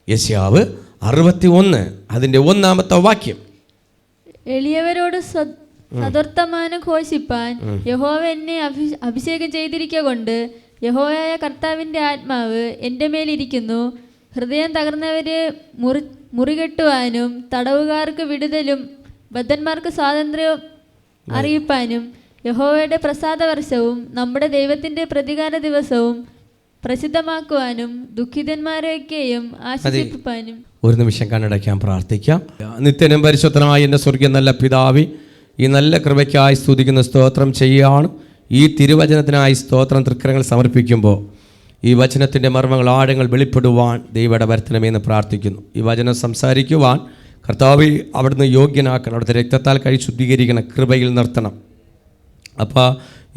യെശയ്യാവ് 61 അതിൻ്റെ 1-ാമത്തെ വാക്യം. എളിയവരോട് സദർത്തമാനം ഘോഷിപ്പാൻ യഹോവ എന്നെ അഭിഷേകം ചെയ്തിരിക്കൊണ്ട് യഹോവയായ കർത്താവിൻ്റെ ആത്മാവ് എൻ്റെ മേലിരിക്കുന്നു. ഹൃദയം തകർന്നവരെ മുറികെട്ടുവാനും തടവുകാർക്ക് വിടുതലും ബദ്ധന്മാർക്ക് സ്വാതന്ത്ര്യവും അറിയിപ്പാനും യഹോവയുടെ പ്രസാദ വർഷവും നമ്മുടെ ദൈവത്തിൻ്റെ പ്രതികാര ദിവസവും പ്രസിദ്ധമാക്കുവാനും ദുഃഖിതന്മാരെയൊക്കെയും ആശ്വസിപ്പിപ്പാനും. ഒരു നിമിഷം കണ്ണടയ്ക്കാൻ പ്രാർത്ഥിക്കാം. നിത്യനും പരിശുദ്ധനായ എൻ്റെ സ്വർഗീയ നല്ല പിതാവേ, ഈ നല്ല കൃപയ്ക്കായി സ്തുതിക്കുന്ന സ്തോത്രം ചെയ്യുകയാണ്. ഈ തിരുവചനത്തിനായി സ്തോത്രം തൃക്കരങ്ങൾ സമർപ്പിക്കുമ്പോൾ ഈ വചനത്തിൻ്റെ മർമ്മങ്ങൾ ആഴങ്ങൾ വെളിപ്പെടുവാൻ ദൈവയുടെ വരത്തണമെന്ന് പ്രാർത്ഥിക്കുന്നു. ഈ വചനം സംസാരിക്കുവാൻ കർത്താവേ അവിടുന്ന് യോഗ്യനാക്കണം, അവിടുത്തെ രക്തത്താൽ കഴി ശുദ്ധീകരിക്കണം, കൃപയിൽ നിർത്തണം. അപ്പോൾ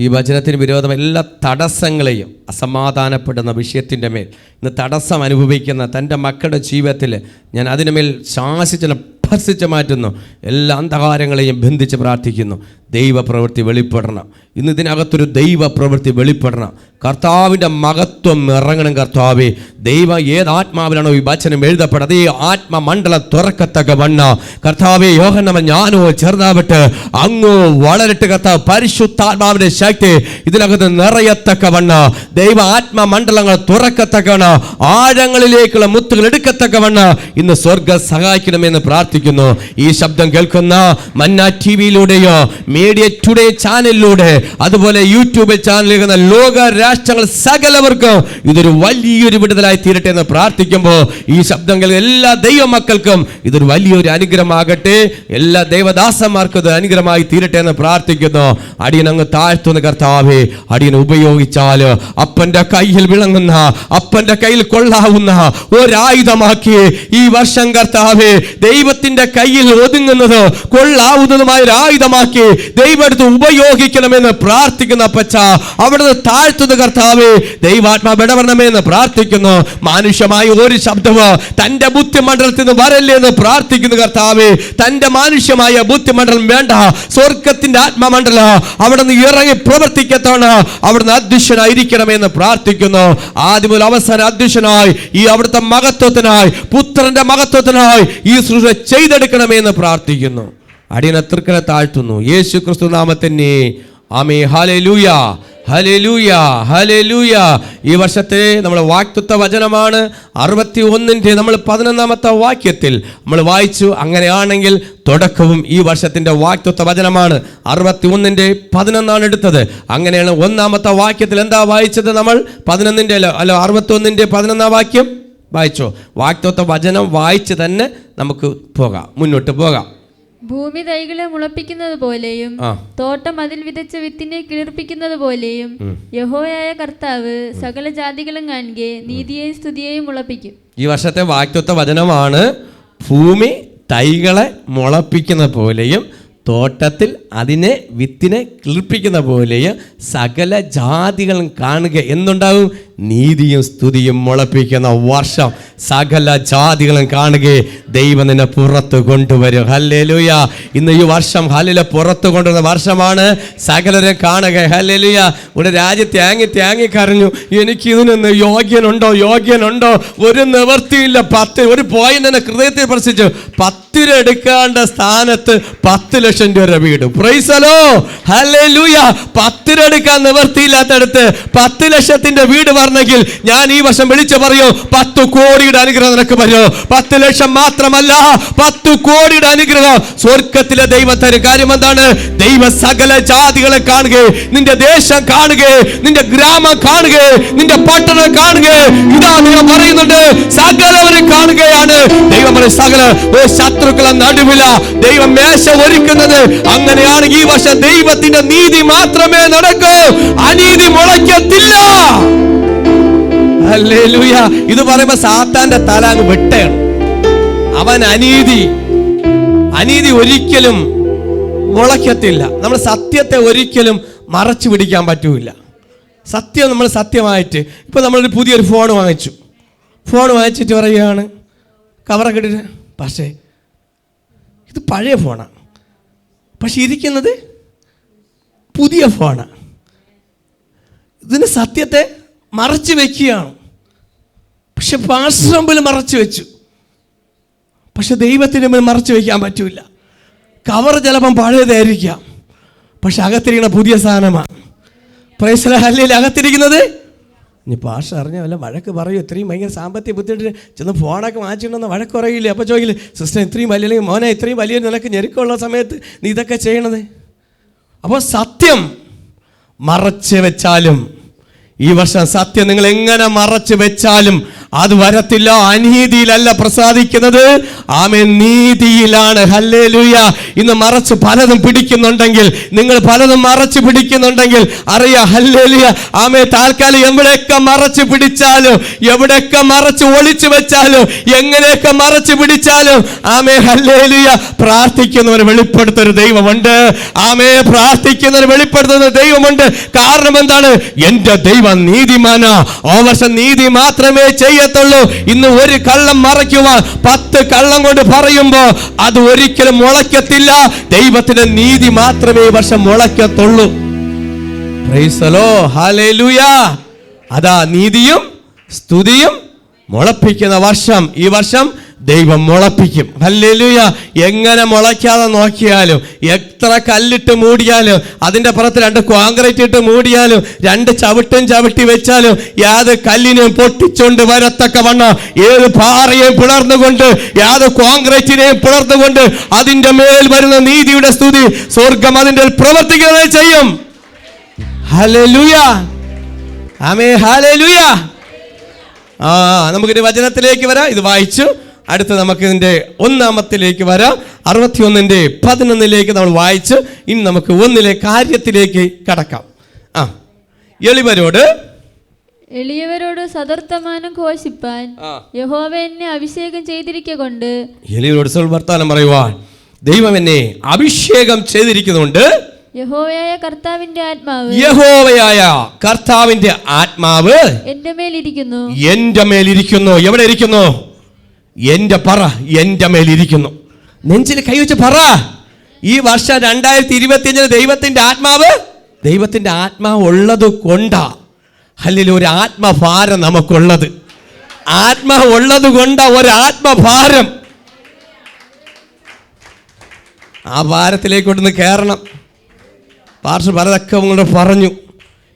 ഈ വചനത്തിന് വിരോധം എല്ലാ തടസ്സങ്ങളെയും അസമാധാനപ്പെടുന്ന വിഷയത്തിൻ്റെ മേൽ ഇന്ന് തടസ്സം അനുഭവിക്കുന്ന തൻ്റെ മക്കളുടെ ജീവിതത്തിൽ ഞാൻ അതിനുമേൽ ശാസിച്ച് ഭർസിച്ച് മാറ്റുന്നു. എല്ലാ അന്ധകാരങ്ങളെയും ബന്ധിച്ച് പ്രാർത്ഥിക്കുന്നു. ദൈവപ്രവൃത്തി വെളിപ്പെടണം. ഇന്ന് ഇതിനകത്തൊരു ദൈവപ്രവൃത്തി വെളിപ്പെടണം. കർത്താവിൻ്റെ മഹത്വം ഇറങ്ങണം. കർത്താവേ, ദൈവം ഏതാത്മാവിലാണോ ഈ വചനം എഴുതപ്പെടുന്നത് അതേ ആത്മമണ്ഡലം തുറക്കത്തക്ക വണ്ണ കർത്താവേ, യോഹന്നമൻ ഞാനോ ചെറുതാവട്ടെ അങ്ങോ വളരട്ട്. കർത്താവ് പരിശുദ്ധാത്മാവിൻ്റെ ശക്തി ഇതിനകത്ത് നിറയത്തക്ക വണ്ണ ദൈവ ആത്മമണ്ഡലങ്ങൾ തുറക്കത്തക്കവണ്ണ ആഴങ്ങളിലേക്കുള്ള മുത്തുകൾ എടുക്കത്തക്ക വണ്ണ ഇന്ന് സ്വർഗ്ഗം സഹായിക്കണമെന്ന് പ്രാർത്ഥിക്കുന്നു. ഈ ശബ്ദം കേൾക്കുന്ന മന്ന TV-യിലൂടെയോ മീഡിയ ടുഡേ ചാനലിലൂടെ അതുപോലെ യൂട്യൂബ് ചാനലിൽ ലോക രാഷ്ട്രങ്ങൾ സകലവർക്കും ഇതൊരു വലിയൊരു വിടുതലായി തീരട്ടെ എന്ന് പ്രാർത്ഥിക്കുമ്പോൾ ഈ ശബ്ദം കേൾക്കുന്ന എല്ലാ ദൈവമക്കൾക്കും ഇതൊരു വലിയൊരു അനുഗ്രഹമാകട്ടെ. എല്ലാ ദൈവദാസന്മാർക്കും ഇത് അനുഗ്രഹമായി തീരട്ടെ എന്ന് പ്രാർത്ഥിക്കുന്നു. അടിയനങ്ങ് താഴ്ത്തുന്ന കർത്താവേ, അടിയനെ ഉപയോഗിച്ചാൽ അപ്പൻ്റെ കയ്യിൽ വിളങ്ങുന്ന അപ്പൻ്റെ കയ്യിൽ കൊള്ളാവുന്ന ഒരായുധമാക്കി ഈ വർഷം കർത്താവേ ദൈവത്തിന്റെ കയ്യിൽ ഒതുങ്ങുന്നത് കൊള്ളാവുന്നതുമായ ഒരു ആയുധമാക്കി ദൈവം എടുത്ത് ഉപയോഗിക്കണമെന്ന് പ്രാർത്ഥിക്കുന്ന അപ്പച്ച അവിടുന്ന് താഴ്ത്തുന്ന കർത്താവേ ദൈവാത്മാവ് ഇടപെടണമെന്ന് പ്രാർത്ഥിക്കുന്നു. മാനുഷ്യമായ ഒരു ശബ്ദവും തന്റെ ബുദ്ധിമണ്ഡലത്തിൽ നിന്ന് വരല്ലേ എന്ന് പ്രാർത്ഥിക്കുന്നു. കർത്താവേ, തന്റെ മാനുഷ്യമായ ബുദ്ധിമണ്ഡലം വേണ്ട, സ്വർഗത്തിന്റെ ആത്മമണ്ഡലം അവിടുന്ന് ഇറങ്ങി പ്രവർത്തിക്കത്തോണ അവിടുന്ന് അദൃശ്യനായിരിക്കണമെന്ന് പ്രാർത്ഥിക്കുന്നു. ആദ്യം മുതൽ അവസാനം അദൃശ്യനായി ഈ അവിടുത്തെ മഹത്വത്തിനായി പുത്രന്റെ മഹത്വത്തിനായി ഈ സൃഷ്ടി ചെയ്തെടുക്കണമെന്ന് പ്രാർത്ഥിക്കുന്നു. അടിയനെ തൃക്കനെ താഴ്ത്തുന്നു യേശു ക്രിസ്തു നാമത്തിനെ ആമേൻ. Hallelujah, hallelujah, hallelujah. ഈ വർഷത്തെ നമ്മുടെ വാക്തത്വ വചനമാണ് 61-ന്റെ നമ്മൾ 11-ാമത്തെ വാക്യത്തിൽ നമ്മൾ വായിച്ചു. അങ്ങനെയാണെങ്കിൽ തുടക്കവും ഈ വർഷത്തിന്റെ വാക്തത്വ വചനമാണ്. 61-ന്റെ 11 എടുത്തത്. അങ്ങനെയാണ് 1-ാമത്തെ വാക്യത്തിൽ എന്താ വായിച്ചത്? നമ്മൾ 11-ന്റെ അല്ല 61-ന്റെ 11-ാം വാക്യം വായിച്ചോ. വാക്തത്വ വചനം വായിച്ച് തന്നെ നമുക്ക് പോകാം, മുന്നോട്ട് പോകാം. ഭൂമി തൈകളെ മുളപ്പിക്കുന്നത് പോലെയും തോട്ടം അതിൽ വിതച്ച വിത്തിനെ കിളിർപ്പിക്കുന്നത് പോലെയും യഹോവയായ കർത്താവ് സകല ജാതികളും കാണുകെ നീതിയെയും സ്തുതിയെയും മുളപ്പിക്കും. ഈ വർഷത്തെ വാക്തത്വ വചനമാണ് ഭൂമി തൈകളെ മുളപ്പിക്കുന്ന പോലെയും തോട്ടത്തിൽ അതിനെ വിത്തിനെ കിളിർപ്പിക്കുന്ന പോലെയും സകല ജാതികളും കാണുക. എന്തുണ്ടാവും? നീതിയും സ്തുതിയും മുളപ്പിക്കുന്ന വർഷം. സകല ജാതികളും കാണുകയെ ദൈവം നിന്നെ പുറത്ത് കൊണ്ടുവരും. ഹല്ലേലൂയ. ഇന്ന് ഈ വർഷം ഹല്ലേലൂയ പുറത്ത് കൊണ്ടുവരുന്ന വർഷമാണ്. സകലരും കാണുക. ഹല്ലേലൂയ. ഇവിടെ രാജ്യം തേങ്ങി കരഞ്ഞു, എനിക്ക് ഇതിനൊന്ന് യോഗ്യനുണ്ടോ? ഒരു നിവൃത്തിയില്ല. ഒരു പോയിന്റ് തന്നെ ഹൃദയത്തിൽ സ്പർശിച്ചു. 10 രൂപ എടുക്കേണ്ട സ്ഥാനത്ത് 10 ലക്ഷം രൂപ വീട്. Price the Lord. ഹല്ലേലൂയ. 10 രൂപ എടുക്കാൻ നിവൃത്തിയില്ലാത്തടുത്ത് 10 ലക്ഷത്തിന്റെ വീട് പറഞ്ഞെങ്കിൽ ഞാൻ ഈ വർഷം വിളിച്ചു പറയൂ, 10 കോടിയുടെ അനുഗ്രഹം നിനക്ക് പറയൂ. 10 ലക്ഷം മാത്രമല്ല, 10 കോടിയുടെ അനുഗ്രഹം സ്വർഗത്തിലെ ദൈവം തരും. കാര്യം എന്താണ്? ദൈവ സകല ജാതികളെ കാണുക, നിന്റെ ദേശം കാണുക, നിന്റെ ഗ്രാമം കാണുക, നിന്റെ പട്ടണം കാണുക. ഇതാ ദൈവം പറയുന്നുണ്ട്, സകലവരെ കാണുകയാണ്. ദൈവം പറയും സകല ശത്രുക്കളെ നടുവില ദൈവം മേശ ഒരുക്കുന്നത്. അങ്ങനെയാണ് ഈ വർഷം ദൈവത്തിന്റെ നീതി മാത്രമേ നടക്കൂ, അനീതി മുളയ്ക്കത്തില്ല. ഹല്ലേലൂയ. ഇത് പറയുമ്പോ സാത്താന്റെ തല അങ്ങ് വെട്ടണം. അവൻ അനീതി ഒരിക്കലും മുളയ്ക്കത്തില്ല. നമ്മൾ സത്യത്തെ ഒരിക്കലും മറച്ചു പിടിക്കാൻ പറ്റൂല. സത്യം നമ്മൾ സത്യമായിട്ട്. ഇപ്പൊ നമ്മളൊരു പുതിയൊരു ഫോൺ വാങ്ങിച്ചിട്ട് പറയുകയാണ്, കവറൊക്കെ ഇട്ടിട്ട്, പക്ഷേ ഇത് പഴയ ഫോണാണ്, പക്ഷെ ഇരിക്കുന്നത് പുതിയ ഫോണാണ്. ഇതിന് സത്യത്തെ മറച്ചു വെക്കുകയാണ്. പക്ഷെ പാസ്റ്റർ മുമ്പിൽ മറച്ചു വെച്ചു. പക്ഷെ ദൈവത്തിന് മുമ്പിൽ മറച്ചു വയ്ക്കാൻ പറ്റൂല. കവർ ചിലപ്പം പഴയതായിരിക്കാം, പക്ഷെ അകത്തിരിക്കുന്ന പുതിയ സാധനമാണ്. Price the Lord. ഹല്ലേലൂയ. അകത്തിരിക്കുന്നത് ഇനി പാഷ അറിഞ്ഞ വല്ല വഴക്ക് പറയൂ. ഇത്രയും ഭയങ്കര സാമ്പത്തിക ബുദ്ധിമുട്ട് ചെന്ന് ഫോണൊക്കെ വാങ്ങിച്ചിട്ടുണ്ടെന്ന് വഴക്ക് പറയില്ലേ? അപ്പോൾ ചോദിക്കില്ലേ, സിസ്റ്റർ ഇത്രയും വലിയ, അല്ലെങ്കിൽ മോനെ ഇത്രയും വലിയ നിനക്ക് ഞെരുക്കമുള്ള സമയത്ത് നീ ഇതൊക്കെ ചെയ്യണത്? അപ്പോൾ സത്യം മറച്ച് വെച്ചാലും, ഈ വർഷം സത്യം നിങ്ങൾ എങ്ങനെ മറച്ച് വെച്ചാലും അത് വരത്തില്ല. അനീതിയിലല്ല പ്രസാദിക്കുന്നത്, ആമേൻ, നീതിയിലാണ്. ഹല്ലേലൂയ. ഇന്ന് മറച്ച് പലതും പിടിക്കുന്നുണ്ടെങ്കിൽ, നിങ്ങൾ പലതും മറച്ച് പിടിക്കുന്നുണ്ടെങ്കിൽ അറിയാം, ഹല്ലേലൂയ, ആമേൻ, താൽക്കാലം എവിടെയൊക്കെ മറച്ച് പിടിച്ചാലും, എവിടെയൊക്കെ മറച്ച് ഒളിച്ചു വെച്ചാലും, എങ്ങനെയൊക്കെ മറച്ച് പിടിച്ചാലും, ആമേൻ, ഹല്ലേലൂയ, പ്രാർത്ഥിക്കുന്നവർ വെളിപ്പെടുത്തുന്ന ദൈവമുണ്ട്. ആമേൻ, പ്രാർത്ഥിക്കുന്നവർ വെളിപ്പെടുത്തുന്ന ദൈവമുണ്ട്. കാരണം എന്താണ്? എൻ്റെ ദൈവം നീതിമാനാ. ആ വർഷം നീതി മാത്രമേ ചെയ്യത്തുള്ളൂ. ഇന്ന് ഒരു കള്ളം മറയ്ക്കുവാൻ 10 കള്ളം കൊണ്ട് പറയുമ്പോ അത് ഒരിക്കലും മുളയ്ക്കത്തില്ല. ദൈവത്തിന്റെ നീതി മാത്രമേ ഈ വർഷം മുളയ്ക്കത്തുള്ളൂ. Praise the Lord. ഹല്ലേലൂയ. അതാ നീതിയും സ്തുതിയും മുളപ്പിക്കുന്ന വർഷം. ഈ വർഷം ദൈവം മുളപ്പിക്കും. ഹല്ലേലൂയ. എങ്ങനെ മുളയ്ക്കാതെ നോക്കിയാലും, എത്ര കല്ലിട്ട് മൂടിയാലും, അതിൻ്റെ പുറത്ത് 2 കോൺക്രീറ്റ് ഇട്ട് മൂടിയാലും, 2 ചവിട്ടും ചവിട്ടി വെച്ചാലും, യാത് കല്ലിനെയും പൊട്ടിച്ചോണ്ട് വരത്തക്കവണ്ണം, ഏത് പാറയെയും പിളർന്നുകൊണ്ട്, യാത് കോൺക്രീറ്റിനെയും പിളർന്നുകൊണ്ട് അതിൻ്റെ മേൽ വരുന്ന നീതിയുടെ സ്തുതി സ്വർഗം അതിൻ്റെ പ്രവർത്തിക്കുന്നത് ചെയ്യും. ഹല്ലേലൂയ. ആമേൻ. ഹല്ലേലൂയ. നമുക്കിത് വചനത്തിലേക്ക് വരാം. ഇത് വായിച്ചു അടുത്ത് നമുക്ക് ഇതിൻ്റെ 1-ാമത്തിലേക്ക് വരാം. 61-11 നമ്മൾ വായിച്ച് ഇനി നമുക്ക് 1 കാര്യത്തിലേക്ക് കടക്കാം. എളിയവരോട് സദർത്തമാനം ഘോഷിപ്പാൻ യഹോവ എന്നെ അഭിഷേകം ചെയ്തിരിക്കൊണ്ട്, എളിയവരോട് വർത്താനം പറയുവാൻ ദൈവം എന്നെ അഭിഷേകം ചെയ്തിരിക്കുന്നുണ്ട്. യഹോവയായ കർത്താവിന്റെ ആത്മാവ് എന്റെ മേലിരിക്കുന്നു. എന്റെ മേലിരിക്കുന്നു. എവിടെ ഇരിക്കുന്നു? എന്റെ മേലിരിക്കുന്നു. നെഞ്ചിൽ കൈവച്ച് പറ. ഈ വർഷം 2025 ദൈവത്തിന്റെ ആത്മാവ് ഉള്ളത് കൊണ്ടാ. അല്ലെങ്കിൽ ഒരു ആത്മഭാരം നമുക്കുള്ളത്. ആത്മാവ് ഉള്ളത് കൊണ്ടാ ഒരു ആത്മഭാരം. ആ ഭാരത്തിലേക്കൊന്ന് കയറണം. പാർശ്വ പലതൊക്കെ നിങ്ങളോട് പറഞ്ഞു.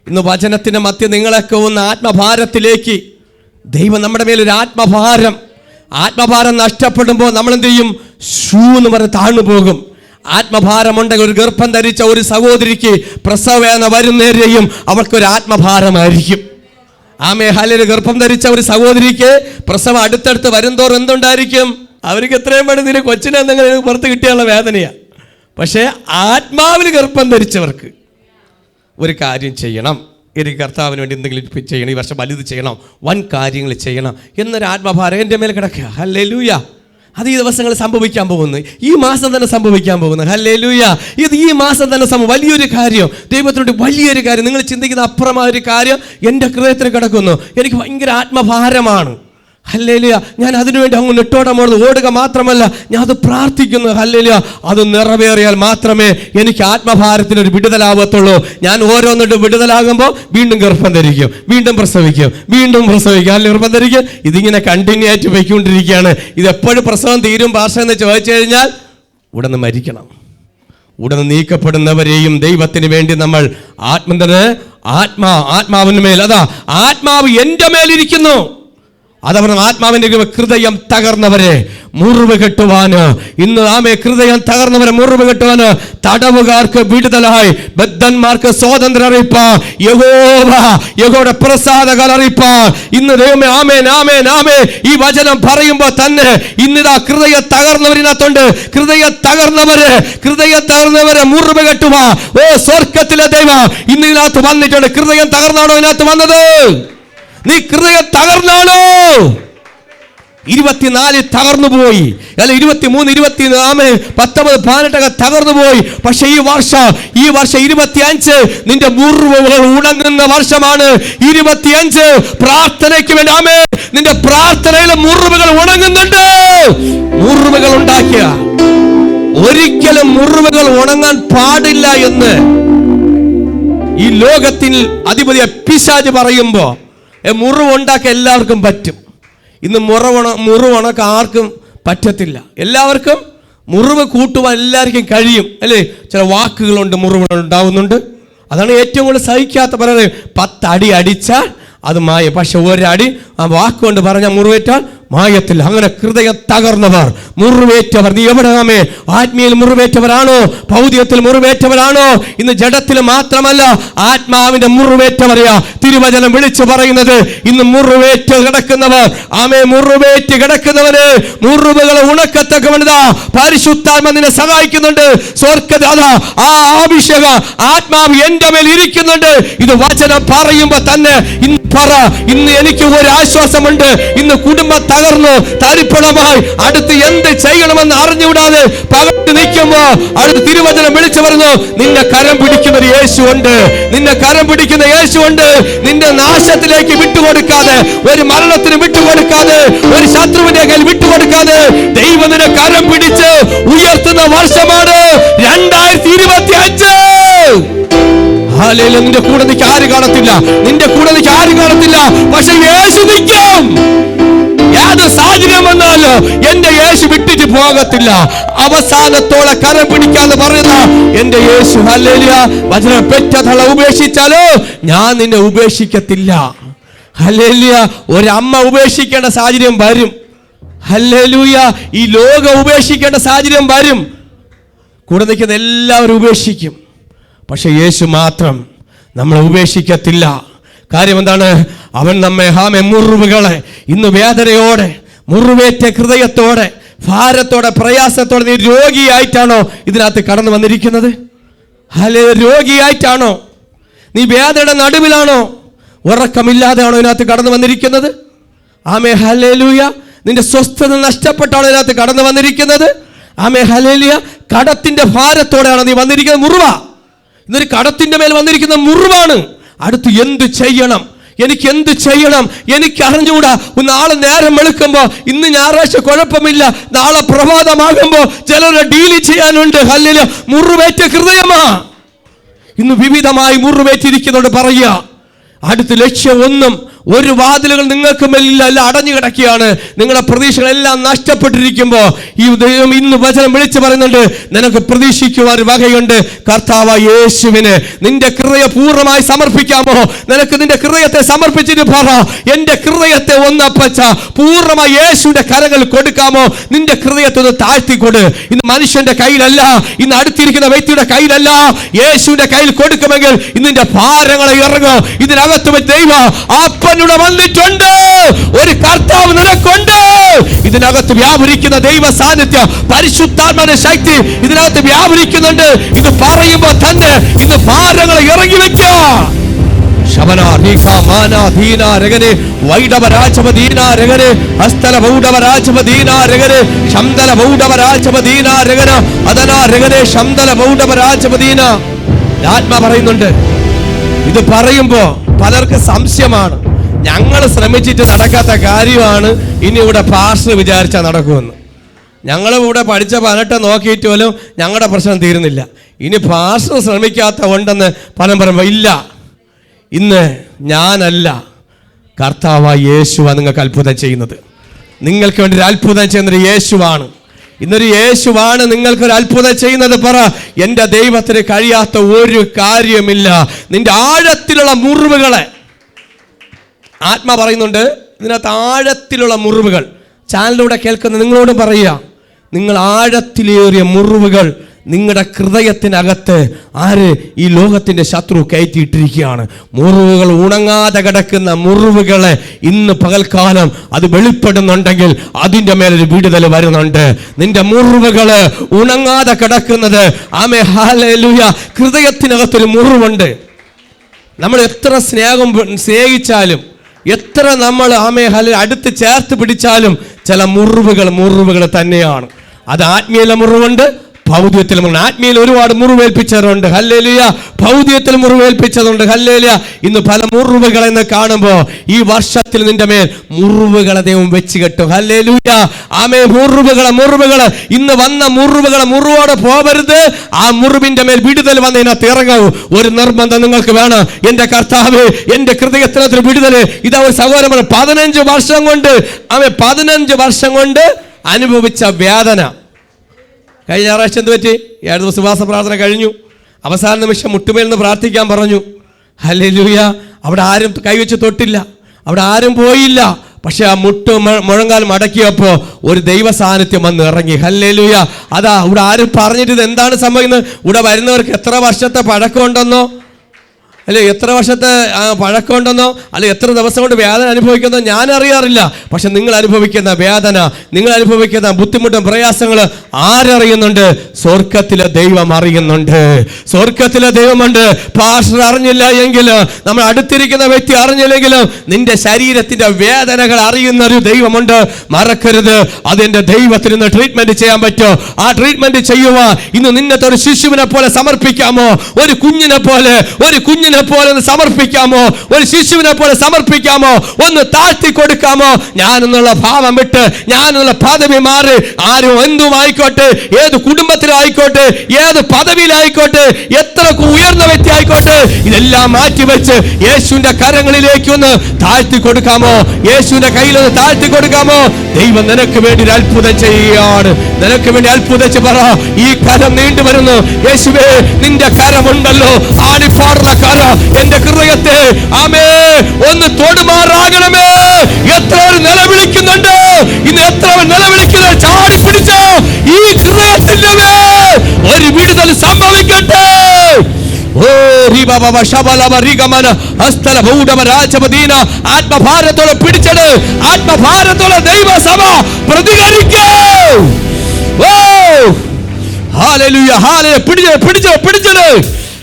ഇന്ന് വചനത്തിന്റെ മധ്യ നിങ്ങളൊക്കെ ഒന്ന് ആത്മഭാരത്തിലേക്ക്. ദൈവം നമ്മുടെ മേലൊരു ആത്മഭാരം നഷ്ടപ്പെടുമ്പോൾ നമ്മൾ എന്ത് ചെയ്യും? എന്ന് പറഞ്ഞ് താഴ്ന്നു പോകും. ആത്മഭാരമുണ്ടെങ്കിൽ ഒരു ഗർഭം ധരിച്ച ഒരു സഹോദരിക്ക് പ്രസവവേദന വരുന്നേരെയും അവർക്കൊരു ആത്മഭാരമായിരിക്കും. ആമേ. ഹല്ലേലൂയ. ഗർഭം ധരിച്ച ഒരു സഹോദരിക്ക് പ്രസവം അടുത്തടുത്ത് വരുന്തോറും എന്തുണ്ടായിരിക്കും? അവർക്ക് എത്രയും വേണം ഇതിന് കൊച്ചിനെ എന്തെങ്കിലും പുറത്ത് കിട്ടിയുള്ള വേദനയാണ്. പക്ഷേ ആത്മാവിന് ഗർഭം ധരിച്ചവർക്ക് ഒരു കാര്യം ചെയ്യണം, എനിക്ക് കർത്താവിന് വേണ്ടി എന്തെങ്കിലും ചെയ്യണം, ഈ വർഷം വലുത് ചെയ്യണം, വൻ കാര്യങ്ങൾ ചെയ്യണം എന്നൊരു ആത്മഭാരം എൻ്റെ മേൽ കിടക്കുക. ഹല്ലേലൂയ. അത് ഈ ദിവസങ്ങളിൽ സംഭവിക്കാൻ പോകുന്നു. ഈ മാസം തന്നെ സംഭവിക്കാൻ പോകുന്നു. ഹല്ലേലൂയ. ഇത് ഈ മാസം തന്നെ വലിയൊരു കാര്യം, ദൈവത്തിനോട് വലിയൊരു കാര്യം, നിങ്ങൾ ചിന്തിക്കുന്ന അപ്പുറമായ ഒരു കാര്യം എൻ്റെ ഹൃദയത്തിൽ കിടക്കുന്നു. എനിക്ക് ഭയങ്കര ആത്മഭാരമാണ്. ഹല്ലേലൂയ. ഞാൻ അതിനുവേണ്ടി അങ്ങ് നെട്ടോട്ടം ഓടുക മാത്രമല്ല, ഞാൻ അത് പ്രാർത്ഥിക്കുന്നു. ഹല്ലേലൂയ. അത് നിറവേറിയാൽ മാത്രമേ എനിക്ക് ആത്മഭാരത്തിനൊരു വിടുതലാവത്തുള്ളൂ. ഞാൻ ഓരോന്നിട്ട് വിടുതലാകുമ്പോൾ വീണ്ടും ഗർഭം ധരിക്കും, വീണ്ടും പ്രസവിക്കും. അല്ലെങ്കിൽ ഗർഭം ധരിക്കും. ഇതിങ്ങനെ കണ്ടിന്യൂ ആയിട്ട് പോയിക്കൊണ്ടിരിക്കുകയാണ്. ഇതെപ്പോഴും പ്രസവം തീരും ഭാഷ എന്ന് ചോദിച്ചു കഴിഞ്ഞാൽ ഉടനെ മരിക്കണം. ഉടനെ നീക്കപ്പെടുന്നവരെയും ദൈവത്തിന് വേണ്ടി നമ്മൾ ആത്മാവിന് മേൽ, അതാ ആത്മാവ് എൻ്റെ മേലിരിക്കുന്നു. അതവർ ആത്മാവിന്റെ ഹൃദയം തകർന്നവരെ മുറിവ് കെട്ടുവാന്, ഇന്ന് ഹൃദയം തകർന്നവരെ മുറിവ് കെട്ടുവാന്, തടവുകാർക്ക് വിടുതലായി, ബദ്ധന്മാർക്ക് സ്വാതന്ത്ര്യം അറിയിപ്പാൻ, യഹോവയുടെ പ്രസാദങ്ങൾ അറിയിപ്പാൻ ഇന്ന് ദൈവമേ. ആമേൻ, ആമേൻ, ആമേൻ. ഈ വചനം പറയുമ്പോൾ തന്നെ ഇന്നിതാ ഹൃദയം തകർന്നവരിനകത്തുണ്ട്. ഹൃദയം തകർന്നവരെ മുറിവ് കെട്ടുവാൻ സ്വർഗത്തിലെ ദൈവം ഇന്ന് ഇതിനകത്ത് വന്നിട്ടുണ്ട്. ഹൃദയം തകർന്നാണോ ഇതിനകത്ത് വന്നത്? നീ ഹൃദയം തകർന്നാണോ? 24 തകർന്നുപോയി, അല്ല 23, 24, 19, 18 തകർന്നുപോയി. പക്ഷെ ഈ വർഷം 25 നിന്റെ മുറിവുകൾ ഉണങ്ങുന്ന വർഷമാണ്. 25 പ്രാർത്ഥനയ്ക്ക് വേണ്ടി. ആമേ. നിന്റെ പ്രാർത്ഥനയിലെ മുറിവുകൾ ഉണങ്ങുന്നുണ്ട്. മുറിവുകൾ ഉണ്ടാക്കിയ ഒരിക്കലും മുറിവുകൾ ഉണങ്ങാൻ പാടില്ല എന്ന് ഈ ലോകത്തിൽ അധിപതി പിശാച് പറയുമ്പോ മുറിവുണ്ടാക്കാൻ എല്ലാവർക്കും പറ്റും. ഇന്ന് മുറിവുണക്ക് ആർക്കും പറ്റത്തില്ല. എല്ലാവർക്കും മുറിവ് കൂട്ടുവാൻ എല്ലാവർക്കും കഴിയും അല്ലേ? ചില വാക്കുകളുണ്ട്, മുറിവുകൾ ഉണ്ടാവുന്നുണ്ട്. അതാണ് ഏറ്റവും കൂടുതൽ സഹിക്കാത്ത. പറയുന്നത് 10 അടി അടിച്ചാൽ അത് മായം, പക്ഷെ ഒരടി ആ വാക്കുകൊണ്ട് പറഞ്ഞാൽ മുറിവേറ്റാൽ മായത്തില്ല. അങ്ങനെ ഹൃദയം തകർന്നവർ, മുറിവേറ്റവർ, നീ എവിടെ ആത്മീയയിൽ മുറിവേറ്റവരാണോ? ഭൗതികത്തിൽ മുറിവേറ്റവരാണോ? ഇന്ന് ജഡത്തിൽ മാത്രമല്ല ആത്മാവിന്റെ മുറിവേറ്റവരെയാ തിരുവചനം വിളിച്ചു പറയുന്നത്. ഇന്ന് മുറിവേറ്റ് കിടക്കുന്നവർ, മുറിവേറ്റ് കിടക്കുന്നവര് മുറിവുകൾ ഉണക്കത്തക്കവനതാ പരിശുദ്ധാത്മ നിന്നെ സഹായിക്കുന്നുണ്ട്. സ്വർഗ്ഗദാതാ ആ അഭിഷേക ആത്മാവ് എന്റെ മേൽ ഇരിക്കുന്നുണ്ട്. ഇത് വചനം പറയുമ്പോ തന്നെ ഇന്ന് എനിക്ക് ഒരു ആശ്വാസമുണ്ട്. ഇന്ന് കുടുംബം തകർന്നു തരിപ്പണമായി അടുത്ത് എന്ത് ചെയ്യണമെന്ന് അറിഞ്ഞുകൂടാതെ പകർന്നു നിൽക്കുമ്പോ അടുത്ത് തിരുവചനം വിളിച്ചു പറഞ്ഞു, നിന്നെ കരം പിടിക്കുന്ന ഒരു യേശുണ്ട്, നിന്നെ കരം പിടിക്കുന്ന യേശുണ്ട്. നിന്റെ നാശത്തിലേക്ക് വിട്ടുകൊടുക്കാതെ, ഒരു മരണത്തിന് വിട്ടുകൊടുക്കാതെ, ഒരു ശത്രുവിന്റെ കയ്യിൽ വിട്ടുകൊടുക്കാതെ ദൈവം നിന്നെ കരം പിടിച്ച് ഉയർത്തുന്ന വർഷമാണ് 2025. നിന്റെ കൂടെ നിൽക്ക് ആര് കാണത്തില്ല, നിന്റെ കൂടെ നിൽക്ക് ആര് കാണത്തില്ല, പക്ഷെ യേശു നിൽക്കും. ഏത് സാഹചര്യം വന്നാലോ എന്റെ യേശു വിട്ടിട്ട് പോകത്തില്ല. അവസാനത്തോടെ കരം പിടിക്കാന്ന് പറയുന്ന എന്റെ യേശു. ഹല്ലേലൂയ. വചനം പെറ്റതള ഉപേക്ഷിച്ചാലോ ഞാൻ നിന്നെ ഉപേക്ഷിക്കത്തില്ല. ഹല്ലേലൂയ. ഒരമ്മ ഉപേക്ഷിക്കേണ്ട സാഹചര്യം വരും. ഹല്ലേലൂയ. ഈ ലോകം ഉപേക്ഷിക്കേണ്ട സാഹചര്യം വരും. കൂടെ നിൽക്കുന്ന എല്ലാവരും ഉപേക്ഷിക്കും, പക്ഷെ യേശു മാത്രം നമ്മളെ ഉപേക്ഷിക്കത്തില്ല. കാര്യം എന്താണ്? അവൻ നമ്മെ മുറിവുകളെ ഇന്ന് വേദനയോടെ, മുറിവേറ്റ ഹൃദയത്തോടെ, ഭാരത്തോടെ, പ്രയാസത്തോടെ നീ രോഗിയായിട്ടാണോ ഇതിനകത്ത് കടന്നു വന്നിരിക്കുന്നത്? രോഗിയായിട്ടാണോ? നീ വേദനയുടെ നടുവിലാണോ? ഉറക്കമില്ലാതെയാണോ ഇതിനകത്ത് കടന്നു വന്നിരിക്കുന്നത്? ഹല്ലേലൂയ. നിന്റെ സ്വസ്ഥത നഷ്ടപ്പെട്ടാണോ ഇതിനകത്ത് കടന്നു വന്നിരിക്കുന്നത്? ഹല്ലേലൂയ. കടത്തിന്റെ ഭാരത്തോടെയാണോ നീ വന്നിരിക്കുന്നത്? മുറിവ. ഇന്നൊരു കടത്തിന്റെ മേൽ വന്നിരിക്കുന്ന മുറിവാണ്. അടുത്ത് എന്ത് ചെയ്യണം, എനിക്ക് എന്ത് ചെയ്യണം, എനിക്ക് അറിഞ്ഞുകൂടാ. നാളെ നേരം വെളുക്കുമ്പോ, ഇന്ന് ഞായറാഴ്ച കുഴപ്പമില്ല, നാളെ പ്രഭാതമാകുമ്പോ ചിലരെ ഡീല് ചെയ്യാനുണ്ട്. ഹല്ലേലൂയ. മുറിവേറ്റ ഹൃദയമാ ഇന്ന് വിവിധമായി മുറിവേറ്റിരിക്കുന്നോട് പറയുക. അടുത്ത ലക്ഷ്യം ഒന്നും, ഒരു വാതിലുകൾ നിങ്ങൾക്ക് മേലില്ല, എല്ലാം അടഞ്ഞു കിടക്കുകയാണ്. നിങ്ങളുടെ പ്രതീക്ഷകളെല്ലാം നഷ്ടപ്പെട്ടിരിക്കുമ്പോ ഈ ദൈവം ഇന്ന് വചനം വിളിച്ചു പറയുന്നുണ്ട്, നിനക്ക് പ്രതീക്ഷിക്കുവാൻ വകയുണ്ട്. കർത്താവായ യേശുവിന് നിന്റെ ഹൃദയം പൂർണ്ണമായി സമർപ്പിക്കാമോ? നിനക്ക് നിന്റെ ഹൃദയത്തെ സമർപ്പിച്ചിട്ട് പറ, എന്റെ ഹൃദയത്തെ ഒന്നപ്പച്ച പൂർണ്ണമായി യേശുവിന്റെ കരങ്ങൾ കൊടുക്കാമോ? നിന്റെ ഹൃദയത്തെ ഒന്ന് താഴ്ത്തിക്കൊട്. ഇന്ന് മനുഷ്യന്റെ കയ്യിലല്ല, ഇന്ന് അടുത്തിരിക്കുന്ന വ്യക്തിയുടെ കയ്യിലല്ല, യേശുവിന്റെ കയ്യിൽ കൊടുക്കുമെങ്കിൽ ഇന്നിന്റെ ഭാരങ്ങളെ ഇറങ്ങും. ഇതിനകത്ത് ദൈവം അപ്പനൂടെ വന്നിട്ടുണ്ട്. ഒരു കർത്താവ് നിനക്കുണ്ട്. ഇതിനകത്ത് വ്യാപരിക്കുന്ന ദൈവ സാന്നിധ്യം, പരിശുദ്ധാത്മാവിന്റെ ശക്തി ഇതിനകത്ത് വ്യാപരിക്കുന്നുണ്ട്. ഇത് പറയുമ്പോ തന്നെ ഇന്ന് ഭാരങ്ങളെ ഇറങ്ങി വെക്കുക. ആത്മാ പറയുന്നുണ്ട്. ഇത് പറയുമ്പോ പലർക്ക് സംശയമാണ്. ഞങ്ങൾ ശ്രമിച്ചിട്ട് നടക്കാത്ത കാര്യമാണ് ഇനി ഇവിടെ പാസ്റ്റർ വിചാരിച്ചാൽ നടക്കുമെന്ന്. ഞങ്ങളിവിടെ പഠിച്ച 18 നോക്കിയിട്ട് പോലും ഞങ്ങളുടെ പ്രശ്നം തീരുന്നില്ല. ഇനി പാസ്റ്റർ ശ്രമിക്കാത്ത ഉണ്ടെന്ന് പലരും പറയുമ്പോൾ ഇല്ല, ഇന്ന് ഞാനല്ല, കർത്താവായ യേശുവാണ് നിങ്ങൾക്ക് അത്ഭുതം ചെയ്യുന്നത്. നിങ്ങൾക്ക് വേണ്ടി ഒരു അത്ഭുതം ചെയ്യുന്നൊരു യേശുവാണ്. ഇന്നൊരു യേശുവാണ് നിങ്ങൾക്കൊരു അത്ഭുതം ചെയ്യുന്നത്. പറ, എൻ്റെ ദൈവത്തിന് കഴിയാത്ത ഒരു കാര്യമില്ല. നിന്റെ ആഴത്തിലുള്ള മുറിവുകളെ ആത്മാ പറയുന്നുണ്ട്. ഇതിനകത്ത് ആഴത്തിലുള്ള മുറിവുകൾ ചാനലിലൂടെ കേൾക്കുന്ന നിങ്ങളോട് പറയുക, നിങ്ങൾ ആഴത്തിലേറിയ മുറിവുകൾ നിങ്ങളുടെ ഹൃദയത്തിനകത്ത് ഈ ലോകത്തിന്റെ ശത്രു കയറ്റിയിട്ടിരിക്കുകയാണ്. മുറിവുകൾ ഉണങ്ങാതെ കിടക്കുന്ന മുറിവുകളെ ഇന്ന് പകൽക്കാലം അത് വെളിപ്പെടുന്നുണ്ടെങ്കിൽ അതിൻ്റെ മേലൊരു വിടുതൽ വരുന്നുണ്ട്. നിന്റെ മുറിവുകള് ഉണങ്ങാതെ കിടക്കുന്നത് ഹല്ലേലൂയ. ഹൃദയത്തിനകത്തൊരു മുറിവുണ്ട്. നമ്മൾ എത്ര സ്നേഹിച്ചാലും, എത്ര നമ്മൾ അടുത്ത് ചേർത്ത് പിടിച്ചാലും ചില മുറിവുകൾ തന്നെയാണ്. അത് ആത്മീയ മുറിവുണ്ട്, ഭൗതികത്തിൽ. ആത്മീയയിൽ ഒരുപാട് മുറിവേൽപ്പിച്ചവരുണ്ട്. ഹല്ലേലൂയ. ഭൗതികത്തിൽ മുറിവേൽപ്പിച്ചതുണ്ട്. ഹല്ലേലൂയ. ഇന്ന് പല മുറിവുകളെന്ന് കാണുമ്പോൾ ഈ വർഷത്തിൽ നിന്റെ മേൽ മുറിവുകളെ ദൈവം വെച്ച് കെട്ടും. ഹല്ലേലൂയ. മുറിവുകളെ ഇന്ന് വന്ന മുറിവോടെ പോവരുത്. ആ മുറിവിന്റെ മേൽ വിടുതൽ വന്നതിനകത്ത് ഇറങ്ങാവൂ. ഒരു നിർബന്ധം നിങ്ങൾക്ക് വേണം. എന്റെ കർത്താവ്, എന്റെ ഹൃദയത്തിനകത്ത് വിടുതൽ. ഇതാ ഒരു സഹോദരൻ 15 വർഷം കൊണ്ട് അനുഭവിച്ച വേദന. കഴിഞ്ഞ ഞായറാഴ്ച എന്ത് പറ്റി? 7 ദിവസം ഉപവാസ പ്രാർത്ഥന കഴിഞ്ഞു. അവസാന നിമിഷം മുട്ടുമേൽ നിന്ന് പ്രാർത്ഥിക്കാൻ പറഞ്ഞു. ഹല്ലേലൂയ. അവിടെ ആരും കൈവച്ച് തൊട്ടില്ല, അവിടെ ആരും പോയില്ല. പക്ഷെ ആ മുഴങ്കാൽ മടക്കിയപ്പോ ഒരു ദൈവ സാന്നിധ്യം വന്ന് ഇറങ്ങി. ഹല്ലേലൂയ. അതാ ഇവിടെ ആരും പറഞ്ഞിട്ട് ഇത് എന്താണ് സംഭവിക്കുന്നത്? ഇവിടെ വരുന്നവർക്ക് എത്ര വർഷത്തെ പഴക്കമുണ്ടെന്നോ, അല്ലെ എത്ര വർഷത്തെ പഴക്കമുണ്ടെന്നോ, അല്ലെ എത്ര ദിവസം കൊണ്ട് വേദന അനുഭവിക്കുന്നോ ഞാൻ അറിയാറില്ല. പക്ഷെ നിങ്ങൾ അനുഭവിക്കുന്ന വേദന, നിങ്ങൾ അനുഭവിക്കുന്ന ബുദ്ധിമുട്ടും പ്രയാസങ്ങൾ ആരറിയുന്നുണ്ട്? സ്വർഗത്തിലെ ദൈവം അറിയുന്നുണ്ട്. സ്വർഗത്തിലെ ദൈവമുണ്ട്. പാസ്റ്റർ അറിഞ്ഞില്ല എങ്കിലും, നമ്മൾ അടുത്തിരിക്കുന്ന വ്യക്തി അറിഞ്ഞില്ലെങ്കിലും നിന്റെ ശരീരത്തിന്റെ വേദനകൾ അറിയുന്ന ഒരു ദൈവമുണ്ട്. മറക്കരുത്. അതെന്റെ ദൈവത്തിന് ഇന്ന് ട്രീറ്റ്മെന്റ് ചെയ്യാൻ പറ്റുമോ? ആ ട്രീറ്റ്മെന്റ് ചെയ്യുവാൻ ഇന്ന് നിന്നത്തെ ഒരു ശിശുവിനെ പോലെ സമർപ്പിക്കാമോ? ഒരു കുഞ്ഞിനെ പോലെ ഒന്ന് സമർപ്പിക്കാമോ? ഒരു ശിശുവിനെ പോലെ സമർപ്പിക്കാമോ? ഒന്ന് താഴ്ത്തി കൊടുക്കാമോ? ഞാനെന്നുള്ള ഭാവം വിട്ട്, ഞാനെന്നുള്ള പദവി മാറി, ആരും എന്തും ആയിക്കോട്ടെ, ഏത് കുടുംബത്തിലായിക്കോട്ടെ, ഏത് പദവിയിലായിക്കോട്ടെ, എത്ര ഉയർന്ന വ്യക്തി ആയിക്കോട്ടെ, ഇതെല്ലാം മാറ്റിവെച്ച് യേശുവിന്റെ കരങ്ങളിലേക്ക് ഒന്ന് താഴ്ത്തി കൊടുക്കാമോ? യേശുവിന്റെ കയ്യിൽ ഒന്ന് താഴ്ത്തി കൊടുക്കാമോ? ദൈവം നിനക്ക് വേണ്ടി ഒരു അത്ഭുതം ചെയ്യുകയാണ്. നിനക്ക് വേണ്ടി അത്ഭുതിച്ച് പറ, ഈ കരം നീണ്ടുവരുന്നു. യേശുവേ, നിന്റെ കരമുണ്ടല്ലോ, ആണിപ്പാടുള്ള കരം എന്റെ ഹൃദയത്തെ ആമേ ഒന്ന് തൊടുമാറാകണമേ. എത്ര നിലവിളിക്കുന്നുണ്ട് ഇന്ന്, എത്ര നിലവിളിക്കുന്നത് ചാടി പിടിച്ചോ. ഈ ഹൃദയത്തിന്റെ ഒരു വിടുതൽ സംഭവിക്കട്ടെ. ആത്മഭാരത്തോടെ പിടിച്ചത്, ആത്മഭാരത്തോടെ ദൈവസഭ പ്രതികരിക്കേ. പിടിച്ചത്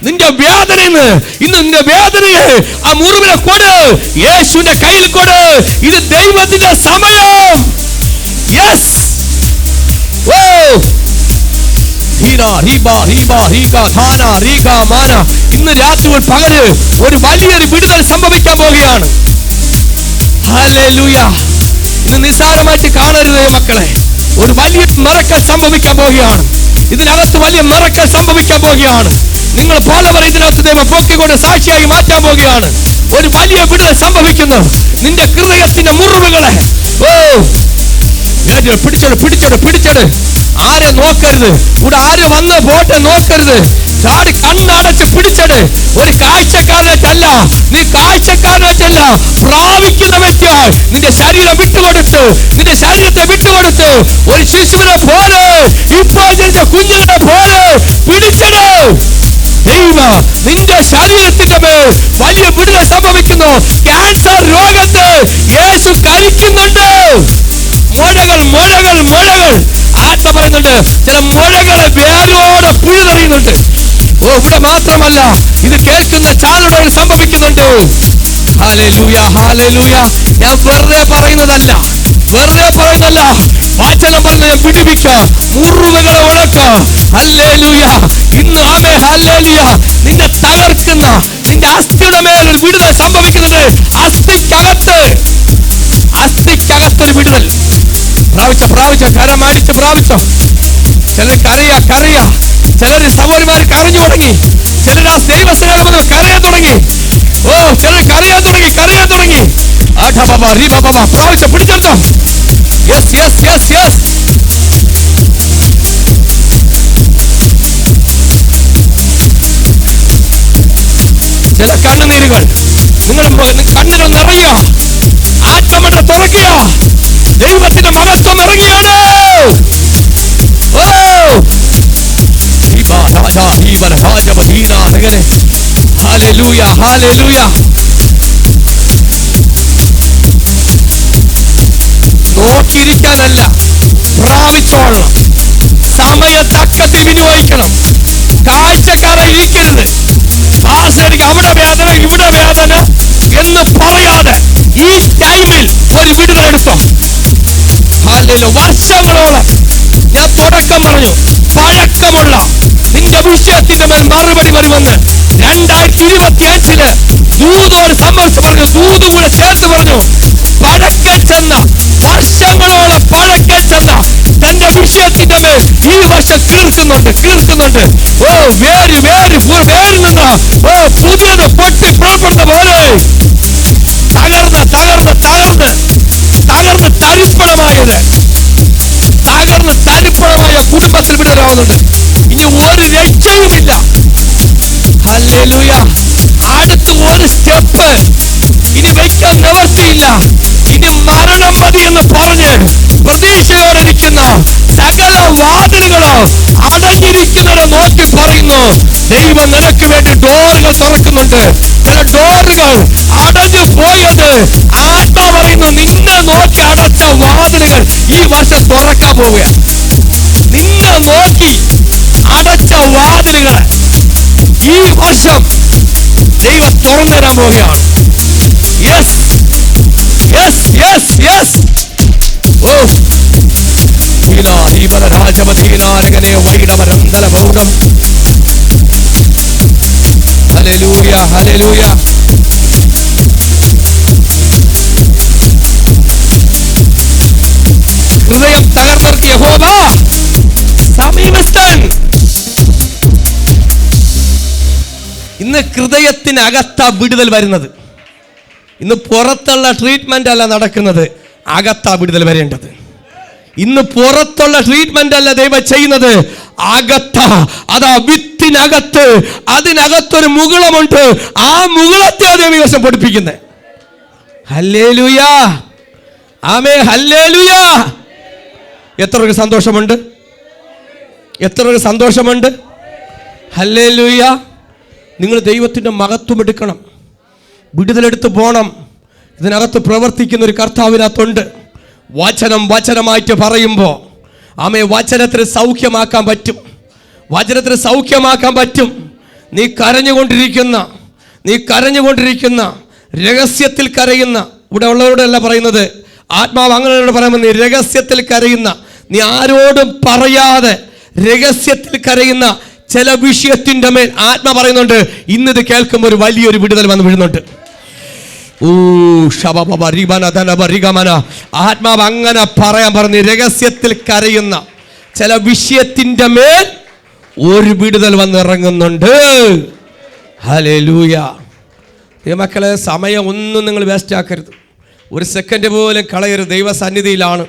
നിന്റെ വേദനയെന്ന്, ഇന്ന് നിന്റെ വേദനയെ ആ മുറിവിനെ കൊട്, യേശുവിന്റെ കയ്യിൽ കൊട്. ഇത് ദൈവത്തിന്റെ സമയം. യെസ്. ഇന്ന് രാത്രി പകല് ഒരു വലിയൊരു വിടുതൽ സംഭവിക്കാൻ പോവുകയാണ്. ഹല്ലേലൂയ. ഇന്ന് നിസ്സാരമായിട്ട് കാണരുത് മക്കളെ. ഒരു വലിയ മറക്കൽ സംഭവിക്കാൻ പോവുകയാണ്. ഇതിനകത്ത് വലിയ മറക്കൽ സംഭവിക്കാൻ പോവുകയാണ്. നിങ്ങൾ പലവർ ഇതിനകത്ത് ദൈവം പൊക്കിക്കൊണ്ട് സാക്ഷിയായി മാറ്റാൻ പോവുകയാണ്. ഒരു വലിയ വിടുതൽ സംഭവിക്കുന്നു. നിന്റെ ഹൃദയത്തിന്റെ മുറിവുകളെ പിടിച്ചെട്. ആരെ നോക്കരുത്. ഇവിടെ ആര് വന്ന് പോട്ടെ നോക്കരുത്. ചാടി കണ്ണടച്ച് പിടിച്ചെട്. ഒരു കാഴ്ചക്കാരനല്ല, നീ കാഴ്ചക്കാരനല്ല, പ്രാപിക്കുന്ന വ്യക്തിയായി നിന്റെ ശരീരം വിട്ടുകൊടുത്ത്, നിന്റെ ശരീരത്തെ വിട്ടുകൊടുത്ത് ഒരു ശിശുവിനെ പോലെ, ഇപ്പോൾ ജനിച്ച കുഞ്ഞിനെ പോലെ പിടിച്ചെട്. ദൈവം നിന്റെ ശരീരത്തിന്റെ മേൽ വലിയ വിടുതൽ സംഭവിക്കുന്നു. ക്യാൻസർ രോഗത്തെ യേശു കരിക്കുന്നുണ്ട്. മുഴകൾ ആത്മ പറയുന്നുണ്ട്. ചില മുഴകളെ വേരോടെ പിഴുതെറിയുന്നുണ്ട്. ഇവിടെ മാത്രമല്ല, ഇത് കേൾക്കുന്ന ചാനലുകൾ സംഭവിക്കുന്നുണ്ട്. Hallelujah, hallelujah. ഞാൻ വെറുതെ പറയുന്നതല്ല. വാചനം പറഞ്ഞ ഞാൻ പിടിപ്പിക്കാം, മുറിവുകളെ ഉണക്കാം. ഹല്ലേലൂയ. ഇന്ന് ആമേ ഹല്ലേലൂയ. നിന്നെ തകർക്കുന്ന നിന്റെ അസ്ഥിയുടെ മേൽ ഒരു വിടുതൽ സംഭവിക്കുന്നുണ്ട്. അസ്ഥിക്കകത്തൊരു വിടുതൽ പ്രാപിച്ചോ. കരം അടിച്ച് പ്രാപിച്ചോ. ചിലർക്ക് കരയാ. ചിലർ സഹോദരിമാർ കരഞ്ഞു തുടങ്ങി. ചിലർ ആ ദൈവസ്നേഹം കരയാൻ തുടങ്ങി. ചിലർ കരയാൻ തുടങ്ങി. പ്രാപിച്ചോ, പിടിച്ചെടുത്തോ. യെസ്. ചില കണ്ണുനീരുകൾ നിങ്ങൾ കണ്ണുകൾ നിറയുക. ആത്മമണ്ഡലം തുറക്കുക. ദൈവത്തിന്റെ മഹത്വം ഇറങ്ങിയാണ്. Hallelujah, hallelujah. നോക്കിയിരിക്കാനല്ല, പ്രാപിച്ചോളണം. സമയത്തക്കത്തിൽ വിനിയോഗിക്കണം. കാഴ്ചക്കാരെ ഇരിക്കരുത്. പാസ്റ്റർക്ക് അവിടെ വേദന ഇവിടെ വേദന എന്ന് പറയാതെ ഈ ടൈമിൽ ഒരു വിടുതലെടുത്തോ. വർഷങ്ങളോളം ഞാൻ തുടക്കം പറഞ്ഞു, പഴക്കമുള്ള നിന്റെ വിഷയത്തിന്റെ മേൽ മറുപടി വരുമെന്ന് 2025 ദൂതോട് സംഭവിച്ചു പറഞ്ഞു. ദൂത് കൂടെ ചേർത്ത് പറഞ്ഞു, പഴക്കച്ചെന്ന വർഷങ്ങളോളം പഴക്കച്ചെന്ന തന്റെ വിഷയത്തിന്റെ മേൽ ഈ വർഷം കീർക്കുന്നുണ്ട്. വേരിൽ നിന്ന് പുതിയത് പൊട്ടി പുറപ്പെടുന്ന പോലെ തകർന്ന് തരിപ്പണമായത് ഒരു സ്റ്റെപ്പ് ഇനി വയ്ക്കാൻ നിവർത്തിയില്ല, ഇനി മരണം മതി എന്ന് പറഞ്ഞ് പ്രതീക്ഷയോടിരിക്കുന്ന സകല വാതിലുകളോ അടഞ്ഞിരിക്കുന്നവരെ നോക്കി പറയുന്നു, ദൈവം നിനക്ക് വേണ്ടി ഡോറുകൾ തുറക്കുന്നുണ്ട്. ചില ഡോറുകൾ അടഞ്ഞു പോയത് ആത്മാ പറയുന്നു, നിന്നെ നോക്കി അടച്ച വാതിലുകൾ ഈ വർഷം തുറക്കാൻ പോവുക. നിന്നെ നോക്കി അടച്ച വാതിലുകൾ ഈ വർഷം ദൈവം തുറന്നു തരാൻ പോവുകയാണ്. Yes yes yes yes. ഓ രാജപതിനാരകനെ വൈഡവരന്തല ഭൗതം. Hallelujah hallelujah. ഹൃദയം തകർന്നവർക്ക് യഹോവ സമീപസ്ഥൻ. ഇന്ന് ഹൃദയത്തിനകത്താ വിടുതൽ വരുന്നത്. ഇന്ന് പുറത്തുള്ള ട്രീറ്റ്മെന്റ് അല്ല നടക്കുന്നത്, അകത്താ വിടുതൽ വരേണ്ടത്. ഇന്ന് പുറത്തുള്ള ട്രീറ്റ്മെന്റ് അല്ല ദൈവം ചെയ്യുന്നത്, അകത്താ. അതാ വിത്തിനകത്ത്, അതിനകത്തൊരു മുകുളമുണ്ട്. ആ മുകുളത്തെ ദൈവം പഠിപ്പിക്കുന്നത്. Hallelujah amen hallelujah. എത്ര സന്തോഷമുണ്ട്, എത്ര സന്തോഷമുണ്ട്. ഹല്ലേലൂയ. നിങ്ങൾ ദൈവത്തിൻ്റെ മഹത്വം എടുക്കണം, വിടുതലെടുത്ത് പോകണം. ഇതിനകത്ത് പ്രവർത്തിക്കുന്ന ഒരു കർത്താവിനകത്തുണ്ട്. വചനം വചനമായിട്ട് പറയുമ്പോൾ ആമേ വചനത്തിന് സൗഖ്യമാക്കാൻ പറ്റും, വചനത്തിന് സൗഖ്യമാക്കാൻ പറ്റും. നീ കരഞ്ഞുകൊണ്ടിരിക്കുന്ന രഹസ്യത്തിൽ കരയുന്ന, ഇവിടെ ഉള്ളവരോടല്ല പറയുന്നത്, ആത്മാവ് അങ്ങനെയോട് പറയുമ്പോൾ നീ രഹസ്യത്തിൽ കരയുന്ന, നീ ആരോടും പറയാതെ രഹസ്യത്തിൽ കരയുന്ന ചില വിഷയത്തിൻ്റെ മേൽ ആത്മാ പറയുന്നുണ്ട്, ഇന്നിത് കേൾക്കുമ്പോൾ ഒരു വലിയൊരു വിടുതൽ വന്ന് വീഴുന്നുണ്ട്. ആത്മാവ് അങ്ങനെ പറയാൻ പറഞ്ഞു, രഹസ്യത്തിൽ കരയുന്ന ചില വിഷയത്തിൻ്റെ മേൽ ഒരു വിടുതൽ വന്നിറങ്ങുന്നുണ്ട്. ഹല്ലേലൂയ. മക്കളെ, സമയം ഒന്നും നിങ്ങൾ വേസ്റ്റ് ആക്കരുത്, ഒരു സെക്കൻഡ് പോലും കളയരുത്. ദൈവസന്നിധിയിലാണ്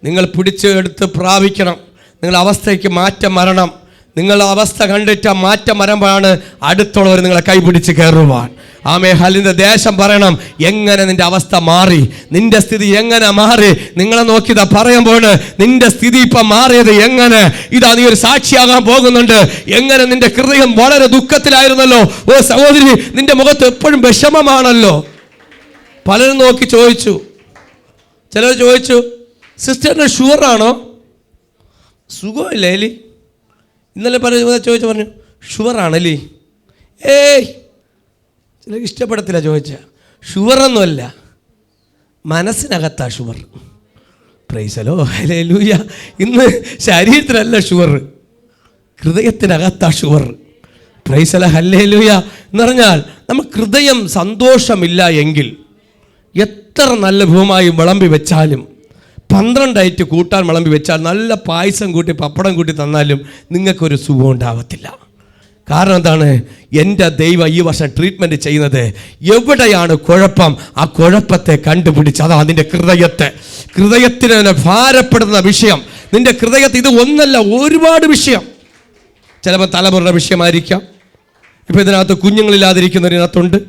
നിങ്ങൾ പിടിച്ചെടുത്ത് പ്രാപിക്കണം. നിങ്ങളുടെ അവസ്ഥയ്ക്ക് മാറ്റം വരണം. നിങ്ങളുടെ അവസ്ഥ കണ്ടിട്ട് മാറ്റം വരുമ്പോഴാണ് അടുത്തുള്ളവർ നിങ്ങളെ കൈപിടിച്ച് കയറുവാൻ. ആമേ ഹല്ലിന്റെ ദേശം പറയണം, എങ്ങനെ നിന്റെ അവസ്ഥ മാറി, നിന്റെ സ്ഥിതി എങ്ങനെ മാറി. നിങ്ങളെ നോക്കിയതാ പറയുമ്പോൾ നിന്റെ സ്ഥിതി ഇപ്പം മാറിയത് എങ്ങനെ. ഇതാ നീ ഒരു സാക്ഷിയാകാൻ പോകുന്നുണ്ട്. എങ്ങനെ നിന്റെ ഹൃദയം വളരെ ദുഃഖത്തിലായിരുന്നല്ലോ. ഓ സഹോദരി, നിന്റെ മുഖത്ത് എപ്പോഴും വിഷമമാണല്ലോ. പലരും നോക്കി ചോദിച്ചു, ചിലർ ചോദിച്ചു, സിസ്റ്ററിന് ഷുവറാണോ? സുഖമില്ലേ എലി? ഇന്നലെ ചോദിച്ചു പറഞ്ഞു, ഷുവറാണല്ലേ? ഏയ്, ചിലർക്ക് ഇഷ്ടപ്പെടത്തില്ല ചോദിച്ച. ഷുവറൊന്നുമല്ല, മനസ്സിനകത്താ ഷുവർ. പ്രൈസലോ ഹല്ലേലൂയ. ഇന്ന് ശരീരത്തിലല്ല ഷുവർ, ഹൃദയത്തിനകത്താ ഷുവർ. പ്രൈസല ഹല്ലേലൂയ. എന്ന് പറഞ്ഞാൽ നമുക്ക് ഹൃദയം സന്തോഷമില്ല എങ്കിൽ എത്ര നല്ല ഭൂമായി വിളമ്പി വെച്ചാലും, 12 ഐറ്റ് കൂട്ടാൻ വിളമ്പി വെച്ചാൽ, നല്ല പായസം കൂട്ടി പപ്പടം കൂട്ടി തന്നാലും നിങ്ങൾക്കൊരു സുഖം ഉണ്ടാവത്തില്ല. കാരണം എന്താണ്? എൻ്റെ ദൈവം ഈ വർഷം ട്രീറ്റ്മെൻറ്റ് ചെയ്യുന്നത് എവിടെയാണ് കുഴപ്പം, ആ കുഴപ്പത്തെ കണ്ടുപിടിച്ച് അതാ നിൻ്റെ ഹൃദയത്തിന് ഭാരപ്പെടുന്ന വിഷയം. നിൻ്റെ ഹൃദയത്തിൽ ഇത് ഒന്നല്ല, ഒരുപാട് വിഷയം. ചിലപ്പോൾ തലമുറയുടെ വിഷയമായിരിക്കാം. ഇപ്പം ഇതിനകത്ത് കുഞ്ഞുങ്ങളില്ലാതിരിക്കുന്നതിനകത്തുണ്ട്.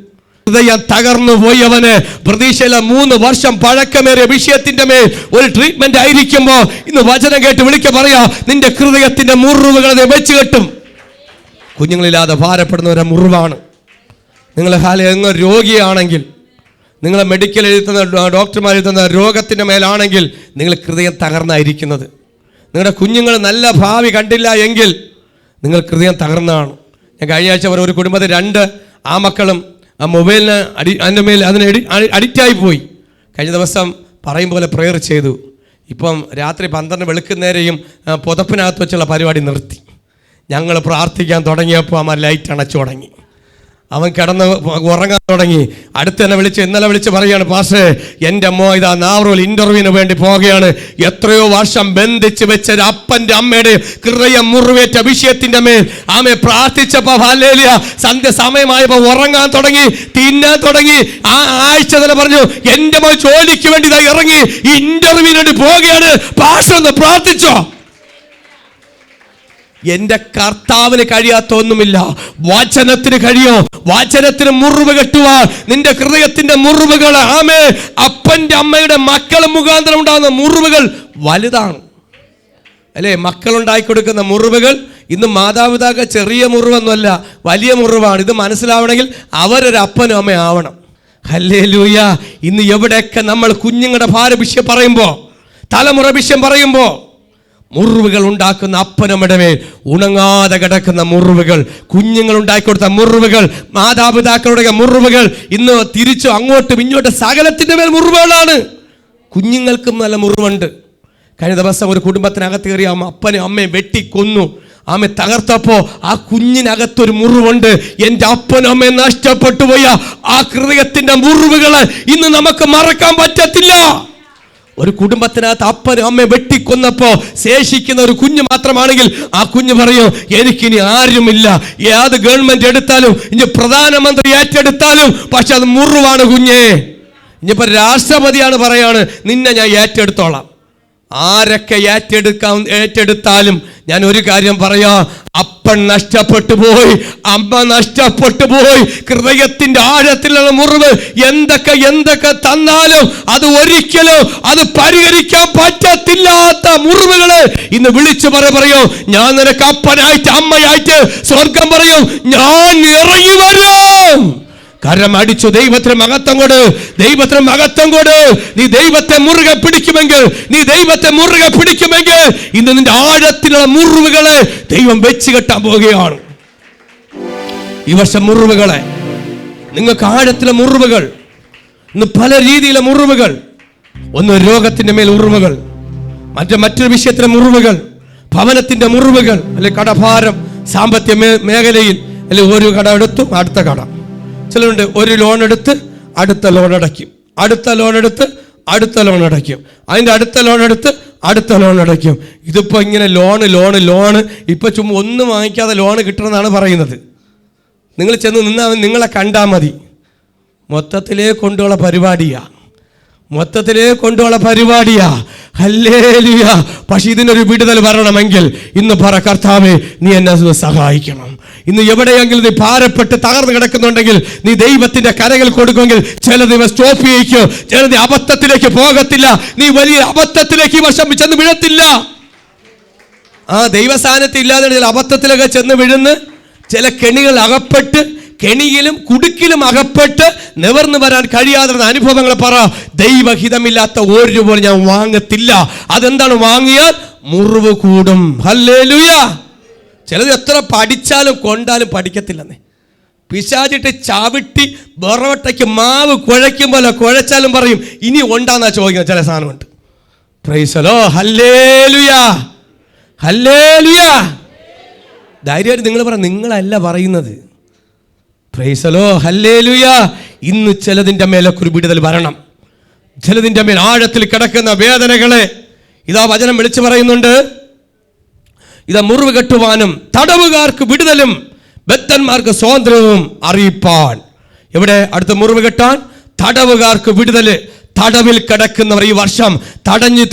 ഹൃദയം തകർന്നു പോയവന് പ്രതീക്ഷയിലെ 3 വർഷം പഴക്കമേറിയ വിഷയത്തിന്റെ മേൽ ഒരു ട്രീറ്റ്മെന്റ് ആയിരിക്കുമ്പോൾ ഇന്ന് വചനം കേട്ട് വിളിക്ക പറയാ, നിന്റെ ഹൃദയത്തിന്റെ മുറിവുകളെ വെച്ച് കെട്ടും. കുഞ്ഞുങ്ങളില്ലാതെ ഭാരപ്പെടുന്നവരെ മുറിവാണ്. നിങ്ങൾ എങ്ങോ രോഗിയാണെങ്കിൽ, നിങ്ങൾ മെഡിക്കൽ എഴുതുന്ന ഡോക്ടർമാർ എഴുതുന്ന രോഗത്തിൻ്റെ മേലാണെങ്കിൽ നിങ്ങൾ ഹൃദയം തകർന്നായിരിക്കുന്നത്. നിങ്ങളുടെ കുഞ്ഞുങ്ങൾ നല്ല ഭാവി കണ്ടില്ല എങ്കിൽ നിങ്ങൾ ഹൃദയം തകർന്നതാണ്. ഞാൻ കഴിഞ്ഞ ആഴ്ച ഒരു കുടുംബത്തിൽ 2 ആമക്കളും ആ മൊബൈലിന് അതിന് അഡിക്റ്റായി പോയി. കഴിഞ്ഞ ദിവസം പറയും പോലെ പ്രെയർ ചെയ്തു. ഇപ്പം രാത്രി 12 വെളുക്കുന്നേരെയും പുതപ്പിനകത്ത് വെച്ചുള്ള പരിപാടി നിർത്തി. ഞങ്ങൾ പ്രാർത്ഥിക്കാൻ തുടങ്ങിയപ്പോൾ അമ്മ ലൈറ്റ് അണച്ചു തുടങ്ങി. അവൻ കിടന്ന് ഉറങ്ങാൻ തുടങ്ങി. അടുത്ത് തന്നെ ഇന്നലെ വിളിച്ച് പറയുകയാണ്, പാസ്റ്റേ എൻ്റെ അമ്മ ഇതാ നാവറൂൽ ഇൻ്റർവ്യൂവിന് വേണ്ടി പോവുകയാണ്. എത്രയോ വർഷം ബന്ധിച്ച് വെച്ച അപ്പൻ്റെ അമ്മയുടെ ഹൃദയം മുറിവേറ്റ വിഷയത്തിൻ്റെ മേൽ ആമെ പ്രാർത്ഥിച്ചപ്പോൾ ഹല്ലേലൂയ, സന്ധ്യ സമയമായപ്പോൾ ഉറങ്ങാൻ തുടങ്ങി, തിന്നാൻ തുടങ്ങി. ആ ആഴ്ച തന്നെ പറഞ്ഞു, എൻ്റെ മോൻ ജോലിക്ക് വേണ്ടി ഇതാ ഇറങ്ങി ഇൻ്റർവ്യൂവിന് വേണ്ടി പോവുകയാണ്, പാസ്റ്റർ ഒന്ന് പ്രാർത്ഥിച്ചോ. എന്റെ കർത്താവിന് കഴിയാത്ത ഒന്നുമില്ല. വചനത്തിന് കഴിയോ? വചനത്തിന് മുറിവ് കെട്ടുവാൻ നിന്റെ ഹൃദയത്തിന്റെ മുറിവുകൾ, ആമേ, അപ്പന്റെ അമ്മയുടെ മക്കൾ മുഖാന്തരം ഉണ്ടാകുന്ന മുറിവുകൾ വലുതാണ് അല്ലേ? മക്കളുണ്ടാക്കി കൊടുക്കുന്ന മുറിവുകൾ ഇന്ന് മാതാപിതാക്കൾ ചെറിയ മുറിവൊന്നുമല്ല, വലിയ മുറിവാണ്. ഇത് മനസ്സിലാവണമെങ്കിൽ അവരൊരു അപ്പനും അമ്മയും ആവണം. ഹല്ലേലൂയ. ഇന്ന് എവിടെയൊക്കെ നമ്മൾ കുഞ്ഞുങ്ങളുടെ ഭാരവിഷയം പറയുമ്പോൾ, തലമുറ വിഷയം പറയുമ്പോൾ, മുറിവുകൾ ഉണ്ടാക്കുന്ന അപ്പനമ്മയുടെ മേൽ ഉണങ്ങാതെ കിടക്കുന്ന മുറിവുകൾ, കുഞ്ഞുങ്ങൾ ഉണ്ടാക്കിക്കൊടുത്ത മുറിവുകൾ, മാതാപിതാക്കളുടെ മുറിവുകൾ, ഇന്ന് തിരിച്ചു അങ്ങോട്ടും ഇങ്ങോട്ടും സകലത്തിന്റെ മേൽ മുറിവുകളാണ്. കുഞ്ഞുങ്ങൾക്കും നല്ല മുറിവുണ്ട്. കഴിഞ്ഞ ദിവസം ഒരു കുടുംബത്തിനകത്ത് കയറി അപ്പനെ അമ്മയെ വെട്ടിക്കൊന്നു. ആമെ തകർത്തപ്പോ ആ കുഞ്ഞിനകത്തൊരു മുറിവുണ്ട്. എൻ്റെ അപ്പനും അമ്മയെ നഷ്ടപ്പെട്ടു പോയ ആ ഹൃദയത്തിന്റെ മുറിവുകളെ ഇന്ന് നമുക്ക് മറക്കാൻ പറ്റത്തില്ല. ഒരു കുടുംബത്തിനകത്ത് അപ്പനും അമ്മയെ വെട്ടിക്കൊന്നപ്പോ ശേഷിക്കുന്ന ഒരു കുഞ്ഞ് മാത്രമാണെങ്കിൽ ആ കുഞ്ഞ് പറയും, എനിക്കിനി ആരുമില്ല. ഏത് ഗവൺമെന്റ് എടുത്താലും, ഇനി പ്രധാനമന്ത്രി ഏറ്റെടുത്താലും, പക്ഷെ അത് മുറിവാണ് കുഞ്ഞേ. ഇനിയിപ്പോ രാഷ്ട്രപതിയാണ് പറയാണ്, നിന്നെ ഞാൻ ഏറ്റെടുത്തോളാം. ആരൊക്കെ ഏറ്റെടുത്താലും ഞാൻ ഒരു കാര്യം പറയാം, അപ്പൻ നഷ്ടപ്പെട്ടു പോയി, അമ്മ നഷ്ടപ്പെട്ടു പോയി. ഹൃദയത്തിന്റെ ആഴത്തിലുള്ള മുറിവ് എന്തൊക്കെ തന്നാലും അത് ഒരിക്കലും അത് പരിഹരിക്കാൻ പറ്റത്തില്ലാത്ത മുറിവുകള് ഇന്ന് വിളിച്ചു പറയോ, ഞാൻ നിനക്ക് അപ്പനായിട്ട് അമ്മയായിട്ട് സ്വർഗം പറയും, ഞാൻ ഇറങ്ങി വരും. കരം അടിച്ചു ദൈവത്തിന് മഹത്വം കൊട്, ദൈവത്തിന് മഹത്വം കൊട്. നീ ദൈവത്തെ മുറുകെ പിടിക്കുമെങ്കിൽ, ഇന്ന് നിന്റെ ആഴത്തിലുള്ള മുറിവുകളെ ദൈവം വെച്ച് കെട്ടാൻ പോവുകയാണ്. ഈ വർഷം മുറിവുകളെ, നിങ്ങൾക്ക് ആഴത്തിലെ മുറിവുകൾ, ഇന്ന് പല രീതിയിലെ മുറിവുകൾ. ഒന്ന് രോഗത്തിന്റെ മേൽ മുറിവുകൾ, മറ്റൊരു വിഷയത്തിലെ മുറിവുകൾ, ഭവനത്തിന്റെ മുറിവുകൾ, അല്ലെ കടഭാരം, സാമ്പത്തിക മേഖലയിൽ, അല്ലെ ഒരു കട എടുത്തു അടുത്ത കട. ചിലരുണ്ട് ഒരു ലോൺ എടുത്ത് അടുത്ത ലോൺ അടയ്ക്കും, അടുത്ത ലോൺ എടുത്ത് അടുത്ത ലോൺ അടയ്ക്കും, അതിൻ്റെ അടുത്ത ലോൺ എടുത്ത് അടുത്ത ലോൺ അടയ്ക്കും. ഇതിപ്പോൾ ഇങ്ങനെ ലോണ് ഇപ്പം ചുമ്മാ ഒന്നും വാങ്ങിക്കാതെ ലോണ് കിട്ടണമെന്നാണ് പറയുന്നത്. നിങ്ങൾ ചെന്ന് നിന്നാൽ നിങ്ങളെ കണ്ടാൽ മതി. മൊത്തത്തിലേ കൊണ്ടുള്ള പരിപാടിയാ. ഹല്ലേലൂയ. പക്ഷെ ഇതിനൊരു വിടുതൽ വരണമെങ്കിൽ ഇന്ന് പറ, കർത്താവേ നീ എന്നെ സഹായിക്കണം. ഇന്ന് എവിടെയെങ്കിലും നീ ഭാരപ്പെട്ട് തകർന്നു കിടക്കുന്നുണ്ടെങ്കിൽ നീ ദൈവത്തിന്റെ കരകൾ കൊടുക്കുമെങ്കിൽ ചിലത് സ്റ്റോപ്പ് ചെയ്യിക്കോ, ചിലത് അബദ്ധത്തിലേക്ക് പോകത്തില്ല. നീ വലിയ അബദ്ധത്തിലേക്ക് ഈ വർഷം ചെന്ന് വീഴത്തില്ല. ദൈവസ്ഥാനത്ത് ഇല്ലാതെ ചില അബദ്ധത്തിലൊക്കെ ചെന്ന് വീഴുന്ന്, ചില കെണികൾ അകപ്പെട്ട്, കെണിയിലും കുടുക്കിലും അകപ്പെട്ട് നിവർന്നു വരാൻ കഴിയാതെ അനുഭവങ്ങൾ പറ. ദൈവഹിതമില്ലാത്ത ഒരു പോലും ഞാൻ വാങ്ങത്തില്ല. അതെന്താണ്? വാങ്ങിയാൽ മുറിവ് കൂടും. ഹല്ലേലൂയ. ചിലത് എത്ര പഠിച്ചാലും കൊണ്ടാലും പഠിക്കത്തില്ലെന്നേ. പിശാചിട്ട് ചവിട്ടി ബൊറോട്ടയ്ക്ക് മാവ് കുഴയ്ക്കും പോലെ കുഴച്ചാലും പറയും ഇനി ഉണ്ടാന്നാ ചോദിക്കുന്നത്. ചില സാധനമുണ്ട്. Price the Lord. Hallelujah, hallelujah. ധൈര്യമായിട്ട് നിങ്ങൾ പറ, നിങ്ങളല്ല പറയുന്നത്. Price the Lord, hallelujah. ഇന്ന് ചിലതിൻ്റെ മേലൊക്കെ ഒരു വിടുതൽ വരണം. ചിലതിൻ്റെ മേൽ ആഴത്തിൽ കിടക്കുന്ന വേദനകളെ ഇതാ വചനം വിളിച്ചു പറയുന്നുണ്ട്. ഇതാ മുറിവ് കെട്ടുവാനും തടവുകാർക്ക് വിടുതലും ബദ്ധന്മാർക്ക് സ്വാതന്ത്ര്യവും അറിയിപ്പാൻ. എവിടെ? അടുത്ത മുറിവ് കെട്ടാൻ തടവുകാർക്ക് വിടുതല്. തടവിൽ കിടക്കുന്നവർ ഈ വർഷം തടഞ്ഞ്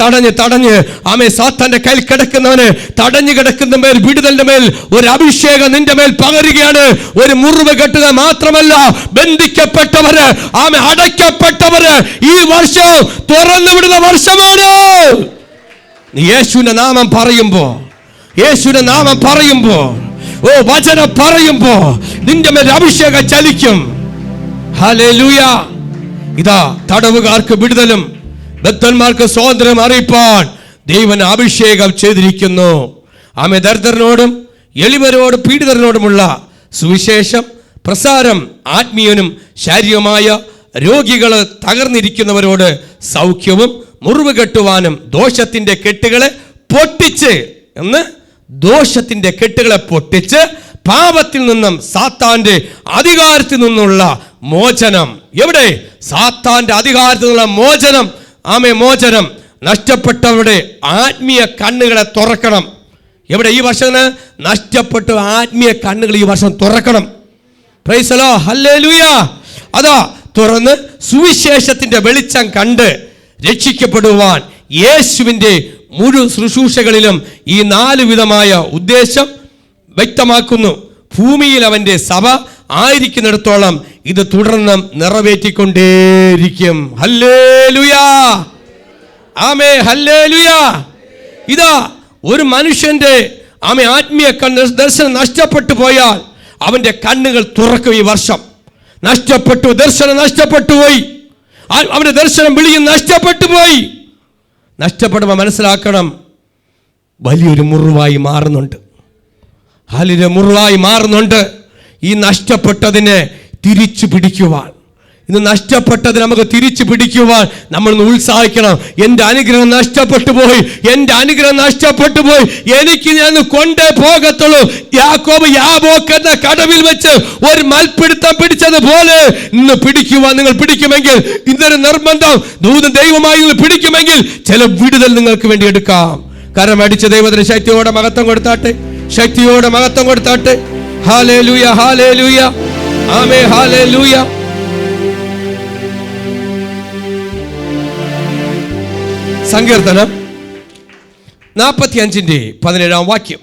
ആമേ സാത്താന്റെ കയ്യിൽ കിടക്കുന്നവന്, തടഞ്ഞു കിടക്കുന്ന മേൽ വിടുതലിന്റെ മേൽ ഒരു അഭിഷേകം നിന്റെ മേൽ പകരുകയാണ്. ഒരു മുറിവ് കെട്ടുക മാത്രമല്ല, ബന്ധിക്കപ്പെട്ടവര്, ആമേ അടയ്ക്കപ്പെട്ടവര് ഈ വർഷം തുറന്നു വിടുന്ന വർഷമാണ്. യേശുവിന്റെ നാമം പറയുമ്പോ, വചനം പറയുമ്പോ നിന്റെ മേൽ അഭിഷേകം ചലിക്കും. ഹല്ലേലൂയ. ഇതാ തടവുകാർക്ക് വിടുതലും ബദ്ധന്മാർക്ക് സ്വാതന്ത്ര്യം അറിയിപ്പാൻ ദൈവൻ അഭിഷേകം ചെയ്തിരിക്കുന്നു. ആമേ ദരിദ്രനോടും എളിവരോടും പീഡിതരോടുമുള്ള സുവിശേഷം പ്രസാരം, ആത്മീയനും ശാരീരികമായ രോഗികള് തകർന്നിരിക്കുന്നവരോട് സൗഖ്യവും, മുറിവ് കെട്ടുവാനും ദോഷത്തിന്റെ കെട്ടുകളെ പൊട്ടിച്ച് പാപത്തിൽ നിന്നും സാത്താന്റെ അധികാരത്തിൽ നിന്നുള്ള മോചനം. എവിടെ? സാത്താന്റെ അധികാരത്തിൽ നിന്നുള്ള മോചനം. ആമേ മോചനം. നഷ്ടപ്പെട്ടവരുടെ ആത്മീയ കണ്ണുകളെ തുറക്കണം. എവിടെ? ഈ വർഷം നഷ്ടപ്പെട്ട ആത്മീയ കണ്ണുകൾ ഈ വർഷം തുറക്കണം. Price the Lord, hallelujah. അതാ തുറന്ന് സുവിശേഷത്തിന്റെ വെളിച്ചം കണ്ട് രക്ഷിക്കപ്പെടുവാൻ യേശുവിൻ്റെ മുഴുവൻ ശുശ്രൂഷകളിലും ഈ 4 വിധമായ ഉദ്ദേശം വ്യക്തമാക്കുന്നു. ഭൂമിയിൽ അവൻ്റെ സഭ ആയിരിക്കുന്നിടത്തോളം ഇത് തുടർന്ന് നിറവേറ്റിക്കൊണ്ടേയിരിക്കും. ഹല്ലേലൂയ, ആമേ, ഹല്ലേലൂയ. ഇതാ ഒരു മനുഷ്യന്റെ ആത്മീയ ദർശനം നഷ്ടപ്പെട്ടു പോയാൽ അവന്റെ കണ്ണുകൾ തുറക്കും. ഈ വർഷം നഷ്ടപ്പെട്ടു, ദർശനം നഷ്ടപ്പെട്ടു പോയി, അവന്റെ ദർശനം വിളിയും നഷ്ടപ്പെട്ടു പോയി. നഷ്ടപ്പെടുമ്പോൾ മനസ്സിലാക്കണം, വലിയൊരു മുറിവായി മാറുന്നുണ്ട്. വലിയൊരു മുറിവായി മാറുന്നുണ്ട്. ഈ നഷ്ടപ്പെട്ടതിനെ തിരിച്ചു പിടിക്കുവാൻ, ഇന്ന് നഷ്ടപ്പെട്ടത് നമുക്ക് തിരിച്ചു പിടിക്കുവാൻ നമ്മൾ ഉത്സാഹിക്കണം. എൻ്റെ അനുഗ്രഹം നഷ്ടപ്പെട്ടു പോയി, എൻ്റെ അനുഗ്രഹം നഷ്ടപ്പെട്ടു പോയി, എനിക്ക് ഞാൻ കൊണ്ടേ പോകത്തുള്ളൂ. യാക്കോബ് യാബോക്ക് എന്ന കടവിൽ വെച്ച് ഒരു മൽപ്പിടുത്തം പിടിച്ചതുപോലെ ഇന്ന് പിടിക്കുവാൻ നിങ്ങൾ പിടിക്കുമെങ്കിൽ, ഇന്നൊരു നിർബന്ധം ദൂതൻ ദൈവമായി നിങ്ങൾ പിടിക്കുമെങ്കിൽ ചില വിടുതൽ നിങ്ങൾക്ക് വേണ്ടി എടുക്കാം. കരമടിച്ച ദൈവത്തിന് ശക്തിയോടെ മഹത്വം കൊടുത്താട്ടെ, ശക്തിയോടെ മഹത്വം കൊടുത്താട്ടെ. ഹല്ലേലൂയ, ഹല്ലേലൂയ, ആമേൻ, ഹല്ലേലൂയ. സങ്കീർത്തനം 45:17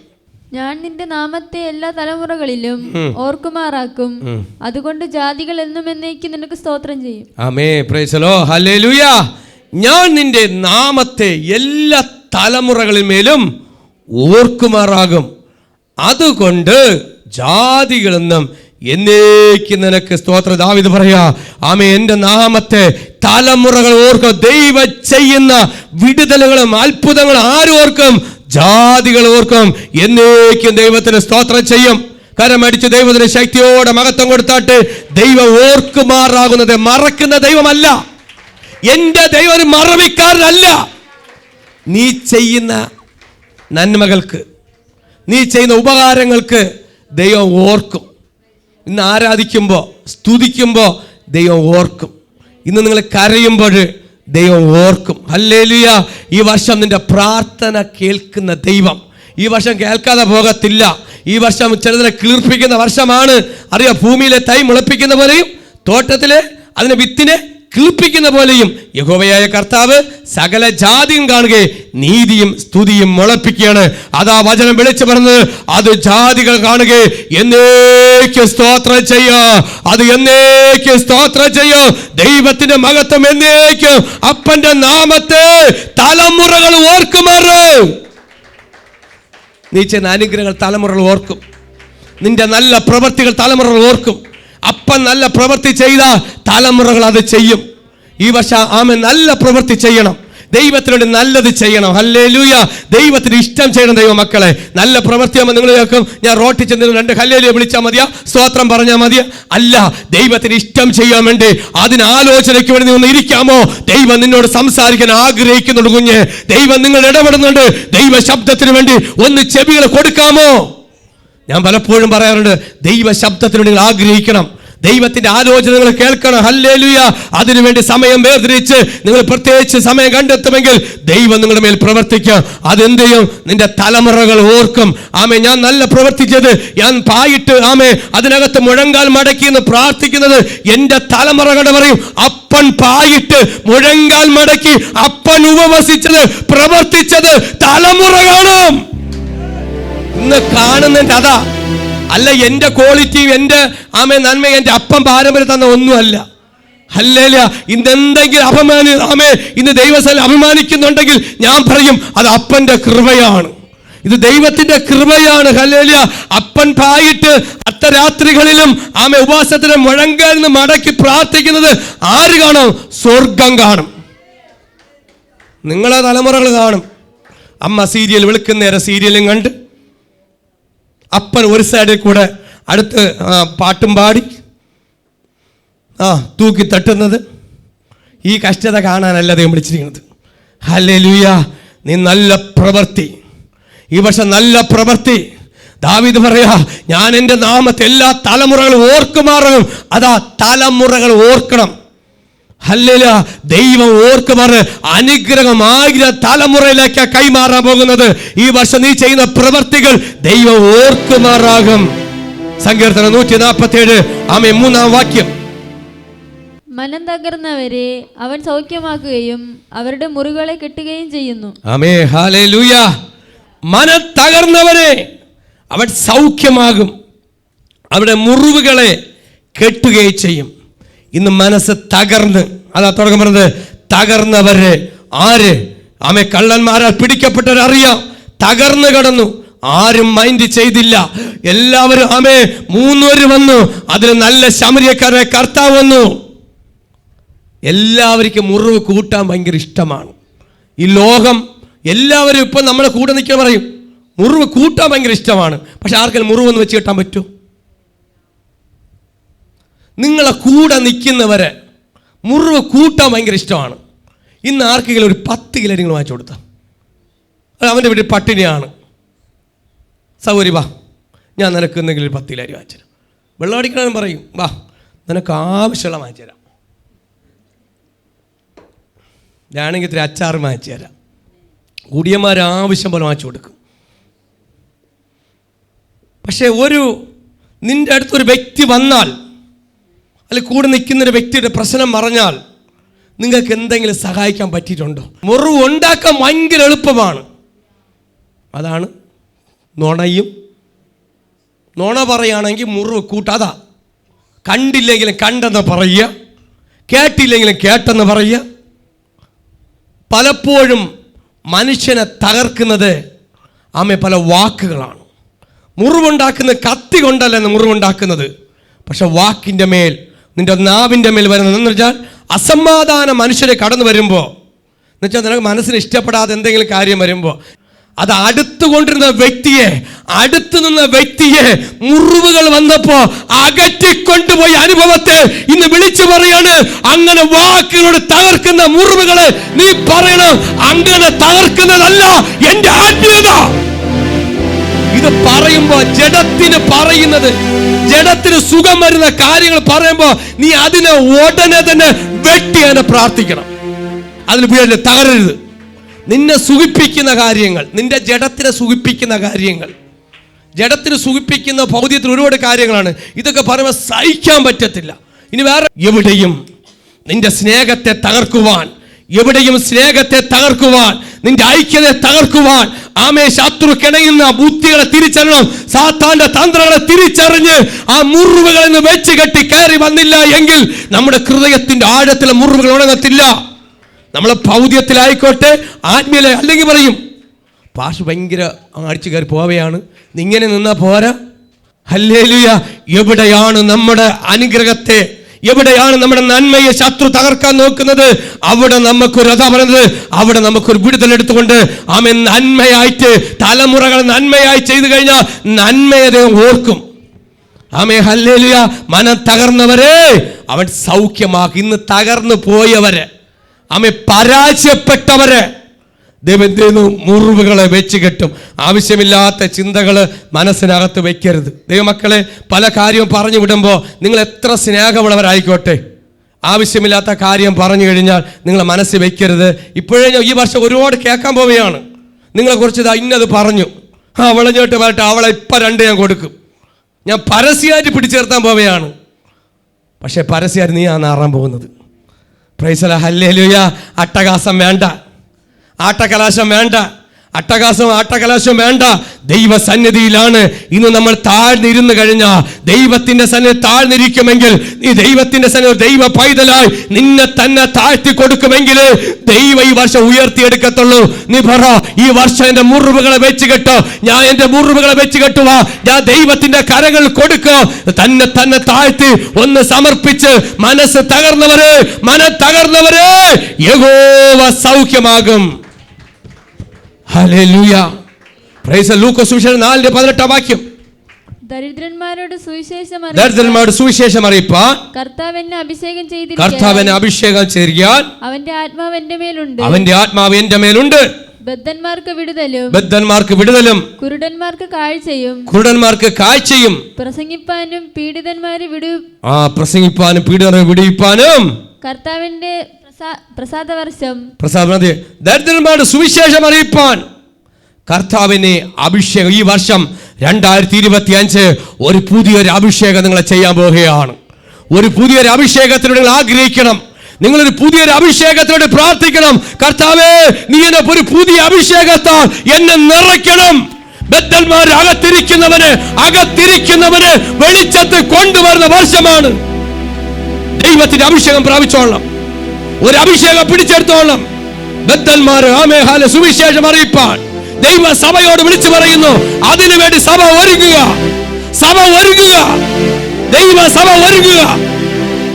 ഞാൻ നിന്റെ നാമത്തെ എല്ലാ തലമുറകളിലും ഓർക്കുമാറാക്കും, അതുകൊണ്ട് ജാതികൾ എന്നും എന്നേക്കും നിനക്ക് സ്തോത്രം ചെയ്യും. ആമേൻ, പ്രൈസ് ദി ലോർഡ്, ഹല്ലേലൂയ. ഞാൻ നിന്റെ നാമത്തെ എല്ലാ തലമുറകളിന്മേലും ഓർക്കുമാറാകും, അതുകൊണ്ട് ജാതികളെന്നും എന്നേക്കും നിനക്ക് സ്തോത്രം. ദാവീദ് പറയാ, ആമേ, എൻ്റെ നാമത്തെ തലമുറകൾ ഓർക്കും. ദൈവം ചെയ്യുന്ന വിടുതലുകളും അത്ഭുതങ്ങളും ആരോർക്കും? ജാതികൾ ഓർക്കും. എന്നേക്കും ദൈവത്തിന് സ്തോത്രം ചെയ്യും. കരമടിച്ച് ദൈവത്തിന് ശക്തിയോടെ മഹത്വം കൊടുത്താട്ട്. ദൈവം ഓർക്കുമാറാകുന്നത് മറക്കുന്ന ദൈവമല്ല. എൻ്റെ ദൈവം ഒരു മറവിക്കാരനല്ല. നീ ചെയ്യുന്ന നന്മകൾക്ക്, നീ ചെയ്യുന്ന ഉപകാരങ്ങൾക്ക് ദൈവം ഓർക്കും. ഇന്ന് ആരാധിക്കുമ്പോൾ, സ്തുതിക്കുമ്പോൾ ദൈവം ഓർക്കും. ഇന്ന് നിങ്ങൾ കരയുമ്പോൾ ദൈവം ഓർക്കും. ഹല്ലേലൂയ. ഈ വർഷം നിന്റെ പ്രാർത്ഥന കേൾക്കുന്ന ദൈവം ഈ വർഷം കേൾക്കാതെ പോകത്തില്ല. ഈ വർഷം ചിലതിനെ കിളിർപ്പിക്കുന്ന വർഷമാണ്. അറിയാം, ഭൂമിയിലെ തൈ മുളപ്പിക്കുന്ന പോലെയും തോട്ടത്തിലെ അതിനെ വിത്തിനെ കിളിപ്പിക്കുന്ന പോലെയും യഹോവയായ കർത്താവ് സകല ജാതിയും കാണുകയെ നീതിയും സ്തുതിയും മുളപ്പിക്കുകയാണ്. അതാ വചനം വിളിച്ചു പറഞ്ഞത്, അത് ജാതികൾ കാണുകയെ എന്നേക്കും സ്തോത്രം ചെയ്യോ, അത് എന്നേക്കും സ്തോത്രം ചെയ്യോ. ദൈവത്തിന്റെ മഹത്വം എന്നേക്കും. അപ്പന്റെ നാമത്തെ തലമുറകൾ ഓർക്കുമാറ്. നീ ചെയ്യുന്ന അനുഗ്രഹങ്ങൾ തലമുറകൾ ഓർക്കും. നിന്റെ നല്ല പ്രവൃത്തികൾ തലമുറകൾ ഓർക്കും. അപ്പൻ നല്ല പ്രവൃത്തി ചെയ്ത തലമുറകൾ അത് ചെയ്യും. ഈ വർഷം ആമേൻ നല്ല പ്രവൃത്തി ചെയ്യണം, ദൈവത്തിനോട് നല്ലത് ചെയ്യണം. ഹല്ലേലൂയ. ദൈവത്തിന് ഇഷ്ടം ചെയ്യണം. ദൈവ മക്കളെ, നല്ല പ്രവൃത്തിയാകുമ്പോൾ നിങ്ങൾ കേൾക്കും, ഞാൻ റോട്ടിൽ ചെന്ന് 2 ഹല്ലേലൂയ വിളിച്ചാൽ മതിയാ, സ്തോത്രം പറഞ്ഞാൽ മതിയാ? അല്ല, ദൈവത്തിന് ഇഷ്ടം ചെയ്യാൻ വേണ്ടി, അതിന് ആലോചനയ്ക്ക് വേണ്ടി ഒന്ന് ഇരിക്കാമോ? ദൈവം നിന്നോട് സംസാരിക്കാൻ ആഗ്രഹിക്കുന്നുണ്ട് കുഞ്ഞ്. ദൈവം നിങ്ങൾ ഇടപെടുന്നുണ്ട്. ദൈവ ശബ്ദത്തിന് വേണ്ടി ഒന്ന് ചെവികൾ കൊടുക്കാമോ? ഞാൻ പലപ്പോഴും പറയാറുണ്ട്, ദൈവ ശബ്ദത്തിന് നിങ്ങൾ ആഗ്രഹിക്കണം, ദൈവത്തിന്റെ ആലോചനകൾ കേൾക്കണം. ഹല്ലേലൂയ. അതിനുവേണ്ടി സമയം വേർതിരിച്ച് നിങ്ങൾ പ്രത്യേകിച്ച് സമയം കണ്ടെത്തുമെങ്കിൽ ദൈവം നിങ്ങളുടെ മേൽ പ്രവർത്തിക്കാം. അതെന്ത് ചെയ്യും? നിന്റെ തലമുറകൾ ഓർക്കും. ആമേ, ഞാൻ നല്ല പ്രവർത്തിച്ചത്, ഞാൻ പായിട്ട് ആമേ അതിനകത്ത് മുഴങ്കാൽ മടക്കി എന്ന് പ്രാർത്ഥിക്കുന്നത് എൻ്റെ തലമുറകളുടെ പറയും. അപ്പൻ പായിട്ട് മുഴങ്കാൽ മടക്കി അപ്പൻ ഉപവസിച്ചത്, പ്രവർത്തിച്ചത് തലമുറ കാണും. ഇന്ന് കാണുന്നതിന്റെ അതാ അല്ല, എൻ്റെ ക്വാളിറ്റിയും എൻ്റെ നന്മയും എൻ്റെ അപ്പം പാരമ്പര്യം തന്ന ഒന്നുമല്ല. ഹല്ലേലൂയ. ഇന്നെന്തെങ്കിലും ഇന്ന് ദൈവസ്ഥലം അഭിമാനിക്കുന്നുണ്ടെങ്കിൽ ഞാൻ പറയും, അത് അപ്പൻ്റെ കൃപയാണ്, ഇത് ദൈവത്തിന്റെ കൃപയാണ്. ഹല്ലേലൂയ. അപ്പൻ പായിട്ട് അർദ്ധരാത്രികളിലും ഉപവാസത്തിന് മുഴങ്കാൽ നിന്ന് മടക്കി പ്രാർത്ഥിക്കുന്നത് ആര് കാണും? സ്വർഗം കാണും. നിങ്ങളെ തലമുറകൾ കാണും. അമ്മ സീരിയൽ വിളിക്കുന്നേരം സീരിയലും കണ്ട് അപ്പൻ ഒരു സൈഡിൽ കൂടെ അടുത്ത് പാട്ടും പാടി തൂക്കി തട്ടുന്നത്. ഈ കഷ്ടത കാണാനല്ല ദൈവം വിളിച്ചിരിക്കുന്നത്. ഹല്ലേലൂയ. നീ നല്ല പ്രവൃത്തി, ഈ വർഷം നല്ല പ്രവൃത്തി. ദാവീദ് പറയാ, ഞാൻ എൻ്റെ നാമത്തെ എല്ലാ തലമുറകളും ഓർക്കുമാറും. അതാ തലമുറകൾ ഓർക്കണം. ഹല്ലേലൂയ. ദൈവം ഓർക്കുമാറ് അനുഗ്രഹം 1000 തലമുറയിലേക്ക് കൈമാറാൻ പോകുന്നത്. ഈ വർഷം നീ ചെയ്യുന്ന പ്രവൃത്തികൾ ദൈവം ഓർക്കുമാറാകും. സങ്കീർത്തനം 147 3-ാം വാക്യം. മനം തകർന്നവരെ അവൻ സൗഖ്യമാക്കുകയും അവരുടെ മുറിവുകളെ കെട്ടുകയും ചെയ്യുന്നു. ആമേൻ, ഹല്ലേലൂയ. മനം തകർന്നവരെ അവൻ സൗഖ്യമാകും, അവരുടെ മുറിവുകളെ കെട്ടുകയും ചെയ്യും. ഇന്ന് മനസ്സ് തകർന്ന്, അതാ തുടക്കം പറഞ്ഞത്, തകർന്നവരെ ആര്? ആമേ, കള്ളന്മാരാൽ പിടിക്കപ്പെട്ടവരറിയാം, തകർന്നു കിടന്നു, ആരും മൈൻഡ് ചെയ്തില്ല. എല്ലാവരും ആമേ 3 പേര് വന്നു, അതിൽ നല്ല ശമരിയക്കാരെ കർത്താവ് വന്നു. എല്ലാവർക്കും മുറിവ് കൂട്ടാൻ ഭയങ്കര ഇഷ്ടമാണ്. ഈ ലോകം എല്ലാവരും ഇപ്പം നമ്മളെ കൂടെ നിൽക്കാൻ പറയും, മുറിവ് കൂട്ടാൻ ഭയങ്കര ഇഷ്ടമാണ്. പക്ഷെ ആർക്കെങ്കിലും മുറിവൊന്ന് വെച്ച് കെട്ടാൻ പറ്റുമോ? നിങ്ങളെ കൂടെ നിൽക്കുന്നവരെ മുറിവ് കൂട്ടാൻ ഭയങ്കര ഇഷ്ടമാണ്. ഇന്ന് ആർക്കെങ്കിലും ഒരു 10 കിലോ നിങ്ങൾ വാങ്ങിച്ചു കൊടുത്താൽ, അത് അവൻ്റെ വീട്ടിൽ പട്ടിണിയാണ്, സൗകര്യം വാ, ഞാൻ നിനക്ക് എന്തെങ്കിലും ഒരു 10 കിലോ അരി വാങ്ങിച്ചു തരാം. വെള്ളം അടിക്കണമെന്ന് പറയും, വാ നിനക്ക് ആവശ്യമുള്ള വാങ്ങിച്ചു തരാം, ഞാനെങ്കിൽ ഇത്തിരി അച്ചാറ് വാങ്ങിച്ചു തരാം. കുടിയന്മാർ ആവശ്യം പോലെ വാങ്ങിച്ചു കൊടുക്കും. പക്ഷേ നിൻ്റെ അടുത്തൊരു വ്യക്തി വന്നാൽ, അല്ലെങ്കിൽ കൂടെ നിൽക്കുന്നൊരു വ്യക്തിയുടെ പ്രശ്നം പറഞ്ഞാൽ നിങ്ങൾക്ക് എന്തെങ്കിലും സഹായിക്കാൻ പറ്റിയിട്ടുണ്ടോ? മുറിവ് ഉണ്ടാക്കാൻ ഭയങ്കര എളുപ്പമാണ്. അതാണ് നുണയും. നുണ പറയുകയാണെങ്കിൽ മുറിവ് കൂട്ടാതാ. കണ്ടില്ലെങ്കിലും കണ്ടെന്ന് പറയുക, കേട്ടില്ലെങ്കിലും കേട്ടെന്ന് പറയുക. പലപ്പോഴും മനുഷ്യനെ തകർക്കുന്നത് പല വാക്കുകളാണ്. മുറിവുണ്ടാക്കുന്നത് കത്തി കൊണ്ടല്ല മുറിവുണ്ടാക്കുന്നത്, പക്ഷെ വാക്കിൻ്റെ മേൽ, നിൻ്റെ നാവിൻ്റെ മേൽ വരുന്നത് എന്ന് വെച്ചാൽ അസമാധാനം മനുഷ്യരെ കടന്നു വരുമ്പോൾ, എന്ന് വെച്ചാൽ നിനക്ക് മനസ്സിന് ഇഷ്ടപ്പെടാതെ എന്തെങ്കിലും കാര്യം വരുമ്പോൾ, അത് അടുത്തു നിന്ന വ്യക്തിയെ മുറിവുകൾ വന്നപ്പോ അകറ്റിക്കൊണ്ടുപോയി അനുഭവത്തെ ഇന്ന് വിളിച്ചു പറയാണ്. അങ്ങനെ വാക്കുകളോട് തകർക്കുന്ന മുറിവുകളെ നീ പറയണം, അങ്ങനെ തകർക്കുന്നതല്ല എന്റെ ആത്മീയത. ഇത് പറയുമ്പോ ജഡത്തിന് സുഖം വരുന്ന കാര്യങ്ങൾ പറയുമ്പോ നീ അതിനെ ഉടനെ തന്നെ വെട്ടിയാനെ പ്രാർത്ഥിക്കണം. അതിൽ വീഴല്, തകരരുത്. നിന്നെ സുഖിപ്പിക്കുന്ന കാര്യങ്ങൾ, നിന്റെ ജഡത്തിനെ സുഖിപ്പിക്കുന്ന കാര്യങ്ങൾ, ജഡത്തിന് സുഖിപ്പിക്കുന്ന ഭൗതികത്തിൽ ഒരുപാട് കാര്യങ്ങളാണ്. ഇതൊക്കെ പറയുമ്പോൾ സഹിക്കാൻ പറ്റത്തില്ല. ഇനി വേറെ എവിടെയും നിന്റെ സ്നേഹത്തെ തകർക്കുവാൻ, നിന്റെ ഐക്യതയെ തകർക്കുവാൻ, ശത്രുക്കിണയുന്ന ബുദ്ധികളെ തിരിച്ചറിയണം, സാത്താന്റെ തന്ത്രങ്ങളെ തിരിച്ചറിഞ്ഞ് ആ മുറിവുകളിൽ നിന്ന് വെച്ച് കെട്ടി കയറി വന്നില്ല എങ്കിൽ നമ്മുടെ ഹൃദയത്തിന്റെ ആഴത്തിലെ മുറിവുകൾ ഉണങ്ങത്തില്ല. നമ്മളെ ഭൗതികത്തിലായിക്കോട്ടെ, ആത്മീയ, അല്ലെങ്കിൽ പറയും പാഷ് ഭയങ്കര അടിച്ചു കയറി പോവുകയാണ്, ഇങ്ങനെ നിന്നാ പോരാ. ഹല്ലേലൂയ. എവിടെയാണ് നമ്മുടെ അനുഗ്രഹത്തെ, എവിടെയാണ് നമ്മുടെ നന്മയെ ശത്രു തകർക്കാൻ നോക്കുന്നത്, അവിടെ നമുക്കൊരു വിടുതലെടുത്തുകൊണ്ട് നന്മയായിട്ട്, തലമുറകൾ നന്മയായി ചെയ്തു കഴിഞ്ഞാൽ നന്മയെ ഓർക്കും. ഹല്ലേലൂയ. മനം തകർന്നവരെ അവൻ സൗഖ്യമാക്കി. ഇന്ന് തകർന്നു പോയവരെ, പരാജയപ്പെട്ടവരെ ദൈവം മുറിവുകളെ വെച്ച് കെട്ടും. ആവശ്യമില്ലാത്ത ചിന്തകൾ മനസ്സിനകത്ത് വെക്കരുത്. ദൈവമക്കളെ, പല കാര്യവും പറഞ്ഞു വിടുമ്പോൾ നിങ്ങൾ എത്ര സ്നേഹമുള്ളവരായിക്കോട്ടെ, ആവശ്യമില്ലാത്ത കാര്യം പറഞ്ഞു കഴിഞ്ഞാൽ നിങ്ങളെ മനസ്സിൽ വെക്കരുത്. ഇപ്പോഴേ ഈ വർഷം ഒരുപാട് കേൾക്കാൻ പോവുകയാണ്. നിങ്ങളെക്കുറിച്ച് ഇന്നത് പറഞ്ഞു, അവളെ ഞോട്ട് വരട്ടെ, അവളെ ഇപ്പം 2 ഞാൻ കൊടുക്കും, ഞാൻ പരസ്യമായിട്ട് പിടിച്ചേർത്താൻ പോവുകയാണ്. പക്ഷേ പരസ്യമായിട്ട് നീ നാറാൻ പോകുന്നത്. Price the Lord. ഹല്ലേലൂയ. അട്ടഹാസം വേണ്ട, ആട്ടകലാശം വേണ്ട, ആട്ടകലാശം വേണ്ട. ദൈവസന്നിധിയിലാണ് ഇന്ന് നമ്മൾ താഴ്ന്നിരുന്നു കഴിഞ്ഞാൽ, ദൈവത്തിന്റെ സന്നിധി താഴ്ന്നിരിക്കുമെങ്കിൽ, നീ ദൈവത്തിന്റെ സന്നിധി ദൈവ പൈതലായി നിന്നെ തന്നെ താഴ്ത്തി കൊടുക്കുമെങ്കിൽ ദൈവം ഈ വർഷം ഉയർത്തിയെടുക്കത്തുള്ളൂ. നീ പറ, ഈ വർഷം എന്റെ മുറിവുകളെ വെച്ച് കെട്ടോ, ഞാൻ എന്റെ മുറിവുകളെ വെച്ച് കെട്ടുവാ, ഞാൻ ദൈവത്തിന്റെ കരങ്ങൾ കൊടുക്കോ. തന്നെ താഴ്ത്തി ഒന്ന് സമർപ്പിച്ച്, മനം തകർന്നവരെ യഹോവ സൗഖ്യമാകും. ഹല്ലേലൂയ. പ്രൈസ് ലൂക്കോസ് സുവിശേഷം 4:18 വാക്യം. ദരിദ്രന്മാരോട് സുവിശേഷം അറിയിപ്പാൻ കർത്താവ് എന്നെ അഭിഷേകം ചെയ്യാൻ അവന്റെ ആത്മാവ് എന്റെ മേലുണ്ട്. ബദ്ധന്മാർക്ക് വിടുതലും കുരുടന്മാർക്ക് കാഴ്ചയും പ്രസംഗിപ്പാനും പീഡിതന്മാരെ വിടുവിപ്പാനും കർത്താവിന്റെ ദരിദ്രന്മാരുടെ സുവിശേഷം അറിയിപ്പാൻ കർത്താവിനെ അഭിഷേകം. ഈ വർഷം 2025 ഒരു പുതിയൊരു അഭിഷേകം നിങ്ങളെ ചെയ്യാൻ പോവുകയാണ്. ഒരു പുതിയൊരു അഭിഷേകത്തിനോട് നിങ്ങൾ ആഗ്രഹിക്കണം. നിങ്ങളൊരു പുതിയൊരു അഭിഷേകത്തോട് പ്രാർത്ഥിക്കണം. കർത്താവേ, നീ എന്നെ ഒരു പുതിയ അഭിഷേകത്താൽ എന്നെ നിറയ്ക്കണം. ബദ്ധന്മാർ അകത്തിരിക്കുന്നവന് വെളിച്ചത്ത് കൊണ്ടുവരുന്ന വർഷമാണ്. ദൈവത്തിന്റെ അഭിഷേകം പ്രാപിച്ചോളണം. ഒരു അഭിഷേകം പിടിച്ചെടുത്തോളണം. ബദ്ധന്മാർ സുവിശേഷം അറിയിപ്പാൻ ദൈവ സഭയോട് വിളിച്ചു പറയുന്നു. അതിനുവേണ്ടി സഭ ഒരുങ്ങുക. ദൈവ സഭ ഒരുങ്ങുക.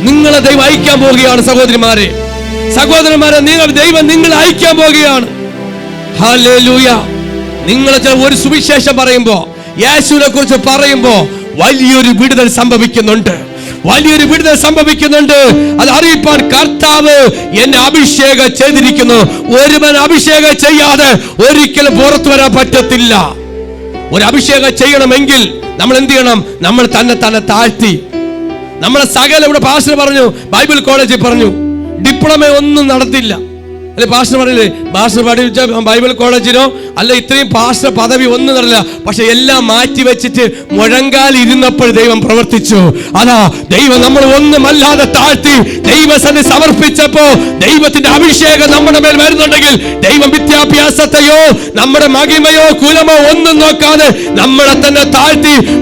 നിങ്ങളെ ദൈവം അയക്കാൻ പോവുകയാണ്. സഹോദരന്മാരെ ദൈവം നിങ്ങളെ അയക്കാൻ പോവുകയാണ്. ഹല്ലേലൂയ. നിങ്ങൾ ഒരു സുവിശേഷം പറയുമ്പോ, യേശുവിനെ കുറിച്ച് പറയുമ്പോ വലിയൊരു വിടുതൽ സംഭവിക്കുന്നുണ്ട്. അത് അറിയിപ്പാൻ കർത്താവ് എന്നെ അഭിഷേകം ചെയ്തിരിക്കുന്നു. ഒരുവൻ അഭിഷേകം ചെയ്യാതെ ഒരിക്കലും പുറത്തു വരാൻ പറ്റത്തില്ല. ഒരു അഭിഷേകം ചെയ്യണമെങ്കിൽ നമ്മൾ എന്ത് ചെയ്യണം? നമ്മൾ തന്നെ താഴ്ത്തി. നമ്മളെ സകല ഇവിടെ പാസ്റ്റർ പറഞ്ഞു, ബൈബിൾ കോളേജിൽ പറഞ്ഞു, ഡിപ്ലോമ ഒന്നും നടത്തില്ല അല്ലെ? പാസ്റ്റർ പറഞ്ഞില്ലേ, പാസ്റ്റർ പഠിച്ച ബൈബിൾ കോളേജിനോ അല്ല ഇത്രയും പാസ്റ്റർ പദവി ഒന്നും നടന്നില്ല. പക്ഷെ എല്ലാം മാറ്റി വെച്ചിട്ട് മുഴങ്കാൽ ഇരുന്നപ്പോൾ ദൈവം പ്രവർത്തിച്ചു. അതാ ദൈവം നമ്മൾ ഒന്നുമല്ലാതെ താഴ്ത്തി ദൈവസന്നിധി സമർപ്പിച്ചപ്പോ ദൈവത്തിന്റെ അഭിഷേകം നമ്മുടെ മേൽ വരുന്നുണ്ടെങ്കിൽ, ദൈവം വിദ്യാഭ്യാസത്തെയോ നമ്മുടെ മഹിമയോ കുലമോ ഒന്നും നോക്കാതെ നമ്മളെ തന്നെ താഴ്ത്തി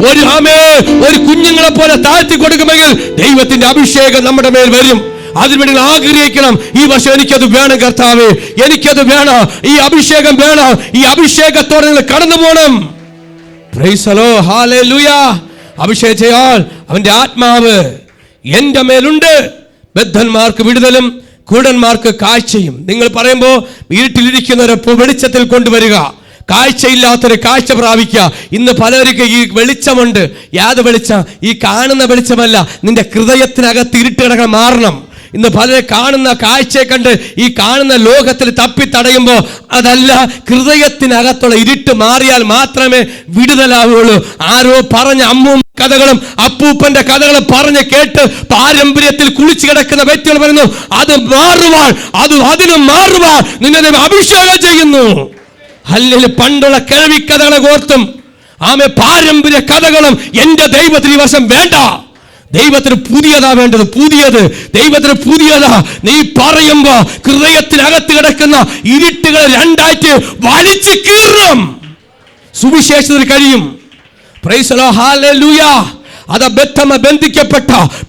ഒരു കുഞ്ഞുങ്ങളെ പോലെ താഴ്ത്തി കൊടുക്കുമെങ്കിൽ ദൈവത്തിന്റെ അഭിഷേകം നമ്മുടെ മേൽ വരും. അതിനുവേണ്ടി ആഗ്രഹിക്കണം. ഈ വർഷം എനിക്കത് വേണം കർത്താവേ, എനിക്കത് വേണം, ഈ അഭിഷേകം വേണം. ഈ അഭിഷേകത്തോടെ നിങ്ങൾ കടന്നു പോകണം. Price the Lord, hallelujah. അഭിഷേകം ചെയ്യാൻ അവന്റെ ആത്മാവ് എന്റെ മേലുണ്ട്. ബദ്ധന്മാർക്ക് വിടുതലും കുരുടന്മാർക്ക് കാഴ്ചയും. നിങ്ങൾ പറയുമ്പോ ഇരുട്ടിലിരിക്കുന്നവരെ വെളിച്ചത്തിൽ കൊണ്ടുവരിക. കാഴ്ചയില്ലാത്തൊരു കാഴ്ച പ്രാപിക്കുക. ഇന്ന് പലർക്കും ഈ വെളിച്ചമുണ്ട്. യാതൊരു വെളിച്ചം? ഈ കാണുന്ന വെളിച്ചമല്ല, നിന്റെ ഹൃദയത്തിനകത്ത് ഇരുട്ട് കിടക്കാൻ മാറണം. ഇന്ന് പലരെ കാണുന്ന കാഴ്ചയെ കണ്ട് ഈ കാണുന്ന ലോകത്തിൽ തപ്പിത്തടയുമ്പോൾ അതല്ല, ഹൃദയത്തിനകത്തുള്ള ഇരുട്ട് മാറിയാൽ മാത്രമേ വിടുതലാവുകയുള്ളൂ. ആരോ പറഞ്ഞ കഥകളും അപ്പൂപ്പന്റെ കഥകളും പറഞ്ഞ് കേട്ട് പാരമ്പര്യത്തിൽ കുളിച്ചു കിടക്കുന്ന വ്യക്തികൾ പറയുന്നു, അതിനും മാറുവാൻ നിന്നെ അഭിഷേകം ചെയ്യുന്നു. അല്ലെങ്കിൽ പണ്ടുള്ള കേൾവി കഥകളെ ഓർത്തും പാരമ്പര്യ കഥകളും എന്റെ ദൈവത്തിന് ഈ വർഷം വേണ്ട. ദൈവത്തിന് പുതിയതാ വേണ്ടത്. ദൈവത്തിന് പുതിയതാ. നീ പറയുമ്പോ ഹൃദയത്തിനകത്ത് കിടക്കുന്ന ഇരുട്ടുകളെ രണ്ടായിട്ട് വലിച്ചു കീറണം. സുവിശേഷത്തിന് കഴിയും. Price the Lord, hallelujah. അത്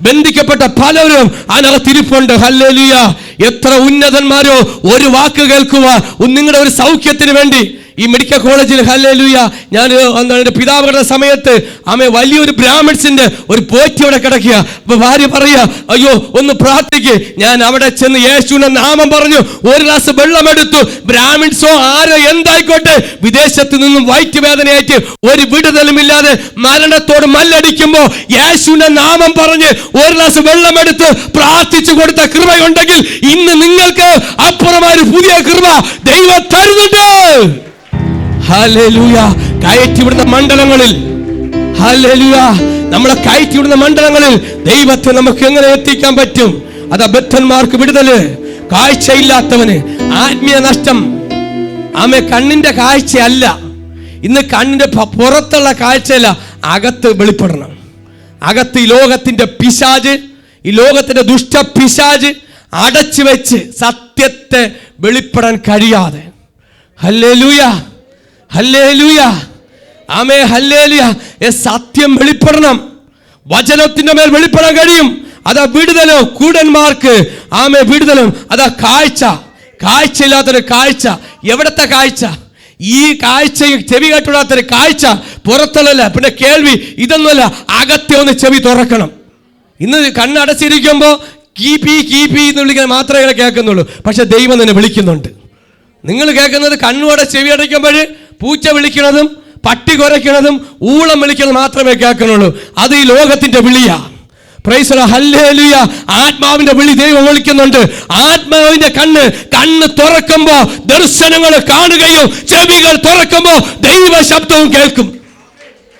ബന്ധിക്കപ്പെട്ട പലരും അതിനകത്തിരിപ്പുണ്ട്. ഹല്ലേലൂയ. എത്ര ഉന്നതന്മാരോ ഒരു വാക്ക് കേൾക്കുക നിങ്ങളുടെ ഒരു സൗഖ്യത്തിന് വേണ്ടി ഈ മെഡിക്കൽ കോളേജിൽ. ഹല്ലേലൂയ. ഞാൻ എൻ്റെ പിതാവുകളുടെ സമയത്ത് വലിയൊരു ബ്രാഹ്മിൺസിന്റെ ഒരു പോറ്റിയോടെ കിടക്കുക. അപ്പൊ ഭാര്യ പറയുക, അയ്യോ ഒന്ന് പ്രാർത്ഥിക്ക്. ഞാൻ അവിടെ ചെന്ന് യേശുവിന്റെ നാമം പറഞ്ഞു, ഒരു ഗ്ലാസ് വെള്ളമെടുത്തു. ബ്രാഹ്മിൺസോ ആരോ എന്തായിക്കോട്ടെ, വിദേശത്ത് നിന്നും വയറ്റുവേദനയായിട്ട് ഒരു വിടുതലുമില്ലാതെ മരണത്തോട് മല്ലടിക്കുമ്പോ യേശുവിന്റെ നാമം പറഞ്ഞ് ഒരു ഗ്ലാസ് വെള്ളമെടുത്ത് പ്രാർത്ഥിച്ചു കൊടുത്ത കൃപയുണ്ടെങ്കിൽ ഇന്ന് നിങ്ങൾക്ക് അപ്പുറമായ ഒരു പുതിയ കൃപ ദൈവം തരുന്നുണ്ട്. ഹല്ലേലൂയ. കയറ്റിവിടുന്ന മണ്ഡലങ്ങളിൽ, ഹല്ലേലൂയ, നമ്മളെ കയറ്റിവിടുന്ന മണ്ഡലങ്ങളിൽ ദൈവത്തെ നമുക്ക് എങ്ങനെ എത്തിക്കാൻ പറ്റും? അതാ ബദ്ധന്മാർക്ക് വിടുതല്, കാഴ്ചയില്ലാത്തവന് ആത്മീയ നഷ്ടം. കണ്ണിന്റെ കാഴ്ചയല്ല ഇന്ന്, കണ്ണിന്റെ പുറത്തുള്ള കാഴ്ചയല്ല, അകത്ത് വെളിപ്പെടണം. അകത്ത് ഈ ലോകത്തിന്റെ പിശാച്, ഈ ലോകത്തിന്റെ ദുഷ്ടപിശാച് അടച്ചു വെച്ച് സത്യത്തെ വെളിപ്പെടാൻ കഴിയാതെ. ഹല്ലേലൂയ, ഹല്ലേലൂയ, ആമേ, ഹല്ലേലൂയ. സത്യം വെളിപ്പെടണം. വചനത്തിന്റെ മേൽ വെളിപ്പെടാൻ കഴിയും. അതാ വിടുതലോ കുരുടന്മാർക്ക് വിടുതലും. അതാ കാഴ്ചയില്ലാത്തൊരു കാഴ്ച. എവിടത്തെ കാഴ്ച? ഈ കാഴ്ചയും ചെവി കേട്ടുകൂടാത്തൊരു കാഴ്ച പുറത്തുള്ളല്ല, പിന്നെ കേൾവി ഇതൊന്നുമല്ല. അകത്തെ ഒന്ന് ചെവി തുറക്കണം. ഇന്ന് കണ്ണടച്ചിരിക്കുമ്പോ കീപി എന്ന് വിളിക്കാൻ മാത്രമേ കേൾക്കുന്നുള്ളൂ. പക്ഷെ ദൈവം തന്നെ വിളിക്കുന്നുണ്ട്. നിങ്ങൾ കേൾക്കുന്നത് കണ്ണുടെ ചെവി അടയ്ക്കുമ്പോൾ പൂച്ച വിളിക്കുന്നതും പട്ടി കുരയ്ക്കുന്നതും ഊളം വിളിക്കുന്നത് മാത്രമേ കേൾക്കുന്നുള്ളൂ. അത് ഈ ലോകത്തിന്റെ വിളിയാ. Praise the Lord, hallelujah. ആത്മാവിന്റെ വിളി ദൈവം വിളിക്കുന്നുണ്ട്. ആത്മാവിന്റെ കണ്ണ് തുറക്കുമ്പോ ദർശനങ്ങൾ കാണുകയും ചെവികൾ തുറക്കുമ്പോ ദൈവ ശബ്ദവും കേൾക്കും.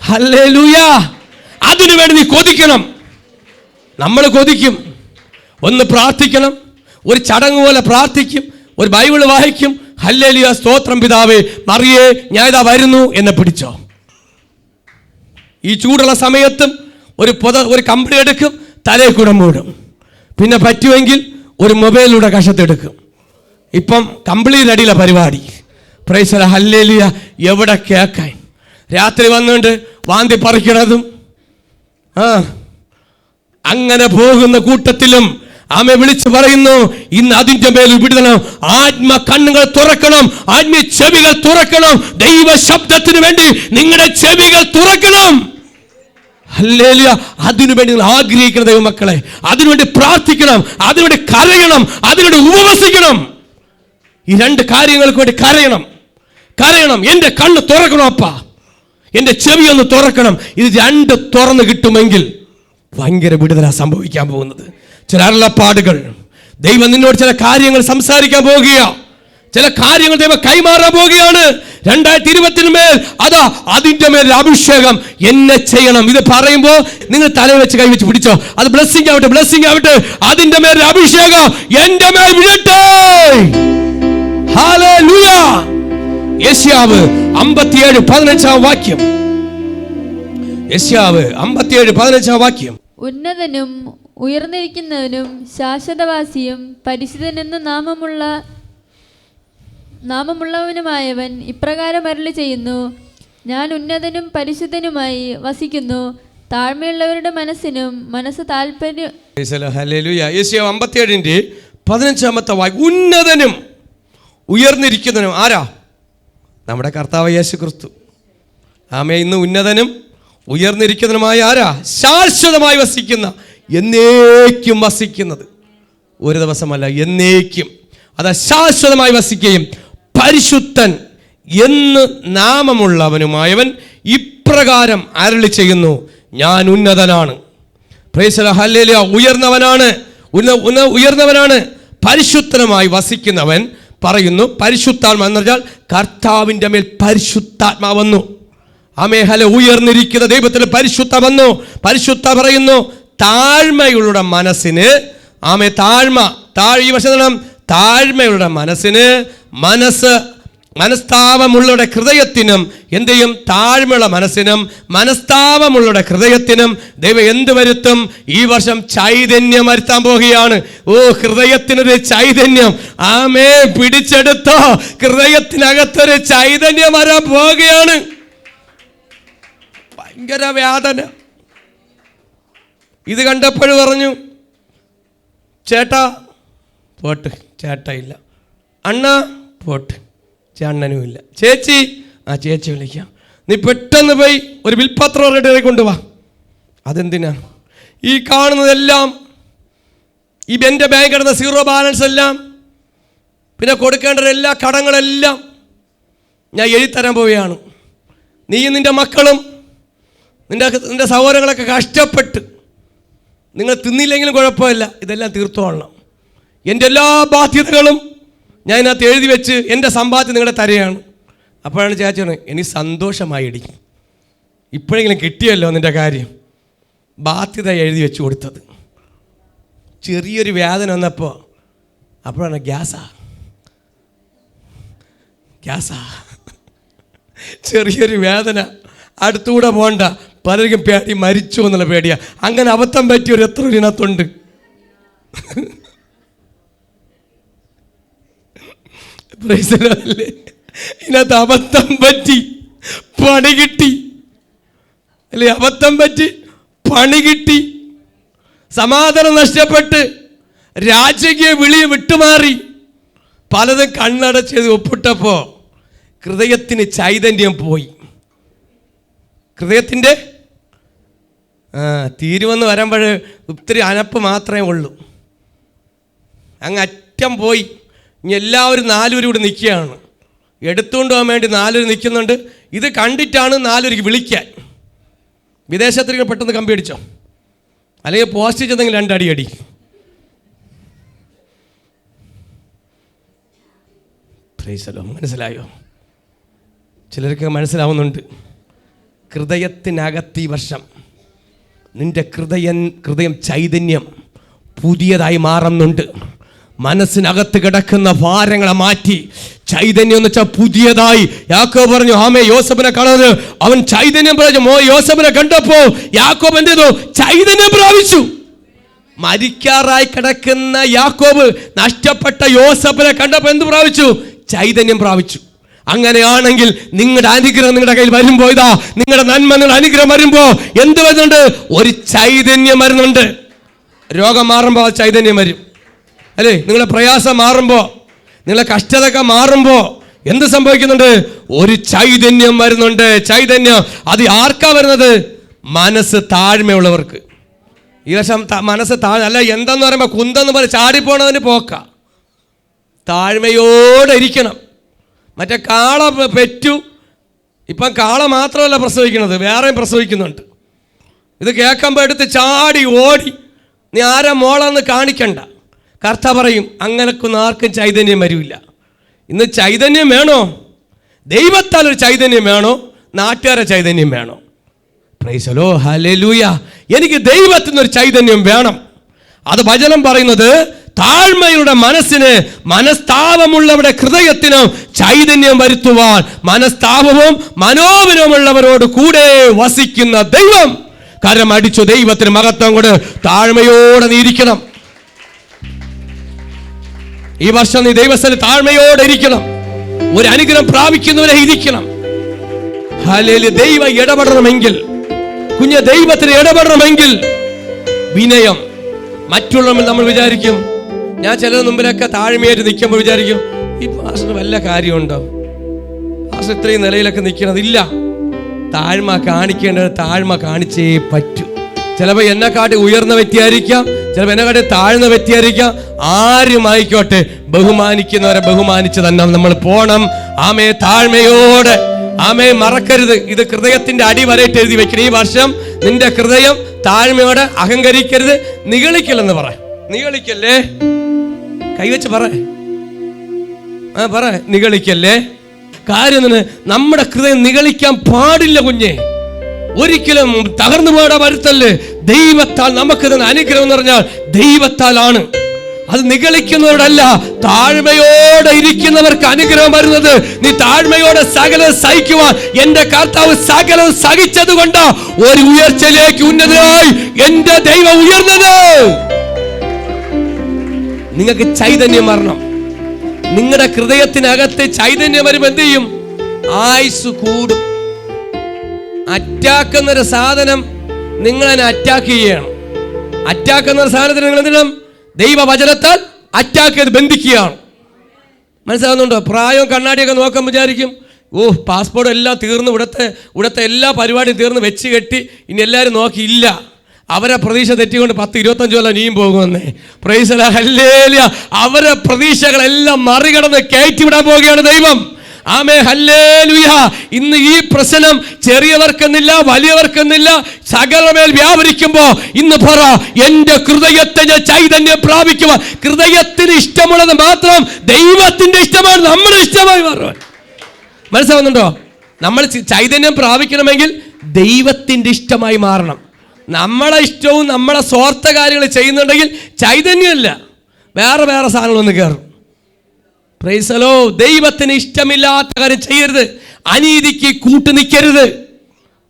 ഹല്ലേലൂയ. അതിനുവേണ്ടി നീ കൊതിക്കണം. നമ്മൾ കൊതിക്കും. ഒന്ന് പ്രാർത്ഥിക്കണം, ഒരു ചടങ്ങ് പോലെ പ്രാർത്ഥിക്കും, ഒരു ബൈബിൾ വായിക്കും. ഹല്ലേലൂയ, സ്തോത്രം പിതാവേ, മറിയേ ഞാൻ ഇതാ വരുന്നു, എന്നെ പിടിച്ചോ. ഈ ചൂടുള്ള സമയത്തും ഒരു കമ്പിളി എടുക്കും, തലയിൽ കൂടെ മൂടും. പിന്നെ പറ്റുമെങ്കിൽ ഒരു മൊബൈലിലൂടെ കഷത്തെടുക്കും. ഇപ്പം കംപ്ലീറ്റ് അടിയിലെ പരിപാടി. Price the Lord, hallelujah. എവിടെ കേൾക്കാൻ? രാത്രി വന്നുകൊണ്ട് വാന്തി പറിക്കണതും അങ്ങനെ പോകുന്ന കൂട്ടത്തിലും ആമേ വിളിച്ചു പറയുന്നു, ഇന്ന് അതിന്റെ മേൽ വിടുതണം. ആത്മ കണ്ണുകൾ തുറക്കണം, ആത്മീയ ചെവികൾ തുറക്കണം. ദൈവ ശബ്ദത്തിന് വേണ്ടി നിങ്ങളുടെ ചെവികൾ തുറക്കണം. ഹല്ലേലൂയ. അതിനുവേണ്ടി നിങ്ങൾ ആഗ്രഹിക്കണം ദൈവമക്കളെ. അതിനുവേണ്ടി പ്രാർത്ഥിക്കണം, അതിനുവേണ്ടി കരയണം, അതിനുവേണ്ടി ഉപവസിക്കണം. ഈ രണ്ട് കാര്യങ്ങൾക്ക് വേണ്ടി കരയണം. എന്റെ കണ്ണ് തുറക്കണം അപ്പ, എന്റെ ചെവി ഒന്ന് തുറക്കണം. ഇത് രണ്ട് തുറന്ന് കിട്ടുമെങ്കിൽ ഭയങ്കര വിടുതല സംഭവിക്കാൻ പോകുന്നത്. ചില അരുളപ്പാടുകൾ ദൈവം നിന്നോട് ചില കാര്യങ്ങൾ സംസാരിക്കാൻ പോകുകയാണ്. ചില കാര്യങ്ങൾ ദൈവം കൈമാറാൻ പോവുകയാണ്. 2020 മേൽ അതാ അതിന്റെ മേൽ അഭിഷേകം എന്നെ ചെയ്യണം. ഇത് പറയുമ്പോൾ നിങ്ങൾ തലയിൽ വെച്ച് കൈവച്ച് പിടിച്ചോ. അത് ബ്ലെസ്സിംഗ് ആവട്ടെ. അതിന്റെ മേൽ അഭിഷേകം എന്റെ മേൽ വീഴട്ടെ. ഹല്ലേലൂയ. യെശയ്യാവ് 57:15 വാക്യം. യെശയ്യാവ് 57:15 വാക്യം. ഉന്നതനും ഉയർന്നിരിക്കുന്നവനും ശാശ്വതവാസിയും പരിശുദ്ധനെന്ന് നാമമുള്ളവനുമായവൻ ഇപ്രകാരം അരുളി ചെയ്യുന്നു, ഞാൻ ഉന്നതനും പരിശുദ്ധനുമായി വസിക്കുന്നു. താഴ്മയുള്ളവരുടെ മനസ്സിനും മനസ്സ് താല്പര്യം. ഹല്ലേലൂയ. യെശയ്യാവ് 57:15 വാക്യം. ഉന്നതനും ഉയർന്നിരിക്കുന്നവനും ആരാ? നമ്മുടെ കർത്താവ് യേശു ക്രിസ്തു. ആമേ. ഇന്ന് ഉന്നതനും ഉയർന്നിരിക്കുന്നതുമായ ആരാ? ശാശ്വതമായി വസിക്കുന്ന, എന്നേക്കും വസിക്കുന്നത്. ഒരു ദിവസമല്ല, എന്നേക്കും. അത് ശാശ്വതമായി വസിക്കുകയും പരിശുദ്ധൻ എന്ന് നാമമുള്ളവനുമായവൻ ഇപ്രകാരം അരുളി ചെയ്യുന്നു, ഞാൻ ഉന്നതനാണ്. Praise the Lord, hallelujah. ഉയർന്നവനാണ് പരിശുദ്ധനുമായി വസിക്കുന്നവൻ പറയുന്നു. പരിശുദ്ധാത്മ എന്ന് പറഞ്ഞാൽ കർത്താവിൻ്റെ മേൽ പരിശുദ്ധാത്മാവ് വന്നു. ആമേ. ഹല്ലേലൂയ. ഉയർന്നിരിക്കുന്ന ദൈവത്തിന് പരിശുദ്ധ വന്നു. പരിശുദ്ധ പറയുന്നു താഴ്മയുള്ള മനസ്സിന്. ആമേ. ഈ വശം താഴ്മയുള്ള മനസ്സിന്, മനസ്താപമുള്ളവരുടെ ഹൃദയത്തിനും എന്ത് ചെയ്യും? താഴ്മയുള്ള മനസ്സിനും മനസ്താപമുള്ളവരുടെ ഹൃദയത്തിനും ദൈവം എന്ത് വരുത്തും? ഈ വർഷം ചൈതന്യം വരുത്താൻ പോകുകയാണ്. ഹൃദയത്തിനൊരു ചൈതന്യം. ആമേ. പിടിച്ചെടുത്തോ. ഹൃദയത്തിനകത്തൊരു ചൈതന്യം വരാൻ പോവുകയാണ്. ഭയങ്കര വേദന. ഇത് കണ്ടപ്പോൾ പറഞ്ഞു, ചേട്ടാ പോട്ട്. ചേട്ടയില്ല. അണ്ണ പോട്ട്. അണ്ണനും ഇല്ല. ചേച്ചി ചേച്ചി വിളിക്കാം. നീ പെട്ടെന്ന് പോയി ഒരു വിൽപത്രം റെഡി കൊണ്ടുവാ. അതെന്തിനാ? ഈ കാണുന്നതെല്ലാം, ഈ എൻ്റെ ബാങ്ക് കിടന്ന സീറോ ബാലൻസ് എല്ലാം, പിന്നെ കൊടുക്കേണ്ട എല്ലാ കടങ്ങളെല്ലാം ഞാൻ എഴുതിത്തരാൻ പോവുകയാണ്. നീയും നിൻ്റെ മക്കളും നിൻ്റെ സഹോദരങ്ങളൊക്കെ കഷ്ടപ്പെട്ട്, നിങ്ങൾ തിന്നില്ലെങ്കിലും കുഴപ്പമില്ല, ഇതെല്ലാം തീർത്തോളണം. എൻ്റെ എല്ലാ ബാധ്യതകളും ഞാൻ ഇതിനകത്ത് എഴുതി വെച്ച് എൻ്റെ സമ്പാദ്യം നിങ്ങളുടെ തരയാണ്. അപ്പോഴാണ് ചേച്ചി പറഞ്ഞത്, എനിക്ക് സന്തോഷമായിടി, ഇപ്പോഴെങ്കിലും കിട്ടിയല്ലോ നിൻ്റെ കാര്യം. ബാധ്യത എഴുതി വെച്ച് കൊടുത്തത്. ചെറിയൊരു വേദന വന്നപ്പോൾ അപ്പോഴാണ് ഗ്യാസാ ചെറിയൊരു വേദന. അടുത്തുകൂടെ പോകണ്ട, പലർക്കും പേടി, മരിച്ചു എന്നുള്ള പേടിയാ. അങ്ങനെ അബദ്ധം പറ്റിയൊരു എത്ര ഇതിനകത്തുണ്ട്. ഇതിനകത്ത് അബദ്ധം പറ്റി പണി കിട്ടി അല്ലേ? അബദ്ധം പറ്റി പണി കിട്ടി, സമാധാനം നഷ്ടപ്പെട്ട്, രാജകീയ വിളി വിട്ടുമാറി, പലതും കണ്ണടച്ചത് ഒപ്പിട്ടപ്പോൾ ഹൃദയത്തിന് ചൈതന്യം പോയി. ഹൃദയത്തിൻ്റെ തീരുവെന്ന് വരുമ്പോൾ ഒത്തിരി അനപ്പ് മാത്രമേ ഉള്ളൂ. അങ്ങ് അറ്റം പോയി. ഇനി എല്ലാവരും 4 പേരും ഇവിടെ നിൽക്കുകയാണ്. എടുത്തുകൊണ്ട് പോകാൻ വേണ്ടി 4 പേര് നിൽക്കുന്നുണ്ട്. ഇത് കണ്ടിട്ടാണ് 4 പേർക്ക് വിളിക്കാൻ. വിദേശത്തേക്ക് പെട്ടെന്ന് കമ്പി അടിച്ചോ, അല്ലെങ്കിൽ പോസ്റ്റ് ചെയ്തെങ്കിൽ 2 അടി. മനസ്സിലായോ? ചിലർക്ക് മനസ്സിലാവുന്നുണ്ട്. ഹൃദയത്തിനകത്ത് ഈ വർഷം നിന്റെ ഹൃദയം ചൈതന്യം പുതിയതായി മാറുന്നുണ്ട്. മനസ്സിനകത്ത് കിടക്കുന്ന ഭാരങ്ങളെ മാറ്റി ചൈതന്യം എന്ന് വെച്ചാൽ പുതിയതായി. യാക്കോബ് പറഞ്ഞു, ആമേ, യോസേഫിനെ കാണുന്നത് അവൻ ചൈതന്യം പ്രാപിച്ചു. യോസേഫിനെ കണ്ടപ്പോൾ യാക്കോബ് എന്ത് ചെയ്തു? ചൈതന്യം പ്രാപിച്ചു. മരിക്കാറായി കിടക്കുന്ന യാക്കോബ് നഷ്ടപ്പെട്ട യോസേഫിനെ കണ്ടപ്പോൾ എന്ത് പ്രാപിച്ചു? ചൈതന്യം പ്രാപിച്ചു. അങ്ങനെയാണെങ്കിൽ നിങ്ങളുടെ അനുഗ്രഹം നിങ്ങളുടെ കയ്യിൽ വരുമ്പോ, ഇതാ നിങ്ങളുടെ നന്മ, നിങ്ങളുടെ അനുഗ്രഹം വരുമ്പോ എന്ത് വരുന്നുണ്ട്? ഒരു ചൈതന്യം വരുന്നുണ്ട്. രോഗം മാറുമ്പോൾ ആ ചൈതന്യം വരും, അല്ലേ? നിങ്ങളുടെ പ്രയാസം മാറുമ്പോ, നിങ്ങളുടെ കഷ്ടതയൊക്കെ മാറുമ്പോ എന്ത് സംഭവിക്കുന്നുണ്ട്? ഒരു ചൈതന്യം വരുന്നുണ്ട്. ചൈതന്യം അത് ആർക്കാ വരുന്നത്? മനസ്സ് താഴ്മയുള്ളവർക്ക്. ഈ വർഷം മനസ്സ് അല്ല, എന്തെന്ന് പറയുമ്പോൾ കുന്തെന്ന് പറയും ചാടിപ്പോണതിന് പോക്ക. താഴ്മയോടെ ഇരിക്കണം. മറ്റേ കാള പെറ്റു, ഇപ്പം കാള മാത്രമല്ല പ്രസവിക്കുന്നത്, വേറെയും പ്രസവിക്കുന്നുണ്ട്. ഇത് കേൾക്കുമ്പോൾ എടുത്ത് ചാടി ഓടി നീ ആരാ മോളെന്ന് കാണിക്കണ്ട. കർത്താവ് പറയും അങ്ങനെക്കൊന്നും ആർക്കും ചൈതന്യം വരില്ല. ഇന്ന് ചൈതന്യം വേണോ? ദൈവത്താൽ ഒരു ചൈതന്യം വേണോ? നാട്ടുകാരെ ചൈതന്യം വേണോ? Price the Lord, hallelujah. എനിക്ക് ദൈവത്തിൽ നിന്നൊരു ചൈതന്യം വേണം. അത് വചനം പറയുന്നത് താഴ്മയുടെ മനസ്സിന്, മനസ്താപമുള്ളവരുടെ ഹൃദയത്തിന് ചൈതന്യം വരുത്തുവാൻ മനസ്താപവും മനോവിനമുള്ളവരോട് കൂടെ വസിക്കുന്ന ദൈവം. കരമടിച്ചു ദൈവത്തിന് മഹത്വം കൊണ്ട് താഴ്മയോടെ നീ ഇരിക്കണം. ഈ വർഷം നീ ദൈവസ്ഥലത്ത് താഴ്മയോടെ ഇരിക്കണം. ഒരു അനുഗ്രഹം പ്രാപിക്കുന്നവരെ ഇരിക്കണം. ഹല്ലേലൂയ. ദൈവം ഇടപെടണമെങ്കിൽ, കുഞ്ഞ് ദൈവത്തിന് ഇടപെടണമെങ്കിൽ വിനയം. മറ്റുള്ളവർ നമ്മൾ വിചാരിക്കും, ഞാൻ ചിലർ മുമ്പിലൊക്കെ താഴ്മയായിട്ട് നിൽക്കുമ്പോൾ വിചാരിക്കും, ഈ പാസ്റ്റർ വല്ല കാര്യമുണ്ടോ? പാസ്റ്റർ ഇത്രയും നിലയിലൊക്കെ നിൽക്കണതില്ല. താഴ്മ കാണിക്കേണ്ടത് താഴ്മ കാണിച്ചേ പറ്റൂ. ചിലപ്പോൾ എന്നെക്കാട്ടി ഉയർന്ന വ്യക്തിയായിരിക്കാം, ചിലപ്പോൾ എന്നെക്കാട്ടി താഴ്ന്ന വ്യക്തിയായിരിക്കാം. ആരുമായിക്കോട്ടെ, ബഹുമാനിക്കുന്നവരെ ബഹുമാനിച്ച് തന്നെ നമ്മൾ പോണം. ആമേ, താഴ്മയോടെ. ആമേ, മറക്കരുത്. ഇത് ഹൃദയത്തിന്റെ അടിവരയിട്ട് എഴുതി വെക്കണം. ഈ വർഷം നിന്റെ ഹൃദയം താഴ്മയോടെ, അഹങ്കരിക്കരുത്, നിഗളിക്കല്ലെന്ന് പറ. നിഗളിക്കല്ലേ, കൈവച്ച് പറ, പറ, നിഗളിക്കല്ലേ. കാര്യം നമ്മുടെ ഹൃദയം നിഗളിക്കാൻ പാടില്ല കുഞ്ഞെ. ഒരിക്കലും തകർന്നു പോകാൻ വരുത്തല്ലേ. ദൈവത്താൽ നമുക്ക് തന്നെ അനുഗ്രഹം എന്ന് പറഞ്ഞാൽ ദൈവത്താലാണ്. അത് നിഗളിക്കുന്നവരോടല്ല, താഴ്മയോടെ ഇരിക്കുന്നവർക്ക് അനുഗ്രഹം വരുന്നത്. നീ താഴ്മയോടെ സകലം സഹിക്കുവാൻ എന്റെ കർത്താവ് സകലം സഹിച്ചത് കൊണ്ട് ഒരു ഉയർച്ചയിലേക്ക് ഉന്നതനായി എന്റെ ദൈവം ഉയർന്നത്. നിങ്ങൾക്ക് ചൈതന്യം വരണം. നിങ്ങളുടെ ഹൃദയത്തിനകത്ത് ചൈതന്യം വരുമ്പോൾ എന്ത് ചെയ്യും? ആയുസ് കൂടും. അറ്റാക്ക് എന്നൊരു സാധനം നിങ്ങളെ അറ്റാക്ക് ചെയ്യണം. അറ്റാക്ക് എന്നൊരു സാധനത്തിന് നിങ്ങൾ എന്തിനും ദൈവവചനത്താൽ അറ്റാക്ക് ചെയ്ത് ബന്ധിക്കുകയാണ്. മനസ്സിലാകുന്നുണ്ടോ? പ്രായവും കണ്ണാടിയൊക്കെ നോക്കാൻ വിചാരിക്കും, പാസ്പോർട്ട് എല്ലാം തീർന്നു, ഇവിടുത്തെ എല്ലാ പരിപാടിയും തീർന്ന് വെച്ച് കെട്ടി ഇനി എല്ലാവരും നോക്കിയില്ല. അവരെ പ്രതീക്ഷ തെറ്റിക്കൊണ്ട് 10-25 കൊല്ലം നീയും പോകുമെന്നേ. Praise the Lord, hallelujah. അവരെ പ്രതീക്ഷകളെല്ലാം മറികടന്ന് കയറ്റിവിടാൻ പോവുകയാണ് ദൈവം. ആമേ, ഹല്ലേലൂയ. ഇന്ന് ഈ പ്രശ്നം ചെറിയവർക്കെന്നില്ല, വലിയവർക്കെന്നില്ല, സകലമേൽ വ്യാപരിക്കുമ്പോ ഇന്ന് പറ, എന്റെ ഹൃദയത്തെ ഞാൻ ചൈതന്യം പ്രാപിക്കുക. ഹൃദയത്തിന് ഇഷ്ടമുള്ളത് മാത്രം ദൈവത്തിന്റെ ഇഷ്ടമാണ്, നമ്മുടെ ഇഷ്ടമായി മാറുവാൻ. മനസ്സിലാവുന്നുണ്ടോ? നമ്മൾ ചൈതന്യം പ്രാപിക്കണമെങ്കിൽ ദൈവത്തിന്റെ ഇഷ്ടമായി മാറണം. നമ്മളെ ഇഷ്ടവും നമ്മളെ സ്വാർത്ഥ കാര്യങ്ങൾ ചെയ്യുന്നുണ്ടെങ്കിൽ ചൈതന്യമല്ല, വേറെ സാധനങ്ങളൊന്ന് കയറും. Price the Lord. ദൈവത്തിന് ഇഷ്ടമില്ലാത്ത കാര്യം ചെയ്യരുത്. അനീതിക്ക് കൂട്ടു നിൽക്കരുത്.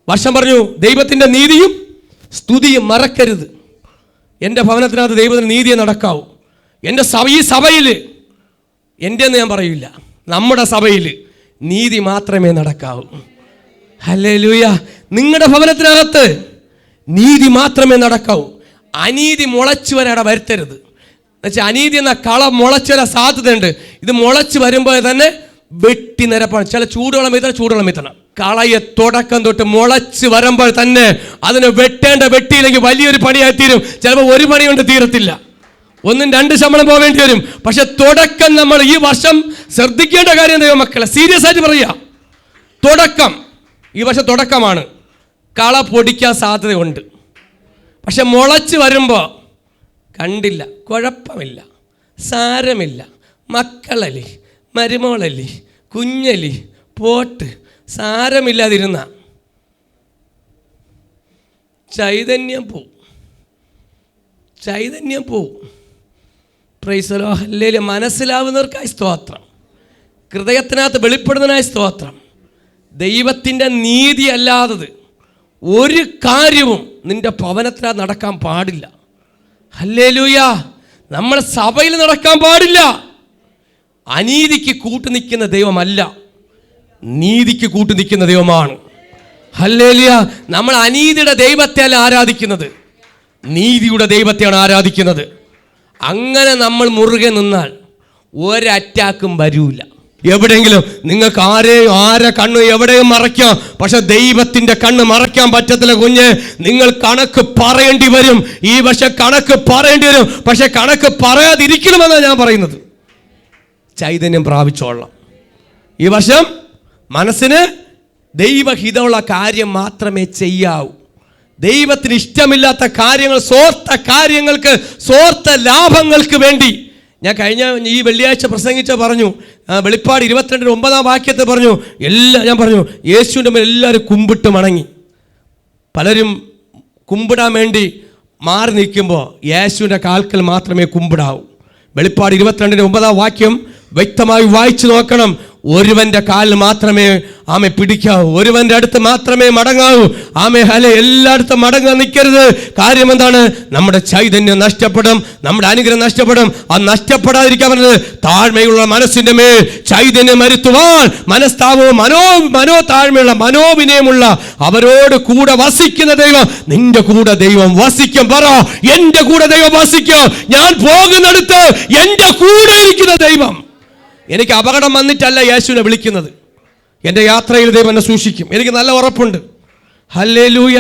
വർഷം പറഞ്ഞു, ദൈവത്തിന്റെ നീതിയും സ്തുതിയും മറക്കരുത്. എൻ്റെ ഭവനത്തിനകത്ത് ദൈവത്തിന് നീതിയെ നടക്കാവൂ. എൻ്റെ ഈ സഭയിൽ, എൻ്റെ എന്ന് ഞാൻ പറയില്ല, നമ്മുടെ സഭയിൽ നീതി മാത്രമേ നടക്കാവൂ. ഹല്ലേലൂയ. നിങ്ങളുടെ ഭവനത്തിനകത്ത് നീതി മാത്രമേ നടക്കാവൂ. അനീതി മുളച്ചു വരാടെ വരുത്തരുത്. എന്നുവെച്ചാൽ അനീതി എന്ന കള മുളച്ചു വരാൻ സാധ്യതയുണ്ട്. ഇത് മുളച്ച് വരുമ്പോൾ തന്നെ വെട്ടി നിരപ്പാണ്. ചില ചൂടുവെള്ളം വീത്തണം. കളയെ തുടക്കം തൊട്ട് മുളച്ച് വരുമ്പോൾ തന്നെ അതിനെ വെട്ടിയില്ലെങ്കിൽ വലിയൊരു പണിയായി തീരും. ചിലപ്പോൾ ഒരു പണി കൊണ്ട് തീരത്തില്ല, 1-2 ശമ്പളം പോവേണ്ടി വരും. പക്ഷെ തുടക്കം നമ്മൾ ഈ വർഷം ശ്രദ്ധിക്കേണ്ട കാര്യം ദൈവ മക്കളെ, സീരിയസ് ആയിട്ട് പറയുക. തുടക്കം ഈ വർഷം തുടക്കമാണ്. കള പൊടിക്കാൻ സാധ്യതയുണ്ട്. പക്ഷെ മുളച്ച് വരുമ്പോൾ കണ്ടില്ല, കുഴപ്പമില്ല, സാരമില്ല, മക്കളല്ലേ, മരുമോളല്ലേ, കുഞ്ഞലി, പോട്ട്, സാരമില്ലാതിരുന്ന ചൈതന്യം പോവും. Praise the Lord, hallelujah. മനസ്സിലാവുന്നവർക്കായി സ്തോത്രം. ഹൃദയത്തിനകത്ത് വെളിപ്പെടുന്നതിനായി സ്തോത്രം. ദൈവത്തിൻ്റെ നീതി അല്ലാത്തത് ഒരു കാര്യവും നിന്റെ ഭവനത്തിനകത്ത് നടക്കാൻ പാടില്ല. ഹല്ലേലൂയ. നമ്മൾ സഭയിൽ നടക്കാൻ പാടില്ല. അനീതിക്ക് കൂട്ടു നിൽക്കുന്ന ദൈവമല്ല, നീതിക്ക് കൂട്ടു നിൽക്കുന്ന ദൈവമാണ്. ഹല്ലേലൂയ. നമ്മൾ അനീതിയുടെ ദൈവത്തെയല്ല ആരാധിക്കുന്നത്, നീതിയുടെ ദൈവത്തെയാണ് ആരാധിക്കുന്നത്. അങ്ങനെ നമ്മൾ മുറുകെ നിന്നാൽ ഒരറ്റാക്കും വരൂല. എവിടെയെങ്കിലും നിങ്ങൾക്ക് ആരെ കണ്ണ് എവിടെയും മറയ്ക്കാം, പക്ഷെ ദൈവത്തിന്റെ കണ്ണ് മറയ്ക്കാൻ പറ്റത്തില്ല കുഞ്ഞ്. നിങ്ങൾ കണക്ക് പറയേണ്ടി വരും. ഈ വർഷം കണക്ക് പറയേണ്ടി വരും. പക്ഷെ കണക്ക് പറയാതിരിക്കണമെന്നാണ് ഞാൻ പറയുന്നത്. ചൈതന്യം പ്രാപിച്ചോളാം. ഈ വർഷം മനസ്സിന് ദൈവഹിതമുള്ള കാര്യം മാത്രമേ ചെയ്യാവൂ. ദൈവത്തിന് ഇഷ്ടമില്ലാത്ത കാര്യങ്ങൾ, സ്വാർത്ഥ കാര്യങ്ങൾക്ക്, സ്വാർത്ഥ ലാഭങ്ങൾക്ക് വേണ്ടി. ഞാൻ കഴിഞ്ഞ ഈ വെള്ളിയാഴ്ച പ്രസംഗിച്ച പറഞ്ഞു, വെളിപ്പാട് 22:9 പറഞ്ഞു, ഞാൻ പറഞ്ഞു യേശുവിൻ്റെ മേൽ എല്ലാവരും കുമ്പിട്ട് മണങ്ങി. പലരും കുമ്പിടാൻ വേണ്ടി മാറി നിൽക്കുമ്പോൾ യേശുവിൻ്റെ കാൽക്കൽ മാത്രമേ കുമ്പിടാവൂ. വെളിപ്പാട് 22:9 വ്യക്തമായി വായിച്ചു നോക്കണം. ഒരുവന്റെ കാലിൽ മാത്രമേ ആമെ പിടിക്കാവൂ, ഒരുവന്റെ അടുത്ത് മാത്രമേ മടങ്ങാവൂ. ആമെ ഹലെ എല്ലായിടത്തും മടങ്ങാൻ നിൽക്കരുത്. കാര്യം എന്താണ്? നമ്മുടെ ചൈതന്യം നഷ്ടപ്പെടും, നമ്മുടെ അനുഗ്രഹം നഷ്ടപ്പെടും. അത് നഷ്ടപ്പെടാതിരിക്കാൻ പറഞ്ഞത് താഴ്മയുള്ള മനസ്സിന്റെ മേൽ ചൈതന്യം വരുത്തുവാൻ, മനസ്താപവും താഴ്മയുള്ള മനോവിനയമുള്ള അവരോട് കൂടെ വസിക്കുന്ന ദൈവം, നിന്റെ കൂടെ ദൈവം വസിക്കും. പറ, എന്റെ കൂടെ ദൈവം വസിക്കും. ഞാൻ പോകുന്നിടത്ത് എന്റെ കൂടെ ഇരിക്കുന്ന ദൈവം. എനിക്ക് അപകടം വന്നിട്ടല്ല യേശുവിനെ വിളിക്കുന്നത്. എൻ്റെ യാത്രയിൽ ദൈവം എന്നെ സൂക്ഷിക്കും, എനിക്ക് നല്ല ഉറപ്പുണ്ട്. ഹല്ലേലൂയ.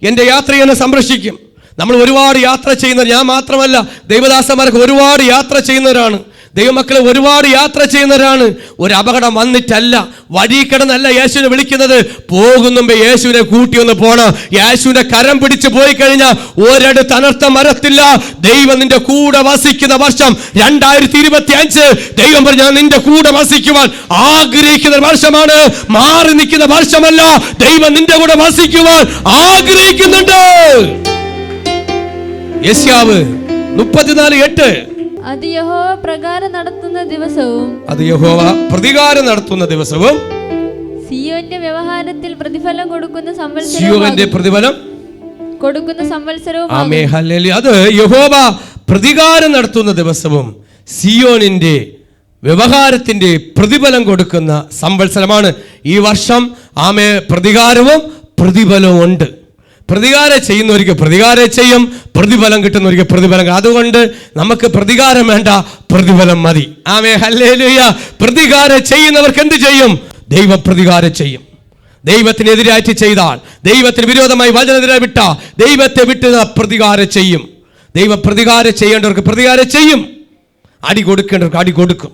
എൻ്റെ യാത്രയെ എന്നെ സംരക്ഷിക്കും. നമ്മൾ ഒരുപാട് യാത്ര ചെയ്യുന്നവർ, ഞാൻ മാത്രമല്ല, ദൈവദാസന്മാർക്ക് ഒരുപാട് യാത്ര ചെയ്യുന്നവരാണ്, ദൈവമക്കളെ ഒരുപാട് യാത്ര ചെയ്യുന്നവരാണ്. ഒരു അപകടം വന്നിട്ടല്ല, വഴി കിടന്നല്ല യേശുവിനെ വിളിക്കുന്നത്. പോകുന്നുമ്പേ യേശുവിനെ കൂട്ടി ഒന്ന് പോണം. യേശുവിന്റെ കരം പിടിച്ച് പോയി കഴിഞ്ഞാൽ ഒരിടത്ത് അനർത്ഥം വരത്തില്ല. ദൈവം നിന്റെ കൂടെ വസിക്കുന്ന വർഷം 2025. ദൈവം പറഞ്ഞ നിന്റെ കൂടെ വസിക്കുവാൻ ആഗ്രഹിക്കുന്ന വർഷമാണ്, മാറി നിൽക്കുന്ന വർഷമല്ല. ദൈവം നിന്റെ കൂടെ വസിക്കുവാൻ ആഗ്രഹിക്കുന്നുണ്ട്. യെശയ്യാവ് 34:8. അത് യഹോവ പ്രതികാരം നടത്തുന്ന ദിവസവും സിയോന്റെ വ്യവഹാരത്തിൽ പ്രതിഫലം കൊടുക്കുന്ന സംവത്സരവും. ആമേൻ, ഹല്ലേലൂയ. അത് യഹോവ പ്രതികാരം നടത്തുന്ന ദിവസവും സിയോനിന്റെ വ്യവഹാരത്തിന്റെ പ്രതിഫലം കൊടുക്കുന്ന സംവത്സരമാണ് ഈ വർഷം. ആമേ, പ്രതികാരവും പ്രതിഫലവും ഉണ്ട്. പ്രതികാരം ചെയ്യുന്നവർക്ക് പ്രതികാരം ചെയ്യും, പ്രതിഫലം കിട്ടുന്നവർക്ക് പ്രതിഫലം. അതുകൊണ്ട് നമുക്ക് പ്രതികാരം വേണ്ട, പ്രതിഫലം മതി. ആമേൻ, ഹല്ലേലൂയ. പ്രതികാരം ചെയ്യുന്നവർക്ക് എന്ത് ചെയ്യും? ദൈവ പ്രതികാരം ചെയ്യും. ദൈവത്തിനെതിരായിട്ട് ചെയ്താൽ, ദൈവത്തിന് വിരോധമായി വചനത്തിനെ വിട്ട, ദൈവത്തെ വിട്ട് പ്രതികാരം ചെയ്യും. ദൈവ പ്രതികാരം ചെയ്യേണ്ടവർക്ക് പ്രതികാരം ചെയ്യും, അടി കൊടുക്കേണ്ടവർക്ക് അടി കൊടുക്കും.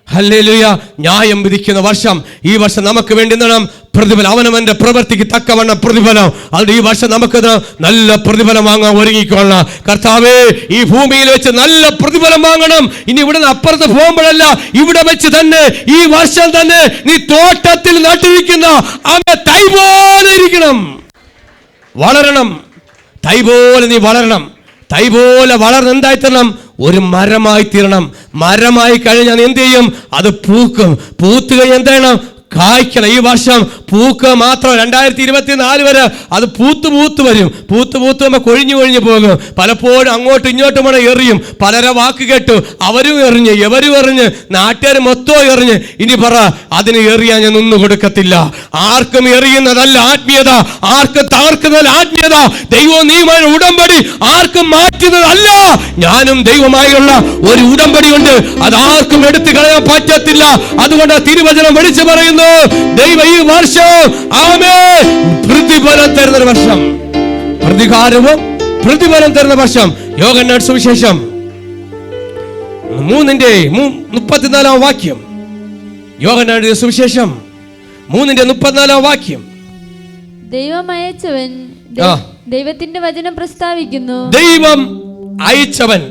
ഹല്ലേലൂയ. ന്യായം വിധിക്കുന്ന വർഷം. ഈ വർഷം നമുക്ക് വേണ്ടി എന്താണ്? പ്രതിഫലം. അവനവന്റെ പ്രവൃത്തിക്ക് തക്കവണ്ണം പ്രതിഫലം. അതുകൊണ്ട് ഈ വർഷം നമുക്ക് നല്ല പ്രതിഫലം വാങ്ങാൻ ഒരുങ്ങിക്കൊള്ളണം. കർത്താവേ, ഈ ഭൂമിയിൽ വെച്ച് നല്ല പ്രതിഫലം വാങ്ങണം. ഇനി ഇവിടെ നിന്ന് അപ്പുറത്ത് പോകുമ്പോഴല്ല, ഇവിടെ വെച്ച് തന്നെ, ഈ വർഷം തന്നെ നീ തോട്ടത്തിൽ നട്ടിരിക്കുന്ന തൈ പോലെ ഇരിക്കണം, വളരണം. തൈ പോലെ നീ വളരണം. തൈ പോലെ വളർന്ന് എന്തായി തീരണം? ഒരു മരമായി തീരണം. മരമായി കഴിഞ്ഞാൽ എന്ത് ചെയ്യും? അത് പൂക്കും. പൂത്ത് കഴിഞ്ഞാൽ എന്ത് ചെയ്യണം? കായ്ക്കണം. ഈ വർഷം പൂക്ക് മാത്രം 2024 വരെ അത് പൂത്ത് വരും. പൂത്ത് വരുമ്പോൾ കൊഴിഞ്ഞു പോകും. പലപ്പോഴും അങ്ങോട്ടും ഇങ്ങോട്ടും കൂടെ എറിയും. പലരെ വാക്ക് കേട്ടു, അവരും എറിഞ്ഞ്, എവരും എറിഞ്ഞ്, നാട്ടുകാർ മൊത്തം എറിഞ്ഞ്. ഇനി പറ, അതിന് എറിയാൻ ഞാൻ ഒന്നും കൊടുക്കത്തില്ല. ആർക്കും എറിയുന്നതല്ല ആത്മീയത, ആർക്കും തകർക്കുന്നതല്ല ആത്മീയത. ദൈവവും നീയുമായ ഉടമ്പടി ആർക്കും മാറ്റുന്നതല്ല. ഞാനും ദൈവമായുള്ള ഒരു ഉടമ്പടി ഉണ്ട്, അത് ആർക്കും എടുത്തു കളയാൻ പറ്റത്തില്ല. അതുകൊണ്ട് തിരുവചനം വിളിച്ചു പറയുന്നു, ദൈവം ഈ വർഷം പ്രതിഫലം തരുന്ന വർഷം, പ്രതികാരവും പ്രതിഫലം തരുന്ന വർഷം. യോഹന്നാൻ സുവിശേഷം 3:34. യോഹന്നാൻ സുവിശേഷം 3:34. ദൈവം അയച്ചവൻ ദൈവത്തിന്റെ വചനം പ്രസ്താവിക്കുന്നു. ദൈവം അയച്ചവൻ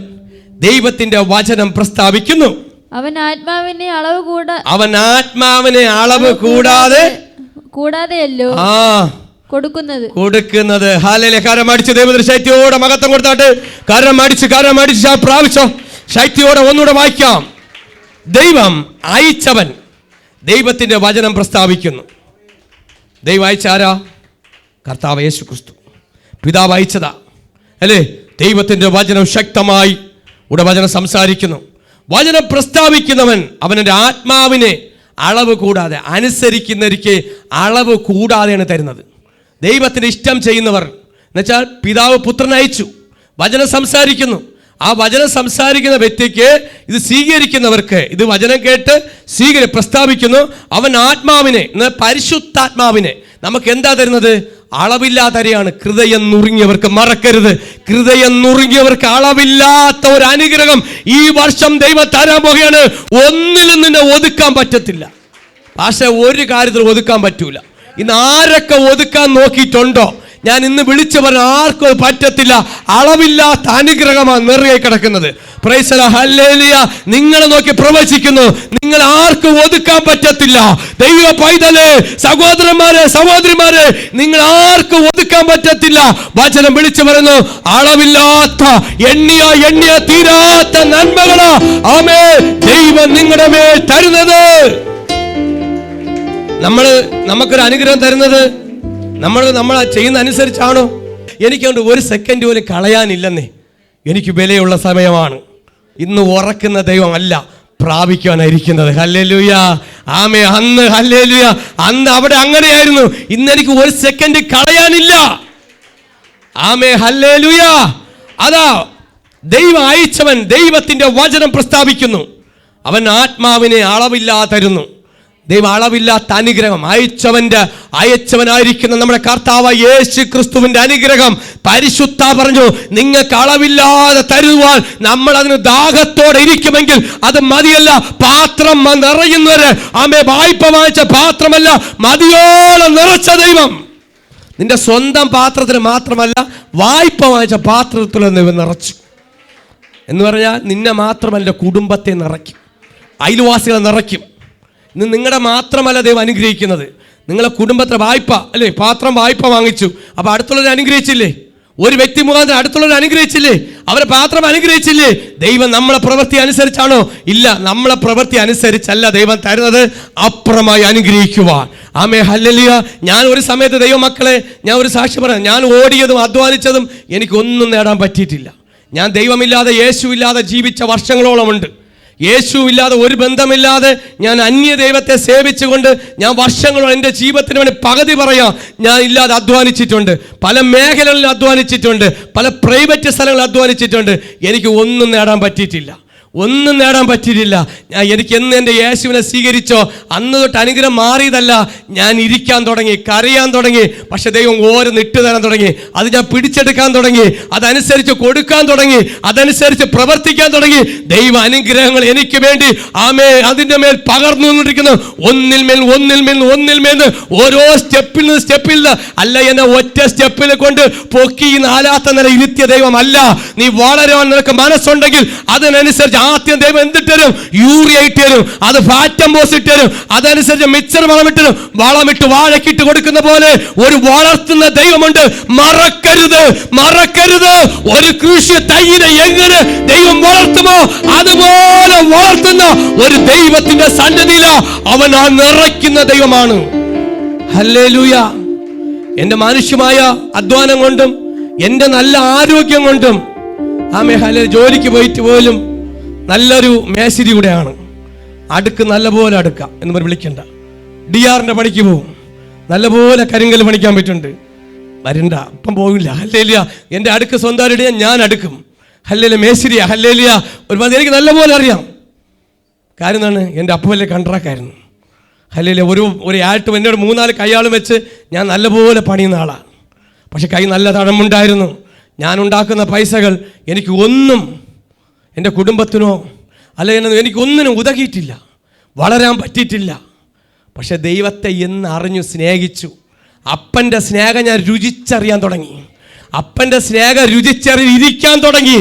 ദൈവത്തിന്റെ വചനം പ്രസ്താവിക്കുന്നു. അവൻ ആത്മാവിനെ അളവ് കൂടാതെയല്ലോ കൊടുക്കുന്നത്. ഹല്ലേലൂയ. കരം അടിച്ച് ദൈവത്തിന് ശക്തിയോടെ മഹത്വം കൊടുത്താട്ട്. കരം അടിച്ച് പ്രാപിച്ചോ. ശക്തിയോടെ ഒന്നുകൂടെ വായിക്കാം. ദൈവം അയച്ചവൻ ദൈവത്തിന്റെ വചനം പ്രസ്താവിക്കുന്നു. ദൈവം അയച്ച ആരാ? കർത്താവ് യേശു ക്രിസ്തു. പിതാവ് അയച്ചതാ അല്ലേ? ദൈവത്തിൻ്റെ വചനം ശക്തമായി ഇവിടെ വചനം സംസാരിക്കുന്നു. വചനം പ്രസ്താവിക്കുന്നവൻ അവൻ്റെ ആത്മാവിനെ അളവ് കൂടാതെ, അനുസരിക്കുന്നവർക്ക് അളവ് കൂടാതെയാണ് തരുന്നത്. ദൈവത്തിന് ഇഷ്ടം ചെയ്യുന്നവർ എന്നുവെച്ചാൽ പിതാവ് പുത്രനെ അയച്ചു, വചനം സംസാരിക്കുന്നു. ആ വചനം സംസാരിക്കുന്ന വ്യക്തിക്ക്, ഇത് സ്വീകരിക്കുന്നവർക്ക്, ഇത് വചനം കേട്ട് പ്രസ്താവിക്കുന്നു. അവൻ ആത്മാവിനെ, പരിശുദ്ധാത്മാവിനെ നമുക്ക് എന്താ തരുന്നത്? അളവില്ലാത്തവരെയാണ്. ഹൃദയം നുറുങ്ങിയവർക്ക്, മറക്കരുത്, ഹൃദയം നുറുങ്ങിയവർക്ക് അളവില്ലാത്ത ഒരു അനുഗ്രഹം ഈ വർഷം ദൈവം തരാൻ പോകുകയാണ്. ഒന്നിലും നിന്നെ ഒതുക്കാൻ പറ്റത്തില്ല. പക്ഷെ ഒരു കാര്യത്തിൽ ഒതുക്കാൻ പറ്റൂല. ഇന്ന് ആരൊക്കെ ഒതുക്കാൻ നോക്കിയിട്ടുണ്ടോ, ഞാൻ ഇന്ന് വിളിച്ചു പറഞ്ഞ ആർക്കും പറ്റത്തില്ല. അളവില്ലാത്ത അനുഗ്രഹമാണ് നിറയെ കിടക്കുന്നത്. Price the Lord, hallelujah. നിങ്ങളെ നോക്കി പ്രവചിക്കുന്നു, നിങ്ങൾ ആർക്കും ഒതുക്കാൻ പറ്റത്തില്ല. ദൈവ പൈതലേ, സഹോദരന്മാരെ, സഹോദരിമാരെ, നിങ്ങൾ ആർക്കും ഒതുക്കാൻ പറ്റത്തില്ല. വചനം വിളിച്ചു പറയുന്നു, അളവില്ലാത്ത എണ്ണിയ തീരാത്ത നന്മകളാ ആമേൻ ദൈവം നിങ്ങളുടെ മേൽ തരുന്നത്. നമുക്കൊരു അനുഗ്രഹം തരുന്നത് നമ്മൾ ചെയ്യുന്ന അനുസരിച്ചാണോ? എനിക്കുണ്ട് ഒരു സെക്കൻഡ് പോലും കളയാനില്ലെന്നേ. എനിക്ക് വിലയുള്ള സമയമാണ്. ഇന്ന് ഉറക്കുന്ന ദൈവം അല്ല, പ്രാപിക്കാനായിരിക്കുന്നത്. ഹല്ലേലൂയ, ആമേ. അന്ന് ഹല്ലേലൂയ, അന്ന് അവിടെ അങ്ങനെയായിരുന്നു. ഇന്ന് എനിക്ക് ഒരു സെക്കൻഡ് കളയാനില്ല. ആമേ, ഹല്ലേലൂയ. അതാ ദൈവം അയച്ചവൻ ദൈവത്തിന്റെ വചനം പ്രസ്താവിക്കുന്നു. അവൻ ആത്മാവിനെ അളവില്ലാതെ തരുന്നു. ദൈവം അളവില്ലാത്ത അനുഗ്രഹം അയച്ചവനായിരിക്കുന്ന നമ്മുടെ കർത്താവ് യേശു ക്രിസ്തുവിന്റെ അനുഗ്രഹം പരിശുദ്ധ പറഞ്ഞു, നിങ്ങൾക്ക് അളവില്ലാതെ തരുവാൻ നമ്മൾ അതിന് ദാഹത്തോടെ ഇരിക്കുമെങ്കിൽ അത് മതിയല്ല. പാത്രം നിറയുന്നവര് ആമേ വായ്പ വാങ്ങിച്ച പാത്രമല്ല, മതിയോളം നിറച്ച ദൈവം നിന്റെ സ്വന്തം പാത്രത്തിന് മാത്രമല്ല, വായ്പ വാങ്ങിച്ച പാത്രത്തിൽ ദൈവം നിറച്ചു എന്ന് പറഞ്ഞാൽ നിന്നെ മാത്രമല്ല, കുടുംബത്തെ നിറയ്ക്കും, അയൽവാസികളെ നിറയ്ക്കും. ഇന്ന് നിങ്ങളുടെ മാത്രമല്ല ദൈവം അനുഗ്രഹിക്കുന്നത്, നിങ്ങളെ കുടുംബത്തെ വായ്പ അല്ലേ, പാത്രം വായ്പ വാങ്ങിച്ചു, അപ്പോൾ അടുത്തുള്ളവരെ അനുഗ്രഹിച്ചില്ലേ? ഒരു വ്യക്തി മുഖാന്തരം അടുത്തുള്ളവരെ അനുഗ്രഹിച്ചില്ലേ? അവരെ പാത്രം അനുഗ്രഹിച്ചില്ലേ? ദൈവം നമ്മളെ പ്രവൃത്തി അനുസരിച്ചാണോ? ഇല്ല, നമ്മളെ പ്രവൃത്തി അനുസരിച്ചല്ല ദൈവം തരുന്നത്, അപ്പുറമായി അനുഗ്രഹിക്കുവാൻ. ആമേ, ഹല്ലേലൂയ. ഞാൻ ഒരു സമയത്ത് ദൈവമക്കളെ, ഞാൻ ഒരു സാക്ഷി പറയാം, ഞാൻ ഓടിയതും അധ്വാനിച്ചതും എനിക്കൊന്നും നേടാൻ പറ്റിയിട്ടില്ല. ഞാൻ ദൈവമില്ലാതെ, യേശുവില്ലാതെ ജീവിച്ച വർഷങ്ങളോളമുണ്ട്. യേശുവില്ലാതെ, ഒരു ബന്ധമില്ലാതെ ഞാൻ അന്യ ദൈവത്തെ സേവിച്ചുകൊണ്ട് ഞാൻ വർഷങ്ങളോളം എൻ്റെ ജീവിതത്തിന് വേണ്ടി പകുതി പറയാം ഞാൻ ഇല്ലാതെ അധ്വാനിച്ചിട്ടുണ്ട്. പല മേഖലകളിൽ അധ്വാനിച്ചിട്ടുണ്ട്, പല പ്രൈവറ്റ് സ്ഥലങ്ങളിൽ അധ്വാനിച്ചിട്ടുണ്ട്. എനിക്ക് ഒന്നും നേടാൻ പറ്റിയിട്ടില്ല. എനിക്ക് എന്ന് എൻ്റെ യേശുവിനെ സ്വീകരിച്ചോ അന്ന് തൊട്ട് അനുഗ്രഹം മാറിയതല്ല. ഞാൻ ഇരിക്കാൻ തുടങ്ങി, കരയാൻ തുടങ്ങി. പക്ഷെ ദൈവം ഓരോന്ന് ഇട്ട് തരാൻ തുടങ്ങി. അത് ഞാൻ പിടിച്ചെടുക്കാൻ തുടങ്ങി, അതനുസരിച്ച് കൊടുക്കാൻ തുടങ്ങി, അതനുസരിച്ച് പ്രവർത്തിക്കാൻ തുടങ്ങി. ദൈവ അനുഗ്രഹങ്ങൾ എനിക്ക് വേണ്ടി ആമേ അതിൻ്റെ മേൽ പകർന്നുകൊണ്ടിരിക്കുന്നു. ഒന്നിൽ മേൽ ഓരോ സ്റ്റെപ്പിൽ നിന്ന് അല്ല, എന്നെ ഒറ്റ സ്റ്റെപ്പിൽ കൊണ്ട് പൊക്കി നാലാത്ത നില ഇരുത്തിയ ദൈവമല്ല. നീ വളരാൻ നിനക്ക് മനസ്സുണ്ടെങ്കിൽ അതിനനുസരിച്ച് ആദ്യം ദൈവം എന്തിട്ട് തരും? യൂറിയ ഇട്ട് തരും, അത് ഫാറ്റംബോസ് ഇട്ട് തരും, അതനുസരിച്ച് മിക്സർ വളമിട്ട് തരും. വളമിട്ട് വാഴക്കിട്ട് കൊടുക്കുന്ന പോലെ ഒരു വളർത്തുന്ന ദൈവമുണ്ട്. മറക്കരുത്. ഒരു കൃഷി തൈനെ എങ്ങനെ ദൈവം വളർത്തുമോ അതുപോലെ വളർത്തുന്ന ഒരു ദൈവത്തിന്റെ സന്നിധിയില അവൻ ആ നിറയ്ക്കുന്ന ദൈവമാണ്. ഹല്ലേലൂയ. എന്റെ മനുഷ്യമായ അധ്വാനം കൊണ്ടും എന്റെ നല്ല ആരോഗ്യം കൊണ്ടും ആമേ ഹല്ലേലൂയ, ജോലിക്ക് പോയിട്ട് പോലും നല്ലൊരു മേശിരി കൂടെയാണ്. അടുക്ക് നല്ലപോലെ അടുക്കാം എന്ന് പറഞ്ഞ് വിളിക്കണ്ട. DR-ന്റെ പണിക്ക് പോകും, നല്ലപോലെ കരിങ്കൽ പണിക്കാൻ പറ്റുന്നുണ്ട്. വരണ്ട, അപ്പം പോകില്ല. ഹല്ലേലൂയ. എൻ്റെ അടുക്ക് സ്വന്തമായിട്ട് ഞാൻ അടുക്കും. ഹല്ലേലൂയ, മേശിരിയാ. ഹല്ലേലൂയ. ഒരുപാട് എനിക്ക് നല്ലപോലെ അറിയാം. കാര്യം എന്താണ്? എൻ്റെ അപ്പം വലിയ കണ്ട്രാക്റ്റായിരുന്നു. ഹല്ലേലൂയ. ഒരു ആയിട്ട് എന്നോട് 3-4 കൈയാളും വെച്ച് ഞാൻ നല്ലപോലെ പണിയുന്ന ആളാണ്. പക്ഷെ കൈ നല്ല തഴമുണ്ടായിരുന്നു. ഞാൻ ഉണ്ടാക്കുന്ന പൈസകൾ എനിക്ക് ഒന്നും എൻ്റെ കുടുംബത്തിനോ അല്ലെങ്കിൽ എനിക്കൊന്നിനും ഉതകിയിട്ടില്ല, വളരാൻ പറ്റിയിട്ടില്ല. പക്ഷെ ദൈവത്തെ എന്ന് അറിഞ്ഞു സ്നേഹിച്ചു. അപ്പൻ്റെ സ്നേഹം ഞാൻ രുചിച്ചറിയാൻ തുടങ്ങി. അപ്പൻ്റെ സ്നേഹം രുചിച്ചറിയിരിക്കാൻ തുടങ്ങി.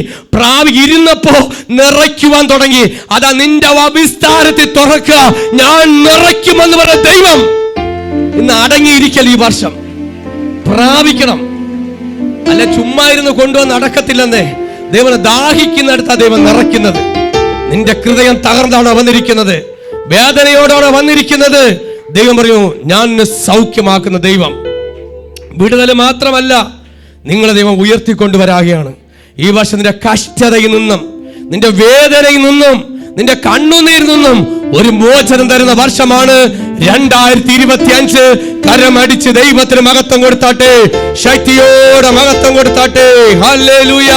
ഇരുന്നപ്പോ നിറയ്ക്കുവാൻ തുടങ്ങി. അതാ നിന്റെ വിസ്താരത്തിൽ തുറക്കുക, ഞാൻ നിറയ്ക്കുമെന്ന് പറഞ്ഞ ദൈവം ഇന്ന് അടങ്ങിയിരിക്കൽ. ഈ വർഷം പ്രാപിക്കണം. അല്ല, ചുമ്മാ ഇരുന്ന് കൊണ്ടുവന്ന് നടക്കത്തില്ലെന്നേ. ദൈവനെ ദാഹിക്കുന്നിടത്താ ദൈവം നിറയ്ക്കുന്നത്. നിന്റെ ഹൃദയം തകർന്നാണോ വന്നിരിക്കുന്നത്? വേദനയോടാണോ വന്നിരിക്കുന്നത്? ദൈവം പറയൂ, ഞാൻ സൗഖ്യമാക്കുന്ന ദൈവം. വിടുതൽ മാത്രമല്ല, നിങ്ങളെ ദൈവം ഉയർത്തിക്കൊണ്ടുവരാകുകയാണ്. ഈ വർഷം നിന്റെ കഷ്ടതയിൽ നിന്നും, നിന്റെ വേദനയിൽ നിന്നും, നിന്റെ കണ്ണുനീരിൽ നിന്നും ഒരു മോചനം തരുന്ന വർഷമാണ് 2025. കരമടിച്ച് ദൈവത്തിന് മഹത്വം കൊടുത്താട്ടെ, ശക്തിയോടെ മഹത്വം കൊടുത്താട്ടെ. ഹല്ലേലൂയ.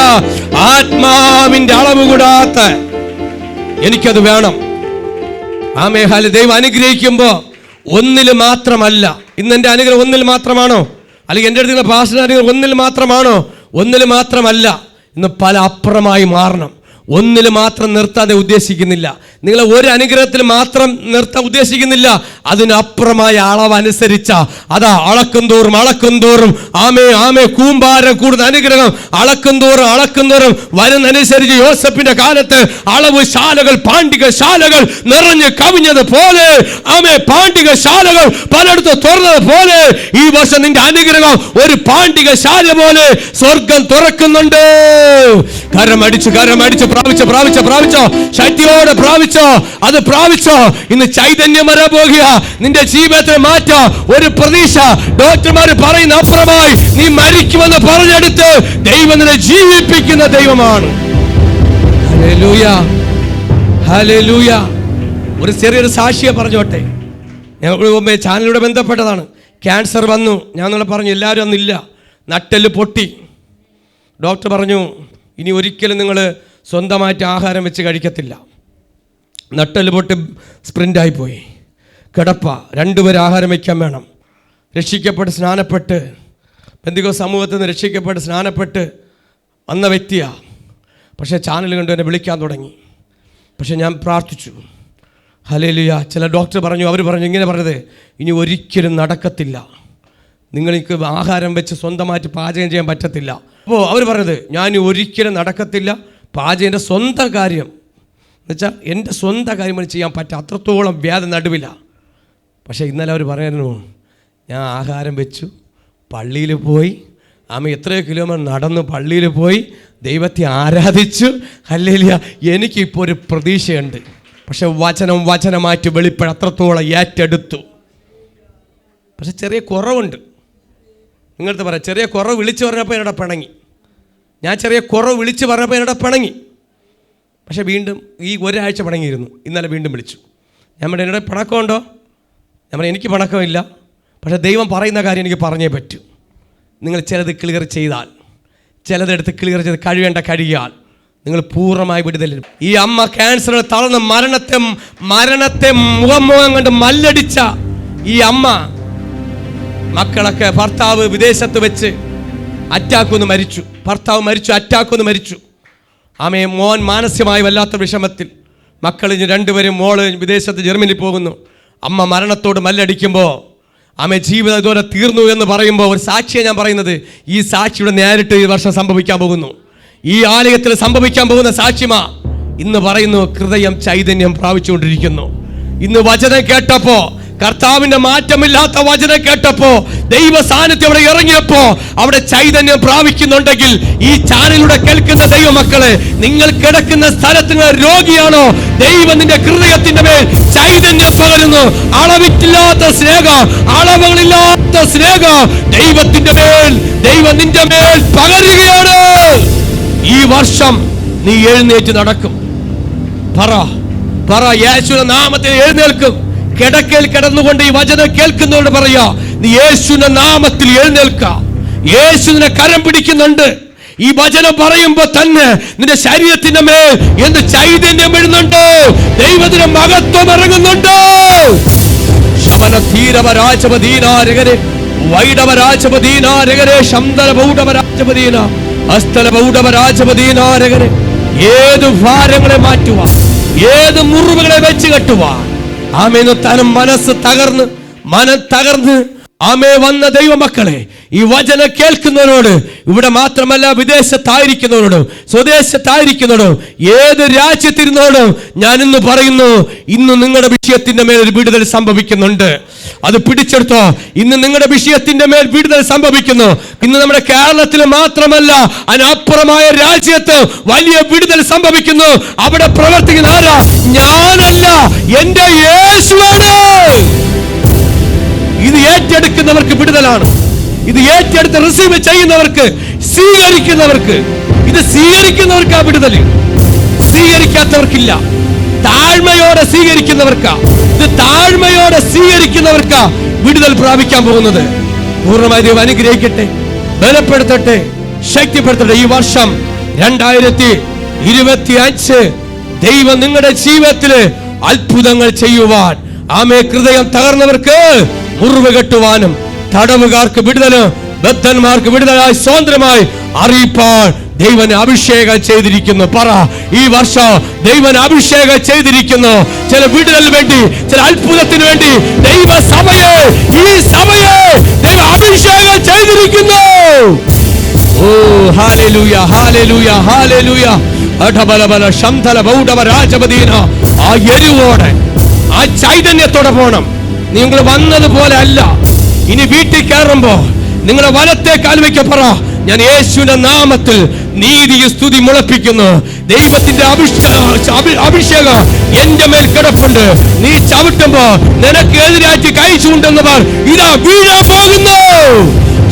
ആത്മാവിന്റെ അളവ് കൂടാത്ത എനിക്കത് വേണം. ആമേൻ. ഹല്ലേലൂയ. ദൈവം അനുഗ്രഹിക്കുമ്പോ ഒന്നിൽ മാത്രമല്ല. ഇന്ന് എന്റെ അനുഗ്രഹം ഒന്നിൽ മാത്രമാണോ? അല്ലെങ്കിൽ എൻ്റെ അടുത്ത് പാസ്റ്റർ അനുഗ്രഹം ഒന്നിൽ മാത്രമാണോ? ഒന്നിൽ മാത്രമല്ല. ഇന്ന് പല അപ്പുറമായി മാറണം. ഒന്നിൽ മാത്രം നിർത്താതെ ഉദ്ദേശിക്കുന്നില്ല. നിങ്ങൾ ഒരു അനുഗ്രഹത്തിൽ മാത്രം നിർത്താൻ ഉദ്ദേശിക്കുന്നില്ല. അതിനപ്പുറമായ അളവനുസരിച്ച അതാ അളക്കും തോറും ആമേ ആമേ കൂമ്പാരം കൂടുന്ന അനുഗ്രഹം അളക്കും തോറും വരുന്നനുസരിച്ച് യോസഫിന്റെ കാലത്ത് അളവ് ശാലകൾ, പാണ്ഡിക ശാലകൾ നിറഞ്ഞ് കവിഞ്ഞത് പോലെ, ആമേ പാണ്ഡിക ശാലകൾ പലയിടത്തും തുറന്നത് പോലെ ഈ വർഷം നിന്റെ അനുഗ്രഹം ഒരു പാണ്ഡിക ശാല പോലെ സ്വർഗം തുറക്കുന്നുണ്ട്. കരമടിച്ച് പ്രാപിച്ചോ, ശക്തിയോടെ പ്രാപിച്ചോ, അത് പ്രാപിച്ചോ. ഇന്ന് ചൈതന്യം വരാൻ പോകുക. നിന്റെ ജീവിതത്തെ മാറ്റാ ഒരു പ്രതീക്ഷ. ഡോക്ടർമാർ പറയുന്ന അപ്പുറമായി നീ മരിക്കുമെന്ന് പറഞ്ഞെടുത്ത് ദൈവം നിന്നെ ജീവിപ്പിക്കുന്ന ദൈവമാണ്. Hallelujah, hallelujah. ഒരു ചെറിയൊരു സാക്ഷിയെ പറഞ്ഞോട്ടെ. ഞങ്ങൾ ചാനലിലൂടെ ബന്ധപ്പെട്ടതാണ്. ക്യാൻസർ വന്നു. ഞാൻ നിങ്ങളെ പറഞ്ഞു, എല്ലാവരും അന്നില്ല. നട്ടെല്ല് പൊട്ടി. ഡോക്ടർ പറഞ്ഞു, ഇനി ഒരിക്കലും നിങ്ങൾ സ്വന്തമായിട്ട് ആഹാരം വെച്ച് കഴിക്കത്തില്ല. നട്ടെല്ല് പൊട്ടി സ്പ്രിൻ്റായിപ്പോയി. കിടപ്പ. 2 പേര് ആഹാരം വയ്ക്കാൻ വേണം. രക്ഷിക്കപ്പെട്ട് സ്നാനപ്പെട്ട് പെന്തിക്കോസ്ത് സമൂഹത്തിൽ നിന്ന് രക്ഷിക്കപ്പെട്ട് സ്നാനപ്പെട്ട് വന്ന വ്യക്തിയാണ്. പക്ഷേ ചാനൽ കണ്ട് എന്നെ വിളിക്കാൻ തുടങ്ങി. പക്ഷേ ഞാൻ പ്രാർത്ഥിച്ചു. ഹല്ലേലൂയ. ചില ഡോക്ടർ പറഞ്ഞു, അവർ പറഞ്ഞു, ഇങ്ങനെ പറഞ്ഞത്, ഇനി ഒരിക്കലും നടക്കത്തില്ല, നിങ്ങൾക്ക് ആഹാരം വെച്ച് സ്വന്തമായിട്ട് പാചകം ചെയ്യാൻ പറ്റത്തില്ല. അപ്പോൾ അവർ പറഞ്ഞത്, ഞാൻ ഒരിക്കലും നടക്കത്തില്ല, പാചകം എൻ്റെ സ്വന്തം കാര്യം എന്നുവെച്ചാൽ എൻ്റെ സ്വന്തം കാര്യങ്ങൾ ചെയ്യാൻ പറ്റുക, അത്രത്തോളം വ്യാധി നടുവില്ല. പക്ഷേ ഇന്നലെ അവർ പറയുന്നു, ഞാൻ ആഹാരം വെച്ചു, പള്ളിയിൽ പോയി, എത്രയോ കിലോമീറ്റർ നടന്ന് പള്ളിയിൽ പോയി ദൈവത്തെ ആരാധിച്ചു. ഹല്ലേലൂയ. എനിക്കിപ്പോൾ ഒരു പ്രതീക്ഷയുണ്ട്. പക്ഷെ വചനമായിട്ട് വെളിപ്പെട്ട് അത്രത്തോളം ഏറ്റെടുത്തു. പക്ഷെ ചെറിയ കുറവുണ്ട്. നിങ്ങളടുത്ത് പറയാം, ചെറിയ കുറവ് വിളിച്ചു പറഞ്ഞപ്പോൾ എന്നോട് പിണങ്ങി. ഞാൻ ചെറിയ കുറവ് വിളിച്ച് പറഞ്ഞപ്പോൾ എന്നോട് പിണങ്ങി. പക്ഷേ വീണ്ടും ഈ ഒരാഴ്ച പിണങ്ങിയിരുന്നു. ഇന്നലെ വീണ്ടും വിളിച്ചു. ഞാൻ പറഞ്ഞു, എന്നോട് പിണക്കമുണ്ടോ? ഞാൻ പറഞ്ഞു, എനിക്ക് പിണക്കമില്ല, പക്ഷേ ദൈവം പറയുന്ന കാര്യം എനിക്ക് പറഞ്ഞേ പറ്റൂ. നിങ്ങൾ ചിലത് ക്ലിയർ ചെയ്താൽ, ചിലതെടുത്ത് ക്ലിയർ ചെയ്ത് കഴിയാൽ നിങ്ങൾ പൂർണ്ണമായി വിടുതൽ. ഈ അമ്മ ക്യാൻസറിൽ തളർന്ന് മരണത്തെ മുഖം കണ്ട് മല്ലടിച്ച ഈ അമ്മ, മക്കളൊക്കെ, ഭർത്താവ് വിദേശത്ത് വെച്ച് അറ്റാക്കൊന്ന് മരിച്ചു. അറ്റാക്കൊന്ന് മരിച്ചു. മോൻ മാനസികമായി വല്ലാത്ത വിഷമത്തിൽ. മക്കൾ 2 പേരും, മോള് വിദേശത്ത് ജർമ്മനിയിൽ പോകുന്നു. അമ്മ മരണത്തോട് മല്ലടിക്കുമ്പോൾ ജീവിതം ഇതുവരെ തീർന്നു എന്ന് പറയുമ്പോൾ ഒരു സാക്ഷിയെ ഞാൻ പറയുന്നത്, ഈ സാക്ഷിയുടെ നേരിട്ട് ഈ വർഷം സംഭവിക്കാൻ പോകുന്നു. ഈ ആലയത്തിൽ സംഭവിക്കാൻ പോകുന്ന സാക്ഷിമാ ഇന്ന് പറയുന്നു, ഹൃദയം ചൈതന്യം പ്രാപിച്ചുകൊണ്ടിരിക്കുന്നു. ഇന്ന് വചനം കേട്ടപ്പോ, കർത്താവിന്റെ മാറ്റമില്ലാത്ത വചനം കേട്ടപ്പോ, ദൈവ സാന്നിധ്യം അവിടെ ഇറങ്ങിയപ്പോ അവിടെ ചൈതന്യം പ്രാപിക്കുന്നുണ്ടെങ്കിൽ, ഈ ചാനലിലൂടെ കേൾക്കുന്ന ദൈവമക്കളെ, നിങ്ങൾ കിടക്കുന്ന സ്ഥലത്ത് രോഗിയാണോ? ദൈവം നിന്റെ ഹൃദയത്തിന്റെ മേൽ ചൈതന്യം പകരുന്നു. അളവില്ലാത്ത സ്നേഹം, അളവുകളില്ലാത്ത സ്നേഹം ദൈവത്തിന്റെ മേൽ, ദൈവം നിന്റെ മേൽ പകരുകയാണ്. ഈ വർഷം നീ എഴുന്നേറ്റ് നടക്കും. പറ യേശുവിന്റെ നാമത്തിൽ എഴുന്നേൽക്കും. കിടക്കയിൽ കിടന്നുകൊണ്ട് ഈ വചനം കേൾക്കുന്നവരോട് പറയാ, നീ യേശുവിന്റെ നാമത്തിൽ എഴുന്നേൽക്ക. യേശുവിനെ കരം പിടിക്കുന്നുണ്ട്. ഈ വചനം പറയുമ്പോ തന്നെ നിന്റെ ശരീരത്തിന്റെ മേൽ എന്ത് ചൈതന്യം വരുന്നുണ്ടോ? ദൈവത്തിന്റെ മഹത്വം ഇറങ്ങുന്നുണ്ടോ? ശമനധീരവരാജപദീനാരകരെ വൈഡവരാജപദീനാരകരെ ശംദലബൗഡവരാജപദീന ഹസ്തലബൗഡവരാജപദീനാരകരെ. ഏത് ഭാരങ്ങളെ മാറ്റുവാൻ, ഏത് മുറിവുകളെ വെച്ച് കെട്ടുവാൻ, തനം മനസ്സ് തകർന്ന് വന്ന ദൈവമക്കളെ, ഈ വചനം കേൾക്കുന്നവരോട്, ഇവിടെ മാത്രമല്ല വിദേശത്തായിരിക്കുന്നവരോടും സ്വദേശത്തായിരിക്കുന്നവരോടും ഏത് രാജ്യത്തിരുന്നോടും ഞാൻ ഇന്ന് പറയുന്നു, ഇന്ന് നിങ്ങളുടെ വിഷയത്തിന്റെ മേൽ ഒരു വിടുതൽ സംഭവിക്കുന്നുണ്ട്. അത് പിടിച്ചെടുത്തോ. ഇന്ന് നിങ്ങളുടെ വിഷയത്തിന്റെ മേൽ വിടുതൽ സംഭവിക്കുന്നു. ഇന്ന് നമ്മുടെ കേരളത്തിൽ മാത്രമല്ല, അതിനപ്പുറമായ രാജ്യത്ത് വലിയ വിടുതൽ സംഭവിക്കുന്നു. അവിടെ പ്രവർത്തിക്കുന്ന ആരാ? ഞാനല്ല, എന്റെ യേശുവാണ്. ഇത് ഏറ്റെടുക്കുന്നവർക്ക് വിടുതലാണ്. ഇത് ഏറ്റെടുത്ത് റിസീവ് ചെയ്യുന്നവർക്ക് സ്വീകരിക്കുന്നവർക്ക്, ഇത് സ്വീകരിക്കുന്നവർക്കാ വിടുതൽ, സ്വീകരിക്കാത്തവർക്കില്ല. താഴ്മയോടെ സ്വീകരിക്കുന്നവർക്കാ, ഇത് താഴ്മയോടെ സ്വീകരിക്കുന്നവർക്കാ വിടുതൽ പ്രാപിക്കാൻ പോകുന്നത്. പൂർണ്ണമായി ദൈവം അനുഗ്രഹിക്കട്ടെ, ബലപ്പെടുത്തട്ടെ, ശക്തിപ്പെടുത്തട്ടെ. ഈ വർഷം 2025 ദൈവം നിങ്ങളുടെ ജീവിതത്തില് അത്ഭുതങ്ങൾ ചെയ്യുവാൻ, ഹൃദയം തകർന്നവർക്ക് മുറിവ് കെട്ടുവാനും, തടവുകാർക്ക് വിടുതല്, ബദ്ധന്മാർക്ക് വിടുതലായി സ്വതന്ത്രമായി അറിയിപ്പാൻ ദൈവനെ അഭിഷേകം ചെയ്തിരിക്കുന്നു. പറ, ഈ വർഷം ദൈവനെ അഭിഷേകം ചെയ്തിരിക്കുന്നു. ചില വിടുതലിന് വേണ്ടി, ചില അത്ഭുതത്തിന് വേണ്ടി ദൈവസഭയെ, ഈ സഭയെ ദൈവം അഭിഷേകം ചെയ്തിരിക്കുന്നു. ഓ ഹല്ലേലൂയ, ഹല്ലേലൂയ, ഹല്ലേലൂയ. അടബലബല ശംതല ബൗഡവ രാജപദീന. ആ എരിവോടെ, ആ ചൈതന്യത്തോടെ പോണം. നിങ്ങൾ വന്നതുപോലെ അല്ല. ഇനി വീട്ടിൽ കയറുമ്പോ നിങ്ങളുടെ വലത്തെ കാൽ വയ്ക്ക. പറ, ഞാൻ യേശുവിന്റെ നാമത്തിൽ നീതിയെ സ്തുതി മുളപ്പിക്കുന്നു. ദൈവത്തിന്റെ അഭിഷേകം എന്റെ മേൽ കിടപ്പുണ്ട്. നീ ചവിട്ടുമ്പോ നിനക്ക് എതിരായിട്ട് കൈ ചൂണ്ടുന്നവർ ഇതാ വീഴാൻ പോകുന്നു.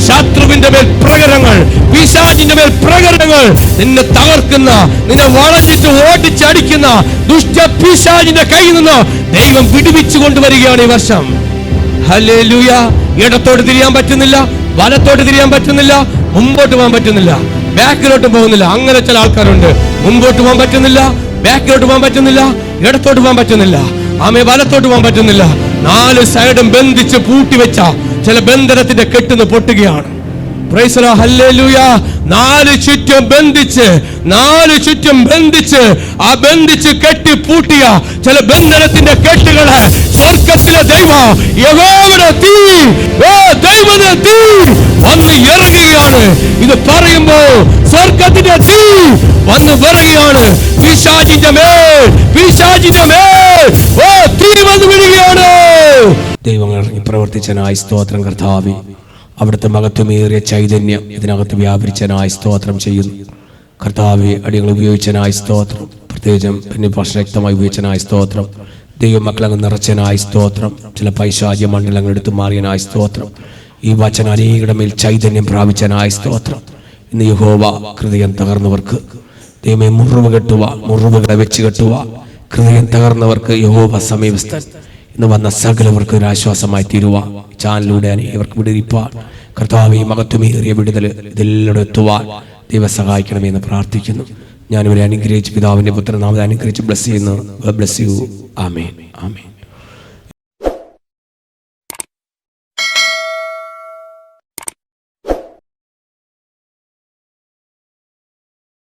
ശത്രുവിന്റെ മേൽ പ്രകടനങ്ങൾ, പിശാചിന്റെ മേൽ പ്രകടനങ്ങൾ, നിന്നെ തകർക്കുന്ന, നിന്നെ വളഞ്ഞിട്ട് ഓടിച്ചടിക്കുന്ന ദുഷ്ട പിശാചിന്റെ കയ്യിൽ നിന്ന് ദൈവം വിടുവിച്ചു കൊണ്ടുവരികയാണ് ഈ വർഷം. ഹല്ലേലൂയ. ഇടത്തോട്ട് തിരിയാൻ പറ്റുന്നില്ല, വലത്തോട്ട് തിരിയാൻ പറ്റുന്നില്ല, മുമ്പോട്ട് പോകാൻ പറ്റുന്നില്ല, ബാക്കിലോട്ട് പോകുന്നില്ല. അങ്ങനെ ചില ആൾക്കാരുണ്ട്. മുമ്പോട്ട് പോകാൻ പറ്റുന്നില്ല, ബാക്കിലോട്ട് പോകാൻ പറ്റുന്നില്ല, ഇടത്തോട്ട് പോകാൻ പറ്റുന്നില്ല, വലത്തോട്ട് പോകാൻ പറ്റുന്നില്ല. 4 സൈഡും ബന്ധിച്ച് പൂട്ടിവെച്ച ചില ബന്ധനത്തിന്റെ കെട്ടുന്ന് പൊട്ടുകയാണ്. Praise the Lord, hallelujah. 4 ചുറ്റും ബന്ധിച്ച് ആ ബന്ധിച്ച് കെട്ടി പൂട്ടിയ ചില ബന്ധനത്തിന്റെ കെട്ടുകളെ സ്വർഗ്ഗത്തിലെ ദൈവം, യഹോവയുടെ തീ, ദൈവത്തിന്റെ തീ വന്ന് ഇറങ്ങുകയാണ്. ഇത് പറയുമ്പോ സ്വർഗ്ഗത്തിന്റെ തീ വന്ന് വിറയുകയാണ്. പിശാചിന്റെ മേൽ തീ വന്ന് വീഴുകയാണ്. ദൈവങ്ങൾ ഇറങ്ങി പ്രവർത്തിച്ചനായി സ്തോത്രം കർത്താവേ. അവിടുത്തെ മഹത്വമേറിയ ചൈതന്യം ഇതിനകത്ത് വ്യാപരിച്ചനായി സ്തോത്രം ചെയ്യുന്നു കർത്താവെ. അടിയങ്ങൾ ഉപയോഗിച്ചനായി സ്തോത്രം, പ്രത്യേകിച്ചും പിന്നെ ശക്തമായി ഉപയോഗിച്ചനായി സ്തോത്രം. ദൈവമക്കളങ്ങ് നിറച്ചനായി സ്തോത്രം. ചില പൈശാചിക മണ്ഡലങ്ങൾ എടുത്തു മാറിയനായി സ്തോത്രം. ഈ വചനം അനേകരുടെ മേൽ ചൈതന്യം പ്രാപിച്ചനായി സ്തോത്രം. ഇന്ന് യഹോവ ഹൃദയം തകർന്നവർക്ക് ദൈവമേ മുറിവുകളെ വെച്ച് കെട്ടുക. ഹൃദയം തകർന്നവർക്ക് യഹോവ സമീപസ്ഥൻ. ഇന്ന് വന്ന സകലവർക്ക് ഒരു ആശ്വാസമായി തീരുവാൻ ചാനലിലൂടെ അനേകർക്ക് വിടുവിപ്പാൻ കർത്താവേ മഹത്വമേറിയ വിടുതൽ ഇതെല്ലാം എത്തുവാൻ ദൈവം സഹായിക്കണമെന്ന് പ്രാർത്ഥിക്കുന്നു. ഞാനിവരെ അനുഗ്രഹിച്ച് പിതാവിന്റെ പുത്രനാമത്തെ അനുഗ്രഹിച്ച് ബ്ലസ് ചെയ്യുന്നു. Bless you. Amen, amen.